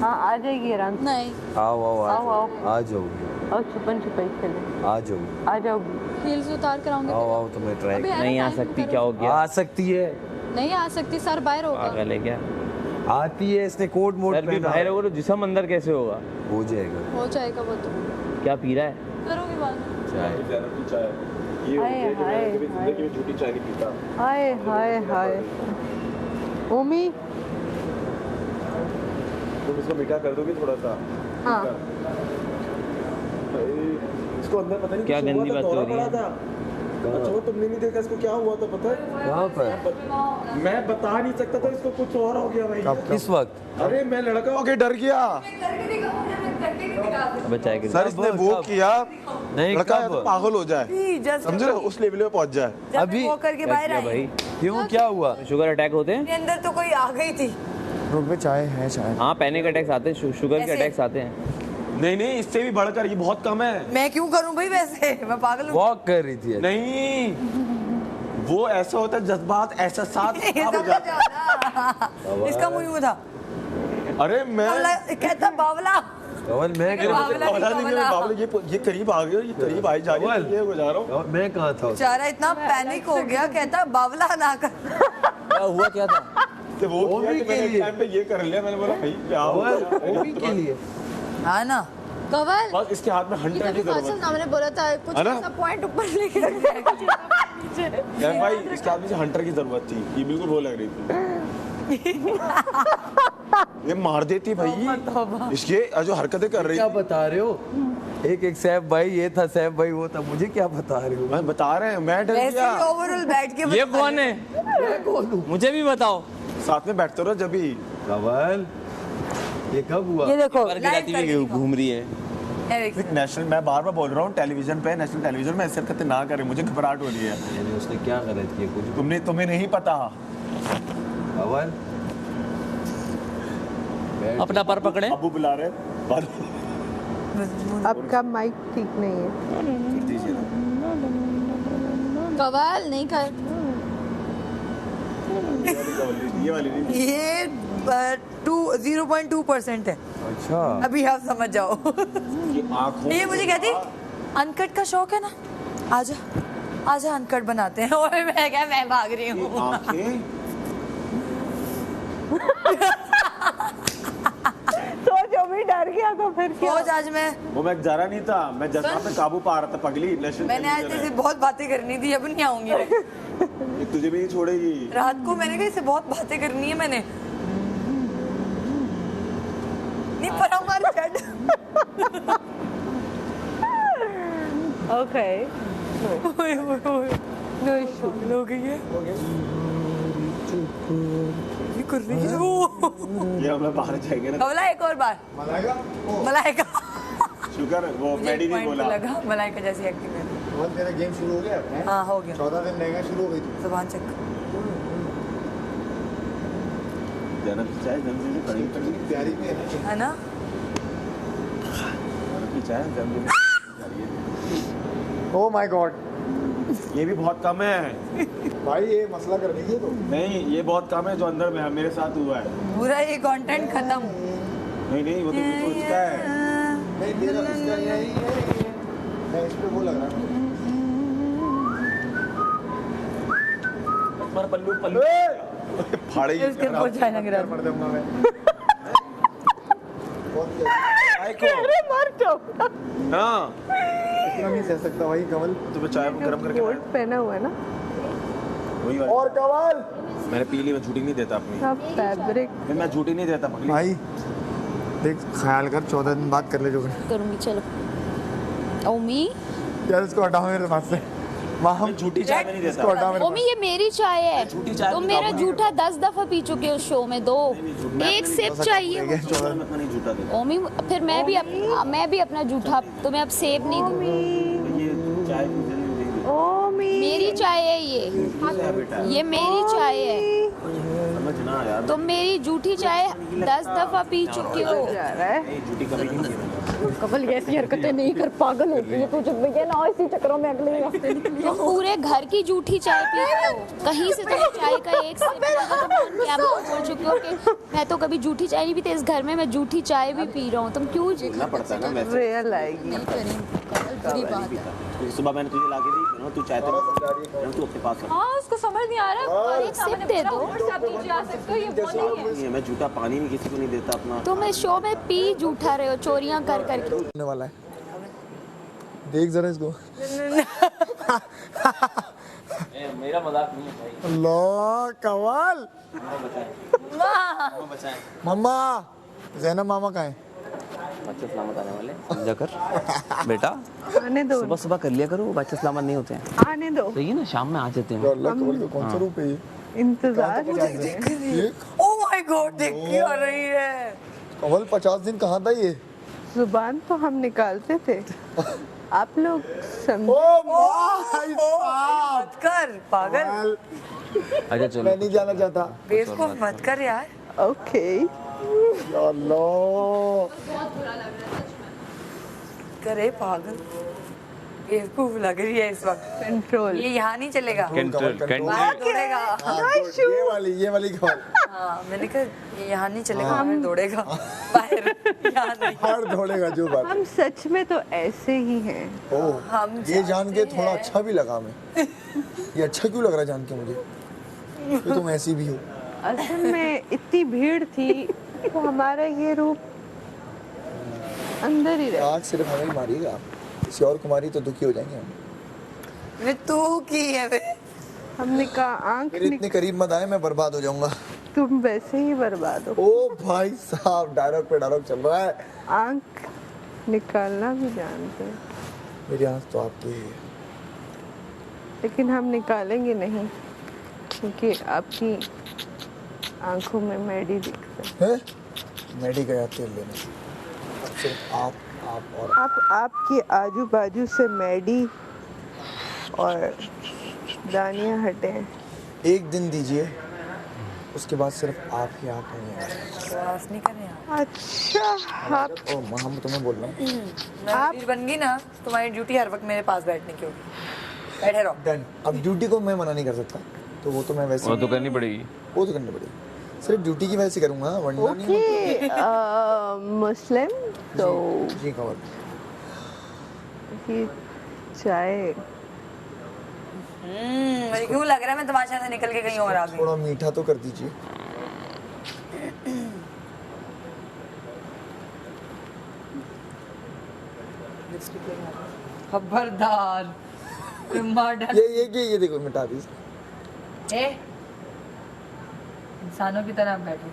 हाँ आ जाएगी आराम। नहीं आओ आओ आओ आ जाओगी। और छुपन छुपाई खेले। आ जाओगी। आ जाओगी। हील्स उतार कर आऊंगी। आओ आओ तो मैं ट्राई। नहीं आ सकती, क्या हो गया? आ सकती है। नहीं आ सकती सर, बाहर होगा। पागल है क्या? आती है, इसने कोट मोट पहना। बाहर होगा तो जिस्म अंदर कैसे होगा? हो जाएगा। हो जाएगा वो तो। क्या पी रहा है? करोगे बात। चाय। हाय हाय जिंदगी में झूठी चाय नहीं पीता। हाय हाय हाय। ओमी तुम इसको मीठा कर दोगे थोड़ा सा? हाँ। इसको अंदर पता नहीं क्या गंदी बात हो रही है? अच्छा वो तुमने नहीं देखा इसको क्या हुआ था पता है? कहाँ पर? मैं बता नहीं सकता था, इसको कुछ और हो गया भाई। किस वक्त? अरे मैं लड़का होके डर गया। सर इसने वो किया, नहीं लड़का या तो पागल हो जाए, समझ रहे हो, उस लेवल पे पहुंच जाए। अभी वो करके बाहर आई भाई क्यों, क्या हुआ? शुगर अटैक होते हैं? अंदर तो कोई आ गई थी। रुक पे चाय है शायद। हाँ पैनिक अटैक्स आते हैं, शुगर के अटैक्स आते हैं। नहीं नहीं, इससे भी बढ़कर ये बहुत कम है। मैं क्यों करूं भाई, वैसे मैं पागल हूं। वॉक कर रही थी। नहीं वो ऐसा होता है, जज्बात ऐसा साथ हो जाता है। इसका मुंह यूं था। अरे मैं कहता बावला। कवल मैं ये करीब आ गया, ये करीब आई जा रही है, ये हो जा रहा हूँ। मैं कहाँ था? बेचारा इतना पैनिक हो गया, कहता बावला ना कर। क्या हुआ, क्या था? तो वो किया कि मैंने टाइम पे ये कर लिया, मैंने बोला भाई क्या हुआ? ओमी के लिए हाँ ना कवल, बस इसके हाथ में हंटर की जरूरत है। मैंने बोला था कुछ ऐसा पॉइंट ऊपर लेके यार भाई इसके हाथ में हंटर की जरूरत थी, ये बिल्कुल वो लग रही थी। ये मार देती भाई, इसके जो हरकतें कर रही। क्या बता रहे हो? एक सैफ भाई ये था, सैफ भाई वो था, मुझे क्या बता रहे हो? मैं बता रहे हैं, मैं डर गया। ओवरऑल बैठ के ये कौन है? मैं कौन हूँ? मुझे भी बताओ। साथ में बैठते रहो जब भी। कवल ये कब हुआ? ये देखो घूम रही है। नेशनल, मैं बार बार बोल रहा हूँ, टेलीविजन पे, नेशनल टेलीविजन में ऐसे हरकतें ना करें, मुझे घबराहट हो रही है। यानी उसने क्या गलत किया? कुछ तुम्हें नहीं पता। कवल अपना पर पकड़े। अबू बुला रहे। आपका माइक ठीक नहीं है। कवल नहीं कर। ये वाली नहीं। ये 0.2% है। अच्छा अभी आप समझ जाओ। ये मुझे कहती अनकट का शौक है ना, आजा आजा अनकट बनाते हैं। और मैं क्या, मैं भाग रही हूँ। सोच भी डर गया तो फिर क्या? सोच आज मैं वो मैं जा रहा नहीं था, मैं जज्बा पे काबू पा रहा था पगली। मैंने आज से बहुत बातें करनी थी, अब नहीं आऊंगी। तुझे भी नहीं छोड़ेगी। रात को मैंने कहा इससे बहुत बातें करनी है मैंने। नहीं पर हमारे चैट। Okay no issue. हो गई है। ये कर रही है वो। ये हम लोग बाहर जाएंगे ना। कवला एक और बार। मलाइका। शुक्र वो मैडी नहीं बोला। लगा मलाइका जैसी एक्टिंग है। बहुत मेरा गेम शुरू हो गया अपने। हाँ हो गया। 14 दिन रहेगा, शुरू हो गई थी। जुबान चेक। जन्म की चाय जन्म से कड़ी प्यारी भी है ना। की चाय जन्म ओह माय गॉड, ये भी बहुत कम है भाई। ये मसला कर लीजिए तो। नहीं ये बहुत कम है जो अंदर में मेरे साथ हुआ है। पूरा ये कंटेंट खत्म। नहीं वो तो सोचता है। नहीं तेरा इसका यही है, मैं इस पे वो लग रहा है। पल्लू पल्लू फाड़े इसके पहुंचाए लग रहा है। मर दूंगा मैं। अरे मर जाओ। हाँ इतना नहीं सह सकता भाई कमल। तो मैं चाय को गर्म करके कोट पहना हुआ है ना। वही वाली। और कवल मैंने पी ली, मैं झूठी नहीं देता अपनी। सब फैब्रिक मैं झूठी नहीं देता पगली। भाई देख ख्याल कर 14 दिन बाद कर ले जो कर। करूँगी चलो। ओमी यार इसको हटाओ मेरे पास से। वहाँ झूठी चाय में नहीं देता। इसको हटाओ मेरे ओमी ये मेरी चाय है। झूठी चाय तुम में मेरा नहीं झूठा 10 दफा पी चुके हो उस शो में। दो एक सिप चाहिए मुझे। मैं अपना नहीं झूठा देता। ओमी फिर मैं भी अपना झूठा तुम्हें अब सेब नहीं दूंगी। ये चाय मेरी चाय है ये मेरी चाय है। समझना यार। तुम मेरी झूठी चाय 10 दफा पी चुके हो। जा रहा है नहीं, झूठी कभी नहीं पीना। कमल ऐसी हरकतें नहीं कर, पागल होती है तू। जब ये ना इसी चक्करों में अगले हफ्ते निकली। तुम पूरे घर की झूठी चाय पी रहे हो। कहीं से तुम चाय का एक सिप कैमरा बोल चुके हो कि मैं तो कभी झूठी चाय नहीं पीती, इस घर में मैं झूठी चाय भी पी रहा हूँ। तुम क्यों पीना पड़ता है ना वैसे। रियल आएगी। बुरी बात है। सुबह मैंने तुझे लाके दी ना, तू चाय तो तू अपने पास रख। हाँ उसको समझ नहीं आ रहा। एक सिप दे दो। आप नीचे आ सकते हो, ये वो नहीं है। मैं झूठा पानी भी किसी को नहीं देता अपना। तुम इस शो में पी झूठा रहे हो, चोरियां कर करके। होने वाला है। देख जरा इसको। मेरा मजाक नहीं है भाई। अल्लाह कवल मम्मा ज़ैनब मामा कहाँ है? बच्चे सलामत आने वाले समझा कर बेटा। आने दो सुबह सुबह कर लिया करो, बच्चे सलामत नहीं होते हैं। आने दो। सही है ना, शाम में आ जाते या हैं। अल्लाह कवल का कौन सा रूप है ये? इंतजार ओह माय गॉड देख क्या आ रही है। कवल 50 दिन कहाँ था ये? जुबान तो हम निकालते थे, आप लोग समझ। मत कर पागल। अच्छा चलो। मैं नहीं जाना चाहता। बेवकूफ मत कर यार। ओके या अल्लाह करे पागल। बेवकूफ लग रही है इस वक्त। कंट्रोल। ये यहाँ नहीं चलेगा। कंट्रोल दौड़ेगा। ये वाली कवल। हाँ मैंने कहा ये यहाँ नहीं चलेगा, हमें दौड़ेगा बाहर। यहाँ नहीं। बाहर दौड़ेगा जो बात। हम सच में तो ऐसे ही हैं। ओह हम ये जान के थोड़ा अच्छा भी लगा हमें। ये अच्छा क्यों लग रहा है जान के मुझे कि तुम ऐसी भी हो? असल में इतनी भीड़ थी तो हमारा ये रूप अंदर ही रहा। आग सिर्फ हमें ही मारिएगा आप, किसी और को मारी तो दुखी हो जाएंगे हम। मैं तू की है वे। हमने कहा आंख मेरे इतने करीब मत आए, मैं बर्बाद हो जाऊंगा। तुम वैसे ही बर्बाद हो। ओ भाई साहब डायलॉग पे डायलॉग चल रहा है। आंख निकालना भी जानते हैं, मेरी आंख तो आपकी ही है। लेकिन हम निकालेंगे नहीं क्योंकि आपकी आंखों में मैडी दिखता है। मैडी गया तेल लेने। अब सिर्फ आप और आपके आजू बाजू से मैडी और दानियाँ हटे। एक दिन दीजिए, उसके बाद सिर्फ आप ही आप होंगे। बकवास नहीं कर रहे हैं। अच्छा आप ओ माँ हम तुम्हें बोल रहे हैं। मैं वजीर बन गई ना, तुम्हारी ड्यूटी हर वक्त मेरे पास बैठने की होगी। बैठे रहो। डन। अब ड्यूटी को मैं मना नहीं कर सकता, तो वो तो मैं वैसे वो तो करनी पड़ेगी। वो तो करनी पड़ेगी। सिर्फ ड्यूटी की वजह से करूँगा, वरना नहीं। ओके मुस्लिम तो जी खबर ये चाय मुझे क्यों लग रहा है मैं तमाशा से निकल के कहीं और आ गई। थोड़ा मीठा तो कर दीजिए। खबरदार ये देखो मिटा दीजिए। इंसानों की तरह बैठो।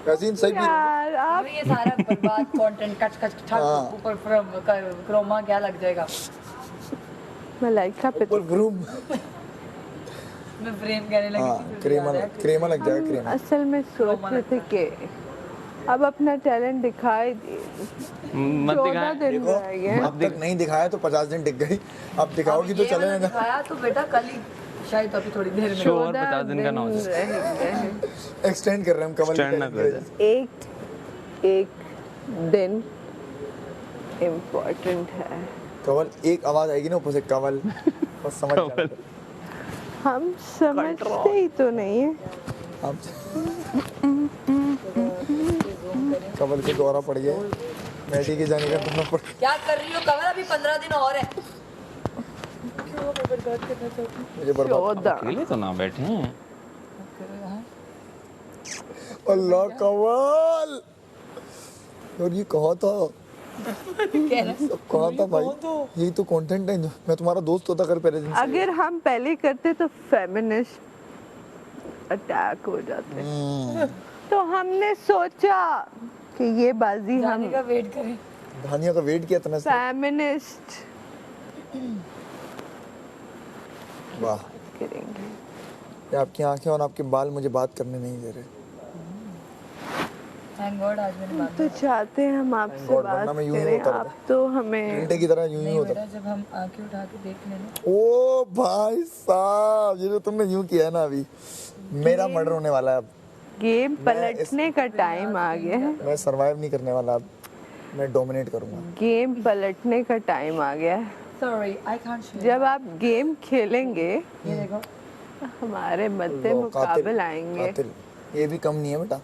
वसीम सही भी यार आप ये सारा बर्बाद कंटेंट कच कच हाँ। ऊपर क्रोमा क्या लग जाएगा। मलाइका पे ऊपर ग्रूम। मैं फ्रेम कहने लगी हाँ थी, क्रेमा लग जाएगा क्रेमा। असल में सोच रहे थे कि अब अपना टैलेंट दिखाई दिए। 14 दिन रह गए। अब तक नहीं दिखाया तो 50 दिन टिक गई। अब दिखाओगी तो चलेगा। दिखाया तो बेटा कल ही शायद अभी थोड़ी देर में। 50 दिन का नॉन एक्सटेंड कर रहे हैं हम कवल। एक्सटेंड ना कर। एक दिन इम्पोर्टेंट है। कवल एक आवाज आएगी ना ऊपर से कवल, बस समझ जाना। हम समझते ही तो नहीं है। आप कवल के दौरा पड़ गया, मैडी के जाने का दौरा पड़ गया। क्या कर रही हो कवल, अभी 15 दिन और है। मुझे बर्बाद। अकेले तो ना बैठे हैं। अल्लाह कवल, और ये कहा था कौन था भाई? यही तो कंटेंट है। मैं तुम्हारा दोस्त होता कर पहले दिन से। अगर हम पहले करते तो फेमिनिस्ट अटैक हो जाते। तो हमने सोचा कि ये बाजी हम का वेट करें। धानिया का वेट किया इतना। फेमिनिस्ट वाह करेंगे। ये आपकी आंखें और आपके बाल मुझे बात करने नहीं दे रहे। थैंक गॉड आज मैंने बात तो चाहते हैं हम आपसे बात करें, आप तो हमें घंटे की तरह यूं ही होता। जब हम आंखें उठा के देख लेना। ओ भाई साहब, ये जो तुमने यूं किया है ना, अभी मेरा मर्डर होने वाला है। अब गेम पलटने का टाइम आ गया है। मैं सरवाइव नहीं करने वाला। अब मैं डोमिनेट करूंगा। गेम पलटने का टाइम आ गया है। Sorry I can't show. जब आप गेम खेलेंगे ये देखो हमारे मद्दे मुकाबिल आएंगे। कातिल। ये भी कम नहीं है बेटा।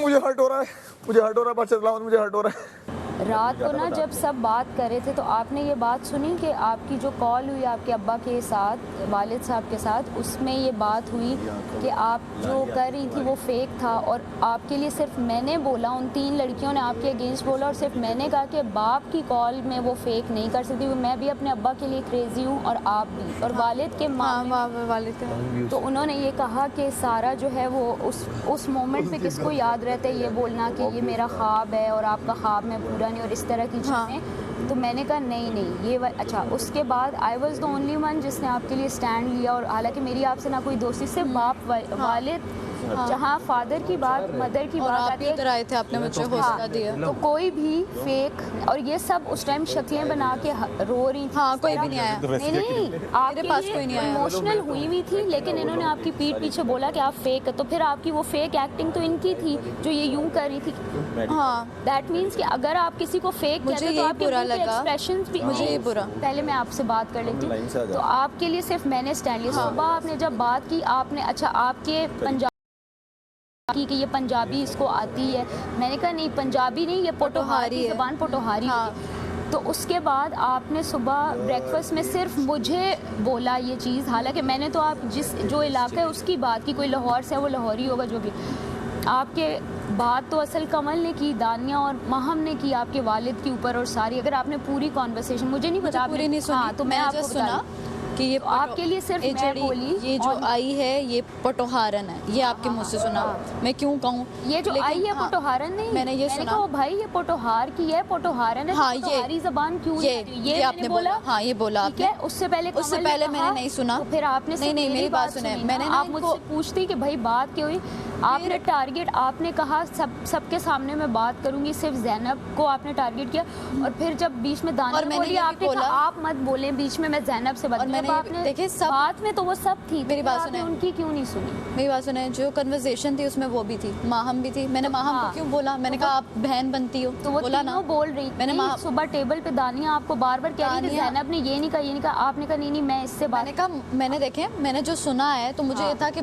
मुझे हर्ट हो रहा है, मुझे हर्ट हो रहा है, बादशाह सलामत, मुझे हर्ट हो रहा है। रात को ना जब सब बात कर रहे थे तो आपने ये बात सुनी कि आपकी जो कॉल हुई आपके अब्बा के साथ, वालिद साहब के साथ, उसमें ये बात हुई कि आप जो कर रही थी वो फेक था और आपके लिए सिर्फ मैंने बोला, उन 3 लड़कियों ने आपके अगेंस्ट बोला और सिर्फ मैंने कहा कि बाप की कॉल में वो फेक नहीं कर सकती। मैं भी अपने अब्बा के लिए क्रेजी हूँ और आप भी, और वालिद के वालिद तो उन्होंने ये कहा कि सारा जो है वो उस मोमेंट पे किसको याद रहता है ये बोलना कि ये मेरा ख्वाब है और आपका ख्वाब में पूरा नहीं और इस तरह की चीज़ें। तो मैंने कहा नहीं ये अच्छा। उसके बाद I was the only one जिसने आपके लिए स्टैंड लिया, और हालांकि मेरी आपसे ना कोई दोस्ती, सिर्फ बाप वालिद जहाँ फादर की बात, मदर की बात आती है, आए थे आपने मुझे हौसला दिया। तो कोई भी फेक, और ये सब उस टाइम शक्लें बना के रो रही थी। हाँ, कोई भी नहीं आया। नहीं आपके पास कोई नहीं आया। इमोशनल हुई हुई थी, लेकिन इन्होंने आपकी पीठ पीछे बोला कि आप फेक है, तो फिर आपकी वो फेक एक्टिंग तो इनकी थी जो ये यूं कर रही थी। हाँ, दैट मीन्स कि अगर आप किसी को फेक कहते तो आपके बुरा लगा, एक्सप्रेशंस भी मुझे ये बुरा। पहले मैं आपसे बात कर लेती हूँ। तो आपके लिए सिर्फ मैंने स्टैंड लिया। सुबह आपने जब बात की, आपने अच्छा आपके पंजाब कि ये पंजाबी इसको आती है, मैंने कहा नहीं पंजाबी नहीं, ये पोटोहारी है, ज़बान पोटोहारी है। तो उसके बाद आपने सुबह ब्रेकफास्ट में सिर्फ मुझे बोला ये चीज़, हालांकि मैंने तो आप जो इलाका है उसकी बात की, कोई लाहौर से है वो लाहौरी होगा जो भी। आपके बात तो असल कमल ने की, दानिया और महम ने की आपके वालिद के ऊपर, और सारी अगर आपने पूरी कॉन्वर्सेशन, मुझे नहीं पता पूरी नहीं सुनी। हाँ, तो मैं आपको सुना कि ये आपके लिए सिर्फ मैं बोली, ये जो आई है ये पोटोहारन है, ये आपके मुंह से सुना। मैं क्यों कहूँ ये जो आई है पोटोहारन नहीं, मैंने ये सुना भाई ये पोटोहार की है, पोटोहारन है। हाँ, ये ज़बान क्यों ये आपने बोला। हाँ, ये बोला आपने। उससे पहले मैंने नहीं सुना। तो फिर आपने नहीं मेरी बात सुने। मैंने आप मुझसे पूछती कि भाई बात क्या हुई, आपने टारगेट, आपने कहा सबके सामने मैं बात करूंगी, सिर्फ ज़ैनब को आपने टारगेट किया, और फिर जब बीच में दानिया बोली आपने कहा आप मत बोले बीच में, मैं ज़ैनब से बात। आपने देखिए बात में तो वो सब थी, मेरी बात सुने, उनकी क्यों नहीं सुनी? मेरी बात सुने, जो कन्वर्सेशन थी उसमें वो भी थी, माहम भी थी। मैंने माहम को क्यों बोला? मैंने कहा आप बहन बनती हो, तो वो बोला ना, बोल रही। मैंने सुबह टेबल पे दानिया आपको बार बार कह रही थी ज़ैनब ने ये नहीं कहा, आपने कहा नहीं मैं इससे बात। मैंने कहा मैंने देखे, मैंने जो सुना है तो मुझे ये था कि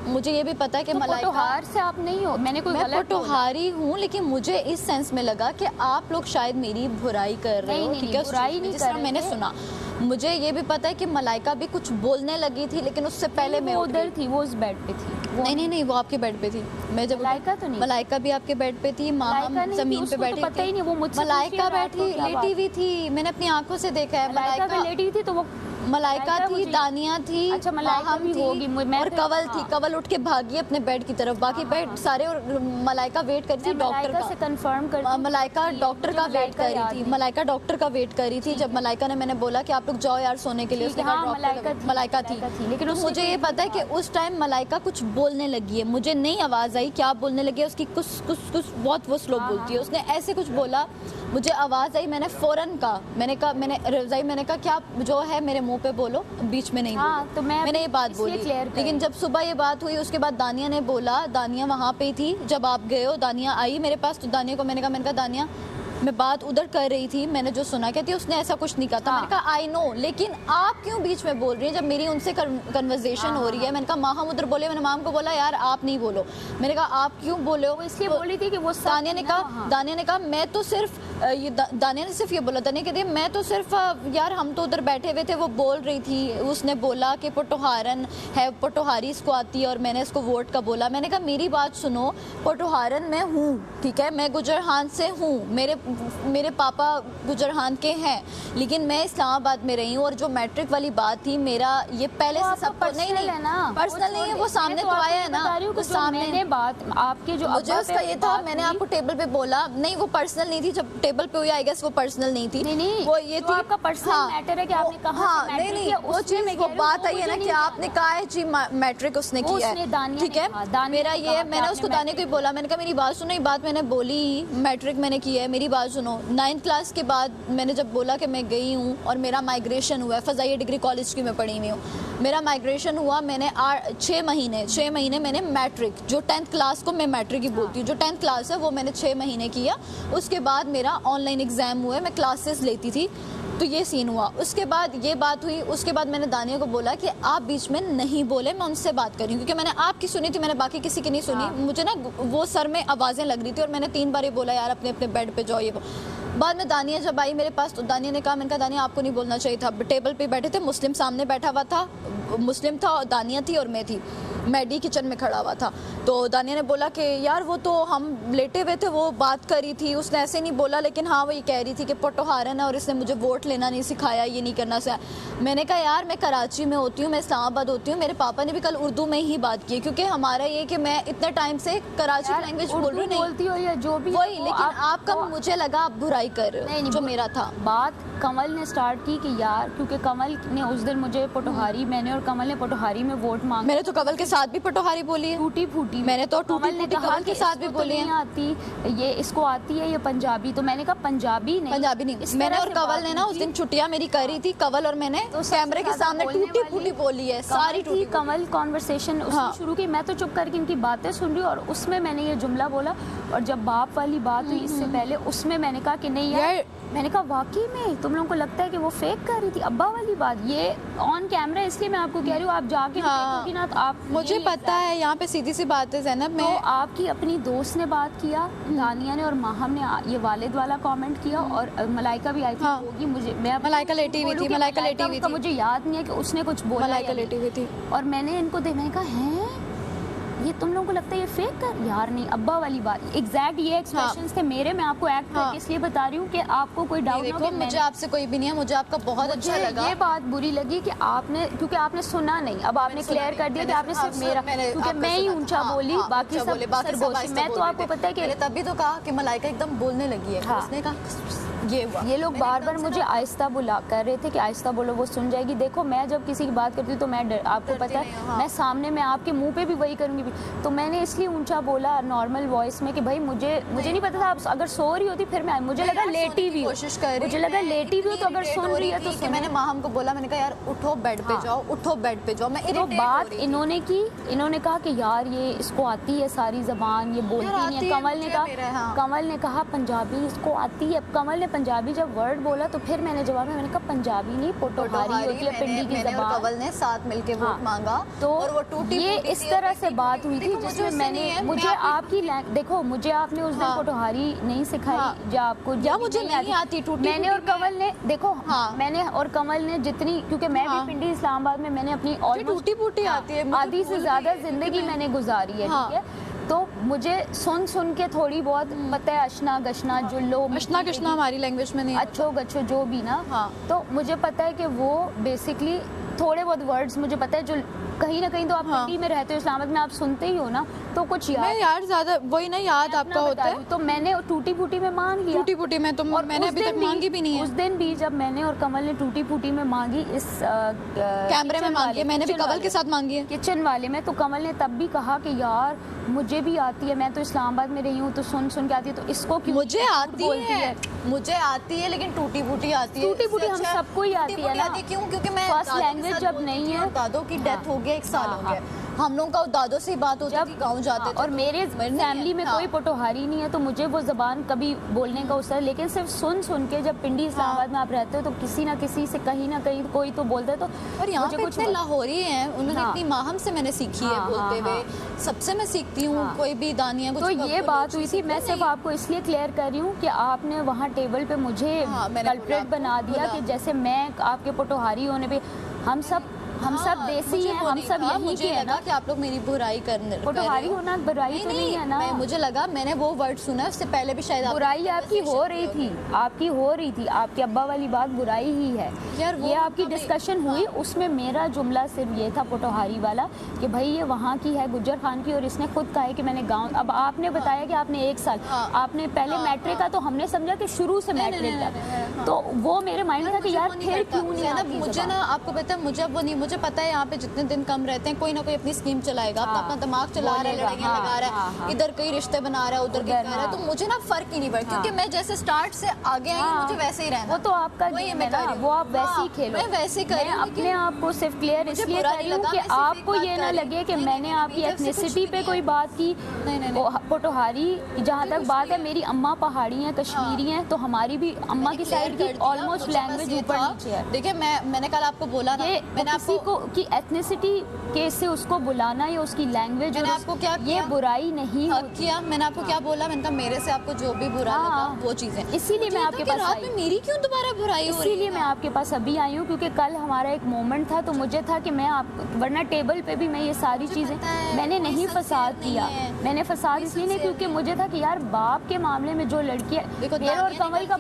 मुझे ये भी पता है कि मलाइका से आप नहीं हो, मैंने कोई गलत पोटोहारी हूँ, लेकिन मुझे इस सेंस में लगा कि आप लोग शायद मेरी बुराई कर रहे हो। ठीक है, बुराई नहीं कर रहे। मैंने सुना, मुझे ये भी पता है कि मलाइका भी कुछ बोलने लगी थी, लेकिन उससे पहले मैं उधर थी, वो उस बेड पे थी। नहीं वो आपके बेड पे थी। मैं जब मलाइका तो नहीं, मलाइका भी आपके बेड पे थी, माहम जमीन पे बैठी पता ही नहीं, वो मुझसे मलाइका बैठी लेटी हुई थी, मैंने अपनी आंखों से देखा है। मलाइका लेटी हुई थी तो वो मलाइका थी, दानिया थी, अच्छा मलाइका भी होगी, और कवल थी। कवल उठ के भागी अपने बेड की तरफ, बाकी बेड सारे, और मलाइका वेट कर रही थी डॉक्टर का, कंफर्म कर, मलाइका डॉक्टर का वेट कर रही थी, मलाइका डॉक्टर का वेट कर रही थी। जब मलाइका ने, मैंने बोला कि आप लोग जाओ यार सोने के लिए, उसने कहा मलाइका थी, लेकिन मुझे ये पता है कि उस टाइम मलाइका कुछ बोलने लगी है, मुझे नहीं आवाज आई क्या बोलने लगी है उसकी, कुछ बहुत वो स्लो बोलती है, उसने ऐसे कुछ बोला, मुझे आवाज आई, मैंने फौरन कहा, मैंने कहा क्या जो है मेरे मुंह पे बोलो, बीच में नहीं। तो मैंने ये बात बोली, लेकिन जब सुबह ये बात हुई उसके बाद दानिया ने बोला, दानिया वहाँ पे थी जब आप गए हो, दानिया आई मेरे पास, तो दानिया को मैंने कहा दानिया मैं बात उधर कर रही थी, मैंने जो सुना, कहती उसने ऐसा कुछ नहीं कहा था। मैंने कहा आई नो, लेकिन आप क्यों बीच में बोल रही हैं जब मेरी उनसे कन्वर्सेशन हो रही है। मैंने कहा माहम उधर बोले, मैंने माम को बोला यार आप नहीं बोलो। मैंने कहा आप क्यों बोले हो, इसलिए बोली थी कि वो दानिया ने कहा मैं तो सिर्फ दानिया ने सिर्फ ये बोला, दानिया कहती है मैं तो सिर्फ यार हम तो उधर बैठे हुए थे, वो बोल रही थी, उसने बोला कि पोटोहारन है, पोटोहारी इसको आती है और मैंने इसको वोट का बोला। मैंने कहा मेरी बात सुनो, पोटोहारन मैं हूँ, ठीक है, मैं गुजरहान से हूँ, मेरे पापा गुजरहान के हैं, लेकिन मैं इस्लामाबाद में रही हूँ। और जो मैट्रिक वाली बात थी, मेरा ये पहले से सब नहीं है ना, पर्सनल नहीं है, वो सामने तो आया है ना, तो सामने बात आपके जो मुझे उसका ये था, मैंने आपको टेबल पे बोला नहीं, वो पर्सनल नहीं थी, जब टेबल पे हुई आई गेस वो पर्सनल नहीं थी, नहीं वो ये थी आपका पर्सनल मैटर है कि आपने कहा। हाँ नहीं वो चीज वो बात आई है ना कि आपने कहा है जी मैट्रिक उसने किया है, ठीक है, मेरा ये मैंने उसको दाने को ही बोला, मैंने कहा मेरी बात सुनो, ये बात मैंने बोली, मैट्रिक मैंने किया है, मेरी बात सुनो। 9th क्लास के बाद मैंने जब बोला कि मैं गई हूँ और मेरा माइग्रेशन हुआ है, फ़ज़ाइया डिग्री कॉलेज की मैं पढ़ी हुई हूँ, मेरा माइग्रेशन हुआ, मैंने 6 महीने मैंने मैट्रिक, जो 10th क्लास को मैं मैट्रिक ही बोलती हूँ, जो 10th क्लास है वो मैंने 6 महीने किया। उसके बाद मेरा ऑनलाइन एग्ज़ाम हुए, मैं क्लासेस लेती थी, तो ये सीन हुआ। उसके बाद ये बात हुई, उसके बाद मैंने दानिया को बोला कि आप बीच में नहीं बोले, मैं उनसे बात कर रही हूँ, क्योंकि मैंने आपकी सुनी थी, मैंने बाकी किसी की नहीं सुनी। मुझे ना वो सर में आवाज़ें लग रही थी और मैंने 3 बार ये बोला यार अपने अपने बेड पे जाओ, ये बाद में दानिया जब आई मेरे पास, तो दानिया ने कहा, मैंने कहा दानिया आपको नहीं बोलना चाहिए था, टेबल पे बैठे थे, मुस्लिम सामने बैठा हुआ था, मुस्लिम था और दानिया थी और मैं थी, मैडी किचन में खड़ा हुआ था। तो दानिया ने बोला कि यार वो तो हम लेटे हुए थे, वो बात करी थी, उसने ऐसे नहीं बोला, लेकिन हाँ वो ये कह रही थी कि पोटोहारन है और इसने मुझे वोट लेना नहीं सिखाया, ये नहीं करना सिखाया। मैंने कहा यार मैं कराची में होती हूँ, मैं इस्लामाबाद होती हूँ, मेरे पापा ने भी कल उर्दू में ही बात की, क्योंकि हमारा ये कि मैं इतने टाइम से कराची लैंग्वेज बोल रही बोलती हो या जो भी वही, लेकिन आपका मुझे लगा आप बुराई कर रहे हो, जो मेरा था। बात कमल ने स्टार्ट की कि यार, क्योंकि कमल ने उस दिन मुझे पोटोहारी, मैंने और कमल ने पोटोहारी में वोट मांगा। मैंने तो कमल के साथ भी पोटोहारी बोली है, टूटी फूटी, मैंने तो कमल ने कहा के साथ भी बोली है, आती ये इसको आती है ये पंजाबी, तो मैंने कहा पंजाबी नहीं, मैंने और कवल ने ना उस दिन छुट्टियां मेरी करी थी, कवल और मैंने तो कैमरे के सामने टूटी फूटी बोली है, सारी टूटी। कमल कॉन्वर्सेशन उसने शुरू की, मैं तो चुप करके इनकी बातें सुन रही हूँ, और उसमें मैंने ये जुमला बोला, और जब बाप वाली बात हुई इससे पहले, उसमें मैंने कहा कि नहीं यार, मैंने कहा वाकई में तुम लोगों को लगता है कि वो फेक कर रही थी, अब्बा वाली बात, ये ऑन कैमरा, इसलिए मैं आपको कह रही हूँ, आप जाके देखोगी ना तो आप, मुझे पता है यहाँ पे सीधी सी बात है ज़ैनब, मैं तो आपकी अपनी दोस्त ने बात किया, दानिया ने और माहम ने ये वालिद वाला कमेंट किया, और मलाइका भी आई थी, होगी मुझे, मैं मलाइका लेटी हुई थी, मलाइका लेटी हुई थी, मुझे याद नहीं है कि उसने कुछ बोला, मलाइका लेटी हुई थी, और मैंने इनको देखा, मैंने कहा है ये तुम लोगों को लगता है ये फेक कर, यार नहीं, अब्बा वाली बात, एग्जैक्ट ये एक्सप्रेशंस थे मेरे, मैं आपको एक्ट करके इसलिए बता रही हूँ कि आपको कोई डाउट ना हो। मुझे आपसे कोई भी नहीं है, मुझे आपका बहुत अच्छा लगा। ये बात बुरी लगी कि आपने, क्योंकि आपने सुना नहीं, अब आपने क्लियर कर दिया कि आपने सिर्फ मेरा, क्योंकि मैं ही ऊंचा बोली, बाकी सब सरगोशी, मैं तो आपको पता है कि तभी तो कहा कि मलाइका एकदम बोलने लगी है, उसने कहा ये लोग बार बार मुझे आहिस्ता बुला कर रहे थे कि आहिस्ता बोलो, वो सुन जाएगी। देखो मैं जब किसी की बात करती हूँ तो मैं आपको पता है मैं सामने में आपके मुंह पे भी वही करूँगी, तो मैंने इसलिए ऊंचा बोला नॉर्मल वॉइस में कि भाई मुझे नहीं पता था, आप अगर सो रही होती फिर मैं, मुझे लगा लेटी भी कोशिश कर रही, मुझे लगा लेटी भी हो, तो अगर सुन रही है तो मैंने माहम को बोला, मैंने कहा यार उठो बेड पे जाओ, उठो बेड पे जाओ। मैं तो बात इन्होंने की, इन्होंने कहा कि यार ये इसको आती है सारी जबान, ये बोलती नहीं है। कमल ने कहा पंजाबी इसको आती है, कमल ने पंजाबी जब वर्ड बोला तो फिर मैंने जवाब में मैंने कहा पंजाबी नहीं पोटोहारी होती है, पिंडी की जबान। कवल ने साथ मिलके वोट मांगा, तो और वो टूटी, ये इस तरह से बात हुई थी जिसमें मैंने, मुझे आपकी देखो मुझे आपने उस दिन पोटोहारी नहीं सिखाई, जो आपको या मुझे नहीं आती टूटी, मैंने और कमल ने, देखो मैंने और कमल ने जितनी, क्योंकि मैं भी पिंडी इस्लामाबाद में मैंने अपनी टूटी फूटी आती है, आधी से ज्यादा जिंदगी मैंने गुजारी है, ठीक है, तो मुझे सुन के थोड़ी बहुत पता है, अशना गशना जुल्लो अशना गशना हमारी लैंग्वेज में नहीं, अच्छो गच्छो जो भी ना, तो मुझे पता है कि वो बेसिकली थोड़े बहुत वर्ड्स मुझे पता है, जो कहीं ना कहीं तो आप पिंडी में रहते हो, इस्लामाबाद में आप सुनते ही हो ना, तो कुछ यार ज्यादा वही ना याद आपका होता है, तो मैंने टूटी फूटी में मांग लिया, टूटी फूटी में तो मैंने अभी तक मांगी भी नहीं है। उस दिन भी जब मैंने और कमल ने टूटी फूटी में मांगी, इस कैमरे में मांगी है, मैंने भी कमल के साथ मांगी है, किचन वाले में, तो कमल ने तब भी कहा कि यार मुझे भी आती है, मैं तो इस्लामाबाद में रही हूँ, तो सुन के आती है, तो इसको क्यों मुझे आती है, लेकिन टूटी फूटी आती है, टूटी फूटी हम सबको ही आती है ना, क्यों, क्योंकि मैं फर्स्ट लैंग्वेज जब नहीं है, दादों की डेथ हो गया 1 साल हो गया, हम लोगों का दादों से बात होती थी, गाँव जाते थे, और मेरे फैमिली में कोई पोटोहारी नहीं है, तो मुझे वो जबान कभी बोलने का अवसर, लेकिन सिर्फ सुन के जब पिंडी इस्लामाबाद में आप रहते हो तो किसी ना किसी से कहीं ना कहीं कोई तो बोलता है। तो और यहाँ पे इतने लाहौरी हैं, उन्होंने इतनी माहम से मैंने सीखी है बोलते हुए, सबसे मैं सीखती हूँ, कोई भी दानिया तो ये बात हुई थी। मैं सिर्फ आपको इसलिए क्लियर कर रही हूँ कि आपने वहाँ टेबल पे मुझे कल्प्रेट बना दिया कि जैसे मैं आपके पोटोहारी होने पे, हम सब देसी हैं, हम सब यहीं के हैं ना, कि आप लोग मेरी बुराई करने पोटोहारी होना बुराई तो नहीं है ना। मुझे लगा मैंने वो वर्ड सुना, उससे पहले भी शायद बुराई आपकी हो रही थी, आपके अब्बा वाली बात बुराई ही है यार। ये आपकी डिस्कशन हुई, उसमें मेरा जुमला सिर्फ ये था पोटोहारी वाला कि भाई ये वहाँ की है, गुज्जर खान की, और इसने खुद कहा है कि मैंने गाँव। अब आपने बताया कि आपने 1 साल, आपने पहले मैट्रिक का, तो हमने समझा कि शुरू से मैट्रिक का, तो वो मेरे माइंड में था कि यार फिर क्यों नहीं। मुझे ना, आपको पता है, मुझे वो नहीं, मुझे पता है यहाँ पे जितने दिन कम रहते हैं कोई ना कोई अपनी स्कीम चलाएगा, अपना दिमाग चला रहा है, लड़ाइयाँ लगा रहा है, इधर कई रिश्ते बना रहा है, उधर कहीं कर रहा है, तो मुझे ना फर्क ही नहीं पड़ता, क्योंकि मैं जैसे स्टार्ट से आगे आई हूँ, मुझे वैसे ही रहना। वो तो आपका गेम है ना, वो आप वैसे ही खेलो। मैं वैसे कर रही हूँ, अपने आप को सिर्फ क्लियर इसलिए कर रही हूँ कि आपको ये ना लगे कि मैंने आपकी एथनिसिटी पे कोई बात की। पोटोहारी जहाँ तक बात है, मेरी अम्मा पहाड़ी हैं, कश्मीरी हैं, तो हमारी भी अम्मा की साइड की ऑलमोस्ट लैंग्वेज ऊपर नीचे है। देखिए मैंने कल आपको बोला ना, मैंने किसी को की एथनिसिटी के से उसको बुलाना या उसकी लैंग्वेज, मैंने आपको क्या ये बुराई नहीं किया। मैंने आपको क्या बोला, मैंने कहा मेरे से आपको जो भी बुरा लगा वो चीजें, इसीलिए मैं आपके पास रात में मेरी क्यों दोबारा बुराई हो रही है। इसीलिए मैं आपके पास अभी आई हूँ क्योंकि कल हमारा एक मोमेंट था, तो मुझे था कि मैं वरना टेबल पे भी मैं ये सारी चीजें मैंने नहीं फसाद किया। मैंने फसाद इसलिए नहीं क्योंकि मुझे था कि यार बाप के मामले में जो लड़कियां, और कमल का